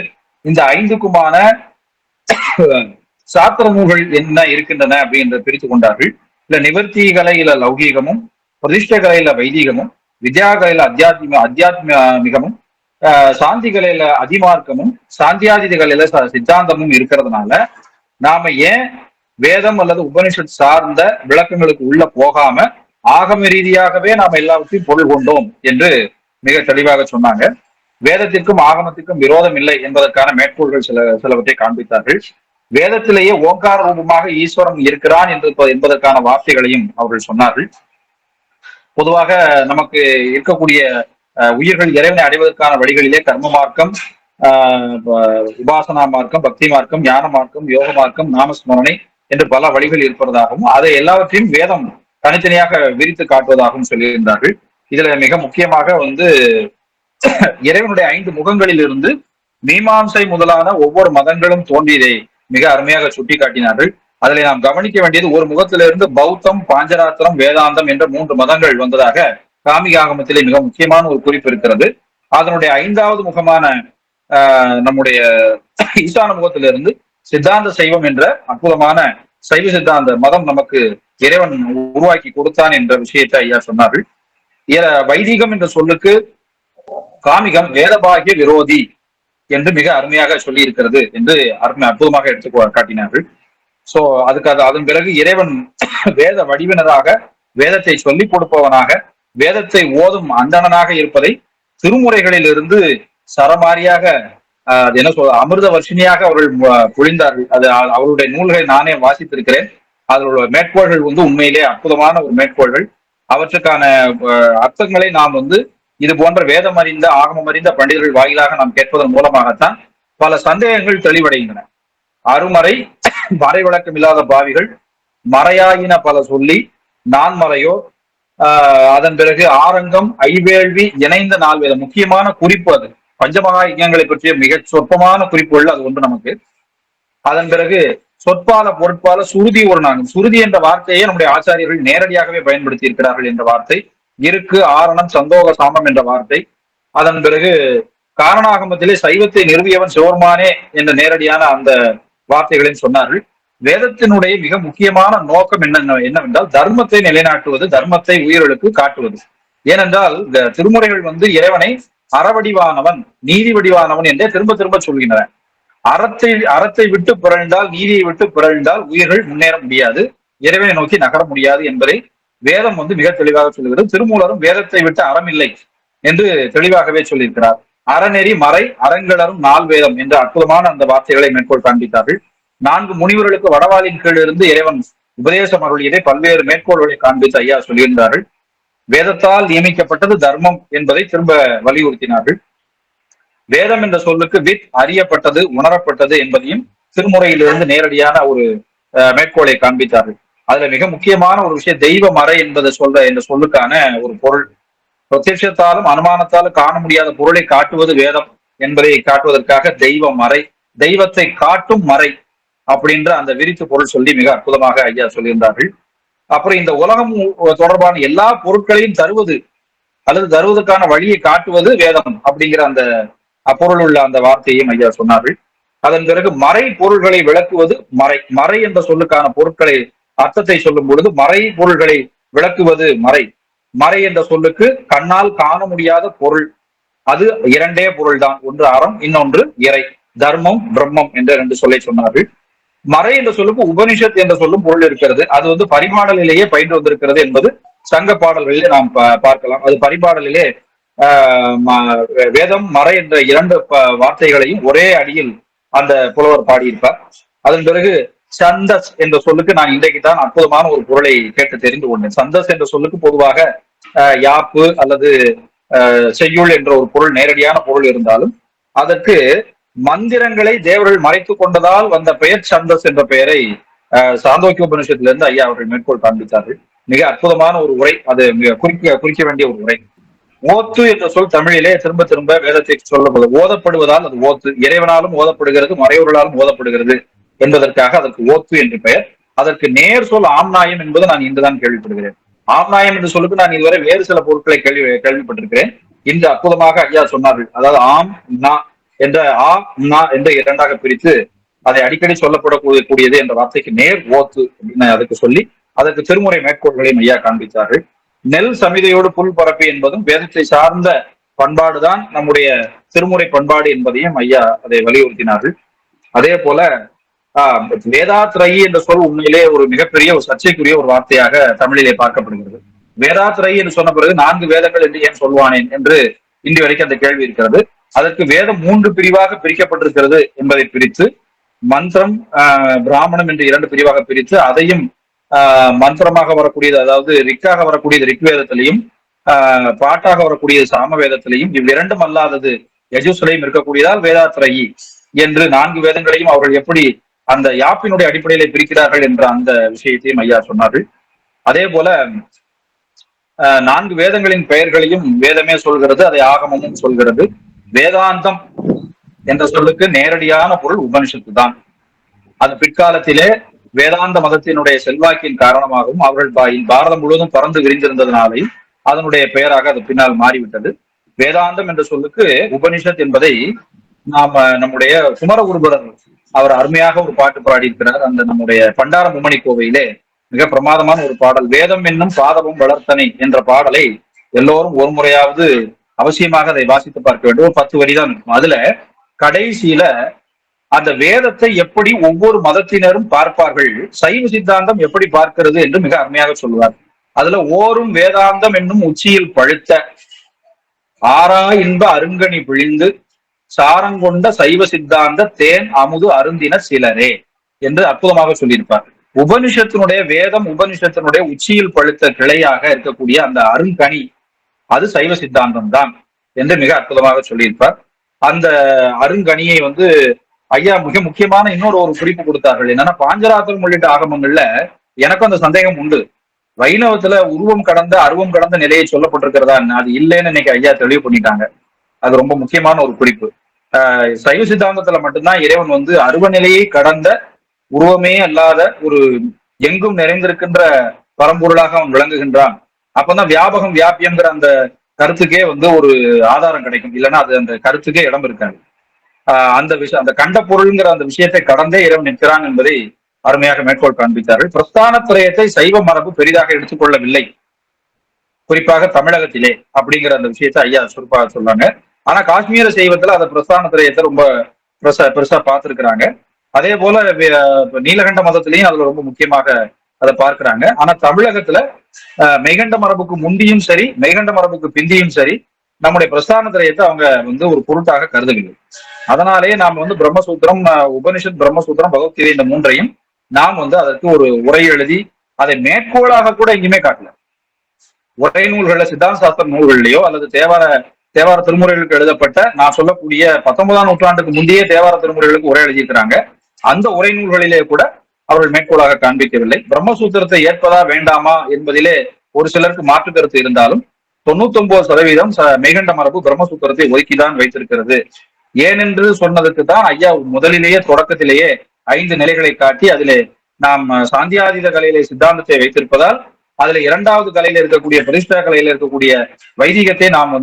இந்த 5க்குமான சாத்திர நூல்கள் என்ன இருக்கின்றன அப்படின்ற பிரித்து கொண்டார்கள். இல்ல நிவர்த்தி கலையில லௌகீகமும், பிரதிஷ்ட கலையில வைதீகமும், வித்யா கலையில அத்தியாத்மிகமும் சாந்தி கலையில அதிமார்க்கமும் சாந்தியாதி கலையில சித்தாந்தமும் இருக்கிறதுனால நாம ஏன் வேதம் அல்லது உபனிஷத் சார்ந்த விளக்கங்களுக்கு உள்ள போகாம ஆகம ரீதியாகவே நாம எல்லாவற்றையும் பொருள் கொண்டோம் என்று மிக தெளிவாக சொன்னாங்க. வேதத்திற்கும் ஆகமத்திற்கும் விரோதம் இல்லை என்பதற்கான மேற்கோள்கள் சிலவற்றை காண்பித்தார்கள். வேதத்திலேயே ஓங்கார ரூபமாக ஈஸ்வரன் இருக்கிறான் என்பதற்கான வார்த்தைகளையும் அவர்கள் சொன்னார்கள். பொதுவாக நமக்கு இருக்கக்கூடிய உயிர்கள் இறைவனை அடைவதற்கான வழிகளிலே கர்ம மார்க்கம், உபாசனா மார்க்கம், பக்தி மார்க்கம், ஞான மார்க்கம், யோக மார்க்கம், நாமஸ்மரணை என்று பல வழிகள் இருப்பதாகவும் அதை எல்லாவற்றையும் வேதம் தனித்தனியாக விரித்து காட்டுவதாகவும் சொல்லியிருந்தார்கள். இதுல மிக முக்கியமாக இறைவனுடைய 5 முகங்களில் இருந்து மீமாம்சை முதலான ஒவ்வொரு மதங்களும் தோன்றியதை மிக அருமையாக சுட்டி காட்டினார்கள். அதில் நாம் கவனிக்க வேண்டியது, ஒரு முகத்திலிருந்து பௌத்தம், பாஞ்சராத்திரம், வேதாந்தம் என்ற 3 மதங்கள் வந்ததாக காமிக ஆகமத்திலே மிக முக்கியமான ஒரு குறிப்பு இருக்கிறது. அதனுடைய 5வது முகமான நம்முடைய ஈசான முகத்திலிருந்து சித்தாந்த சைவம் என்ற அற்புதமான சைவ சித்தாந்த மதம் நமக்கு இறைவன் உருவாக்கி கொடுத்தான் என்ற விஷயத்தை ஐயா சொன்னார்கள். வைதிகம் என்ற சொல்லுக்கு காமிகம் வேதபாகிய விரோதி என்று மிக அருமையாக சொல்லி இருக்கிறது என்று அற்புதமாக எடுத்து காட்டினார்கள். சோ அதன் பிறகு இறைவன் வேத வடிவினராக, வேதத்தை சொல்லிக் கொடுப்பவனாக, வேதத்தை ஓதும் அந்தணனாக இருப்பதை திருமுறைகளில் இருந்து சரமாரியாக என்ன சொல்ற அமிர்த வர்ஷினியாக அவர்கள் பொழிந்தார்கள். அது அவருடைய நூல்களை நானே வாசித்திருக்கிறேன். அதோட மேற்கோள்கள் உண்மையிலே அற்புதமான ஒரு மேற்கோள்கள். அவற்றுக்கான அர்த்தங்களை நாம் இது போன்ற வேதம் அறிந்த, ஆகமம் அறிந்த பண்டிதர்கள் வாயிலாக நாம் கேட்பதன் மூலமாகத்தான் பல சந்தேகங்கள் தெளிவடைகின்றன. அருமறை மறை விளக்கம் இல்லாத பாவிகள் மறையாயின பல சொல்லி நான்மறையோ, அதன் பிறகு ஆரங்கம், ஐவேள்வி, இணைந்த 4 வேதம். முக்கியமான குறிப்பு அது. பஞ்சமகா யஜ்ஞங்களை பற்றிய மிக சொற்பமான குறிப்புகள் அது ஒன்று நமக்கு. அதன் பிறகு சொற்பால பொருட்பால சுருதி ஒரு நான்கு. சுருதி என்ற வார்த்தையை நம்முடைய ஆச்சாரியர்கள் நேரடியாகவே பயன்படுத்தி இருக்கிறார்கள் என்ற வார்த்தை. இருக்கு, ஆரணம், சந்தோக, சாமம் என்ற வார்த்தை. அதன் பிறகு காரணாகமத்திலே சைவத்தை நிறுவியவன் சிவருமானே என்ற நேரடியான அந்த வார்த்தைகளையும் சொன்னார்கள். வேதத்தினுடைய மிக முக்கியமான நோக்கம் என்னவென்றால் தர்மத்தை நிலைநாட்டுவது, தர்மத்தை உயிர்களுக்கு காட்டுவது. ஏனென்றால் இந்த திருமுறைகள் இறைவனை அறவடிவானவன், நீதி வடிவானவன் என்றே திரும்ப திரும்ப சொல்கின்றன. அறத்தை விட்டு பிறழ்ந்தால், நீதியை விட்டு பிறழ்ந்தால் உயிர்கள் முன்னேற முடியாது, இறைவனை நோக்கி நகர முடியாது என்பதை வேதம் மிக தெளிவாக சொல்லுகிறது. திருமூலரும் வேதத்தை விட்டு அறம் இல்லை என்று தெளிவாகவே சொல்லியிருக்கிறார். அறநெறி மறை அறங்களரும் 4 வேதம் என்ற அற்புதமான அந்த வார்த்தைகளை மேற்கோள் காண்பித்தார்கள். 4 முனிவர்களுக்கு வடவாளின் கீழ் இருந்து இறைவன் உபதேசம் அருளியதை பல்வேறு மேற்கோள்களை காண்பித்து ஐயா சொல்லியிருந்தார்கள். வேதத்தால் நியமிக்கப்பட்டது தர்மம் என்பதை திரும்ப வலியுறுத்தினார்கள். வேதம் என்ற சொல்லுக்கு அறியப்பட்டது, உணரப்பட்டது என்பதையும் திருமுறையிலிருந்து நேரடியான ஒரு மேற்கோளை காண்பித்தார்கள். அதுல மிக முக்கியமான ஒரு விஷயம், தெய்வ மறை என்பதை என்ற சொல்லுக்கான ஒரு பொருள். பிரத்யட்சத்தாலும் அனுமானத்தாலும் காண முடியாத பொருளை காட்டுவது வேதம் என்பதை காட்டுவதற்காக தெய்வ மறை, தெய்வத்தை காட்டும் மறை அப்படின்ற அந்த விரித்து பொருள் சொல்லி மிக அற்புதமாக ஐயா சொல்லியிருந்தார்கள். அப்புறம் இந்த உலகம் தொடர்பான எல்லா பொருட்களையும் தருவது அல்லது தருவதற்கான வழியை காட்டுவது வேதம் அப்படிங்கிற அந்த அப்பொருள் உள்ள அந்த வார்த்தையும் ஐயா சொன்னார்கள். அதன் பிறகு மறை பொருள்களை விளக்குவது மறை. மறை என்ற சொல்லுக்கான பொருட்களை அர்த்தத்தை சொல்லும் பொழுது மறை பொருள்களை விளக்குவது மறை. மறை என்ற சொல்லுக்கு கண்ணால் காண முடியாத பொருள், அது 2 பொருள் தான். ஒன்று அறம், இன்னொன்று இறை, தர்மம், பிரம்மம் என்ற 2 சொல்லை சொன்னார்கள். மறை என்ற சொல்லுக்கு உபனிஷத் என்ற சொல்லும் பொருள் இருக்கிறது. அது பரிபாடலிலேயே பயின்று வந்திருக்கிறது என்பது சங்க பாடல்களிலே நாம் பார்க்கலாம். அது பரிபாடலிலே வேதம், மறை என்ற 2 வார்த்தைகளையும் ஒரே அடியில் அந்த புலவர் பாடியிருப்பார். அதன் பிறகு சந்தஸ் என்ற சொல்லுக்கு நான் இன்றைக்கு தான் அற்புதமான ஒரு பொருளை கேட்டு தெரிந்து கொண்டேன். சந்தஸ் என்ற சொல்லுக்கு பொதுவாக யாப்பு அல்லது செய்யுள் என்ற ஒரு பொருள், நேரடியான பொருள் இருந்தாலும் அதற்கு மந்திரங்களை தேவர்கள் மறைத்து கொண்டதால் வந்த பெயர் சந்தஸ் என்ற பெயரை சாந்தோக்கிய உபனிஷத்திலிருந்து ஐயா அவர்கள் மேற்கோள் காண்பித்தார்கள். மிக அற்புதமான ஒரு உரை, அது மிக குறிக்க வேண்டிய ஒரு உரை. ஓத்து என்ற சொல் தமிழிலே திரும்ப திரும்ப வேதத்தை சொல்லப்படுது. ஓதப்படுவதால் அது ஓத்து, இறைவனாலும் ஓதப்படுகிறது, மறைவர்களாலும் ஓதப்படுகிறது என்பதற்காக அதற்கு ஓத்து என்று பெயர். அதற்கு நேர் சொல் ஆம்நாயம் என்பது நான் இன்றுதான் கேள்விப்படுகிறேன். ஆம்நாயம் என்று சொல்லுக்கு நான் இதுவரை வேறு சில பொருட்களை கேள்விப்பட்டிருக்கிறேன். இன்று அற்புதமாக ஐயா சொன்னார்கள். அதாவது ஆம் நா என்ற என்று 2ஆக பிரித்து அதை அடிக்கடி சொல்லப்படக்கூடியது என்ற வார்த்தைக்கு நேர் ஓத்து அப்படின்னு அதுக்கு சொல்லி அதற்கு திருமுறை மேற்கோள்களையும் ஐயா காண்பித்தார்கள். நெல் சமிதையோடு புல் பரப்பி என்பதும் வேதத்தை சார்ந்த பண்பாடுதான் நம்முடைய திருமுறை பண்பாடு என்பதையும் ஐயா அதை வலியுறுத்தினார்கள். அதே போல வேதாத்ரயி என்ற சொல் உண்மையிலே ஒரு மிகப்பெரிய ஒரு சர்ச்சைக்குரிய ஒரு வார்த்தையாக தமிழிலே பார்க்கப்படுகிறது. வேதாத்ரயி என்று சொன்ன பிறகு 4 வேதங்கள் என்று ஏன் சொல்வானேன் என்று இன்று வரைக்கும் அந்த கேள்வி இருக்கிறது. அதற்கு வேதம் 3 பிரிவாக பிரிக்கப்பட்டிருக்கிறது என்பதை பிரித்து, மந்திரம் பிராமணம் என்று 2 பிரிவாக பிரித்து, அதையும் மந்திரமாக வரக்கூடியது, அதாவது ரிக்காக வரக்கூடியது ரிக்வேதத்திலையும் பாட்டாக வரக்கூடியது சாம வேதத்திலையும், இவ்விரண்டும் அல்லாதது யஜுஸ்லையும் இருக்கக்கூடியதால் வேதாத்ரயி என்று 4 வேதங்களையும் அவர்கள் எப்படி அந்த யாப்பினுடைய அடிப்படையில பிரிக்கிறார்கள் என்ற அந்த விஷயத்தையும் ஐயா சொன்னார்கள். அதே போல 4 வேதங்களின் பெயர்களையும் வேதமே சொல்கிறது, அதை ஆகமமும் சொல்கிறது. வேதாந்தம் என்ற சொல்லுக்கு நேரடியான பொருள் உபனிஷத்து தான். அது பிற்காலத்திலே வேதாந்த மதத்தினுடைய செல்வாக்கின் காரணமாகவும் அவர்கள் பாரதம் முழுவதும் பறந்து விரிந்திருந்ததுனாலே அதனுடைய பெயராக அது பின்னால் மாறிவிட்டது. வேதாந்தம் என்ற சொல்லுக்கு உபனிஷத் என்பதை நாம நம்முடைய குமரகுருபரர் அவர் அருமையாக ஒரு பாட்டு பாடியிருக்கிறார். அந்த நம்முடைய பண்டார மும்மணி கோவையிலே மிக பிரமாதமான ஒரு பாடல், வேதம் என்னும் பாதமும் வளர்த்தனை என்ற பாடலை எல்லோரும் ஒரு முறையாவது அவசியமாக அதை வாசித்து பார்க்க வேண்டும். ஒரு 10 வரிதான் இருக்கும். அதுல கடைசியில அந்த வேதத்தை எப்படி ஒவ்வொரு மதத்தினரும் பார்ப்பார்கள், சைவ சித்தாந்தம் எப்படி பார்க்கிறது என்று மிக அருமையாக சொல்லுவார். அதுல ஓரும் வேதாந்தம் என்னும் உச்சியில் பழுத்த ஆறா இன்ப அருங்கனி பிழிந்து சாரங்கொண்ட சைவ சித்தாந்த தேன் அமுது அருந்தின சிலரே என்று அற்புதமாக சொல்லியிருப்பார். உபனிஷத்தினுடைய வேதம் உபனிஷத்தினுடைய உச்சியில் பழுத்த கிளையாக இருக்கக்கூடிய அந்த அருங்கனி அது சைவ சித்தாந்தம் தான் என்று மிக அற்புதமாக சொல்லியிருப்பார். அந்த அருங்கனியை ஐயா மிக முக்கியமான இன்னொரு குறிப்பு கொடுத்தார்கள். என்னன்னா, பாஞ்சராத்திரம் உள்ளிட்ட ஆகமங்கள்ல எனக்கும் அந்த சந்தேகம் உண்டு. வைணவத்துல உருவம் கடந்த அருவம் கடந்த நிலையை சொல்லப்பட்டிருக்கிறதா, அது இல்லைன்னு இன்னைக்கு ஐயா தெளிவு பண்ணிட்டாங்க. அது ரொம்ப முக்கியமான ஒரு குறிப்பு. சைவ சித்தாந்தத்துல மட்டும்தான் இறைவன் அருவ நிலையை கடந்த உருவமே அல்லாத ஒரு எங்கும் நிறைந்திருக்கின்ற பரம்பொருளாக அவன் விளங்குகின்றான். அப்பதான் வியாபகம் வியாபியங்கிற அந்த கருத்துக்கே ஒரு ஆதாரம் கிடைக்கும். இல்லைன்னா அது அந்த கருத்துக்கே இடம் இருக்காது. அந்த விஷயம், அந்த கண்ட பொருள்ங்கிற அந்த விஷயத்தை கடந்தே இறைவன் நிற்கிறான் என்பதை அருமையாக மேற்கோள் காண்பித்தார்கள். பிரஸ்தான திரயத்தை சைவ மரபு பெரிதாக எடுத்துக்கொள்ளவில்லை, குறிப்பாக தமிழகத்திலே அப்படிங்கிற அந்த விஷயத்தை ஐயா சுருப்பாக சொல்றாங்க. ஆனா காஷ்மீர சைவத்துல அந்த பிரஸ்தான திரயத்தை ரொம்ப பெருசா பார்த்திருக்கிறாங்க. அதே போல நீலகண்ட மதத்திலையும் அதுல ரொம்ப முக்கியமாக அதை பார்க்கிறாங்க. ஆனா தமிழகத்துல மெய்கண்ட மரபுக்கு முந்தியும் சரி, மெய்கண்ட மரபுக்கு பிந்தியும் சரி, நம்முடைய பிரஸ்தான திரயத்தை அவங்க ஒரு பொருட்டாக கருதவில்லை. அதனாலேயே நாம் பிரம்மசூத்திரம், உபனிஷத், பிரம்மசூத்திரம், பகவத்கீதை இந்த 3ஐயும் நாம் அதற்கு ஒரு உரை எழுதி அதை மேற்கோளாக கூட எங்கேயுமே காட்டல. உரை நூல்கள்ல, சித்தாந்த சாஸ்திர நூல்கள்லயோ அல்லது தேவார திருமுறைகளுக்கு எழுதப்பட்ட, நான் சொல்லக்கூடிய 19ஆம் நூற்றாண்டுக்கு முந்தைய தேவார திருமுறைகளுக்கு உரை எழுதியிருக்கிறாங்க. அந்த உரை நூல்களிலே கூட அவர்கள் மேற்கோளாக காண்பிக்கவில்லை. பிரம்மசூத்திரத்தை ஏற்பதா வேண்டாமா என்பதிலே ஒரு சிலருக்கு மாற்று கருத்து இருந்தாலும் 99% மெய்கண்ட மரபு பிரம்மசூத்திரத்தை ஒதுக்கிதான் வைத்திருக்கிறது. ஏனென்று சொன்னதுக்கு தான் ஐயா முதலிலேயே தொடக்கத்திலேயே 5 நிலைகளை காட்டி அதிலே நாம் சாந்தியாதீத கலையிலே சித்தாந்தத்தை வைத்திருப்பதால் அதுல 2வது கலையில இருக்கக்கூடிய பிரதிஷ்டா கலையில இருக்கக்கூடிய வைதிகத்தை நாம்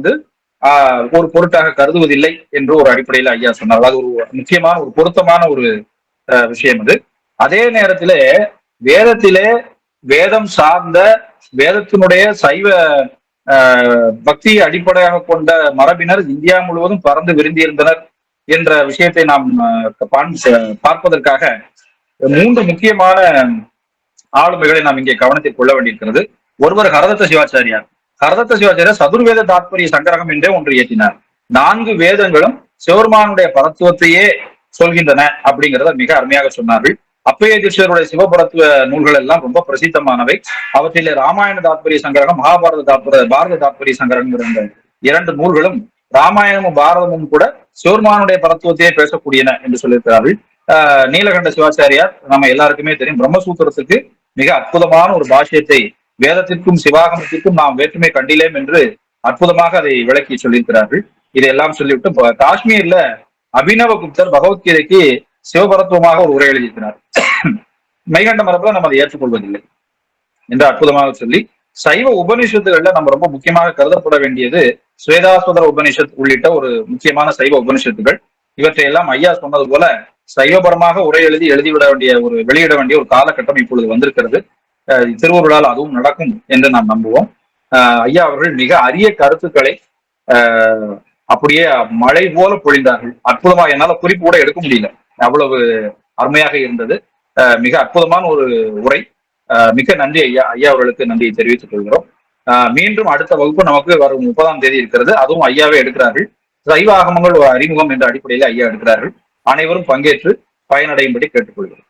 ஒரு பொருட்டாக கருதுவதில்லை என்று ஒரு அடிப்படையில் ஐயா சொன்னார். அது ஒரு முக்கியமான ஒரு பொருத்தமான ஒரு விஷயம் அது. அதே நேரத்திலே வேதத்திலே வேதம் சார்ந்த வேதத்தினுடைய சைவ பக்தியை அடிப்படையாக கொண்ட மரபினர் இந்தியா முழுவதும் பறந்து விரும்பியிருந்தனர் என்ற விஷயத்தை நாம் பார்ப்பதற்காக 3 முக்கியமான ஆளுமைகளை நாம் இங்கே கவனத்தில் கொள்ள வேண்டியிருக்கிறது. ஒருவர் ஹரதத்த சிவாச்சாரியார். ஹரதத்த சிவாச்சாரியார் சதுர்வேத தாத்பரிய சங்கரகம் என்றே ஒன்று இயற்றினார். 4 வேதங்களும் சிவபெருமானுடைய பரத்துவத்தையே சொல்கின்றன அப்படிங்கிறத மிக அருமையாக சொன்னார்கள். அப்பைய தீட்சிதருடைய சிவபரத்துவ நூல்கள் எல்லாம் ரொம்ப பிரசித்தமானவை. அவற்றிலே ராமாயண தாத்பரிய சங்கரகம், பாரத தாத்பரிய சங்கரகம் 2 நூல்களும் ராமாயணமும் பாரதமும் கூட சிவபெருமானுடைய பரத்துவத்தையே பேசக்கூடியன என்று சொல்லியிருக்கிறார்கள். நீலகண்ட சிவாச்சாரியார் நம்ம எல்லாருக்குமே தெரியும், பிரம்மசூத்திரத்துக்கு மிக அற்புதமான ஒரு பாஷ்யத்தை வேதத்திற்கும் சிவாகமத்திற்கும் நாம் வேற்றுமை கண்டிலேம் என்று அற்புதமாக அதை விளக்கி சொல்லியிருக்கிறார்கள். இதையெல்லாம் சொல்லிவிட்டு காஷ்மீர்ல அபினவ குப்தர் பகவத்கீதைக்கு சிவபரத்துவமாக ஒரு உரை எழுதியிருக்கிறார். மெய்கண்ட மரபுல நம்ம அதை ஏற்றுக்கொள்வதில்லை என்று அற்புதமாக சொல்லி, சைவ உபனிஷத்துகள்ல நம்ம ரொம்ப முக்கியமாக கருதப்பட வேண்டியது ஸ்வேதாஸ்வதர உபனிஷத் உள்ளிட்ட ஒரு முக்கியமான சைவ உபனிஷத்துகள். இவற்றையெல்லாம் ஐயா சொன்னது போல சைவபரமாக உரை வெளியிட வேண்டிய ஒரு காலகட்டம் இப்பொழுது வந்திருக்கிறது. திருவருளால் அதுவும் நடக்கும் என்று நாம் நம்புவோம். ஐயா அவர்கள் மிக அரிய கருத்துக்களை அப்படியே மழை போல பொழிந்தார்கள். அற்புதமா, என்னால குறிப்பு கூட எடுக்க முடியல, அவ்வளவு அருமையாக இருந்தது. மிக அற்புதமான ஒரு உரை. மிக நன்றி ஐயா. ஐயா அவர்களுக்கு நன்றியை தெரிவித்துக் கொள்கிறோம். மீண்டும் அடுத்த வகுப்பு நமக்கு வரும் 30ஆம் தேதி இருக்கிறது. அதுவும் ஐயாவே எடுக்கிறார்கள். சைவ ஆகமங்கள் ஒரு அறிமுகம் என்ற அடிப்படையில் ஐயா எடுக்கிறார்கள். அனைவரும் பங்கேற்று பயனடையும்படி கேட்டுக்கொள்கிறோம்.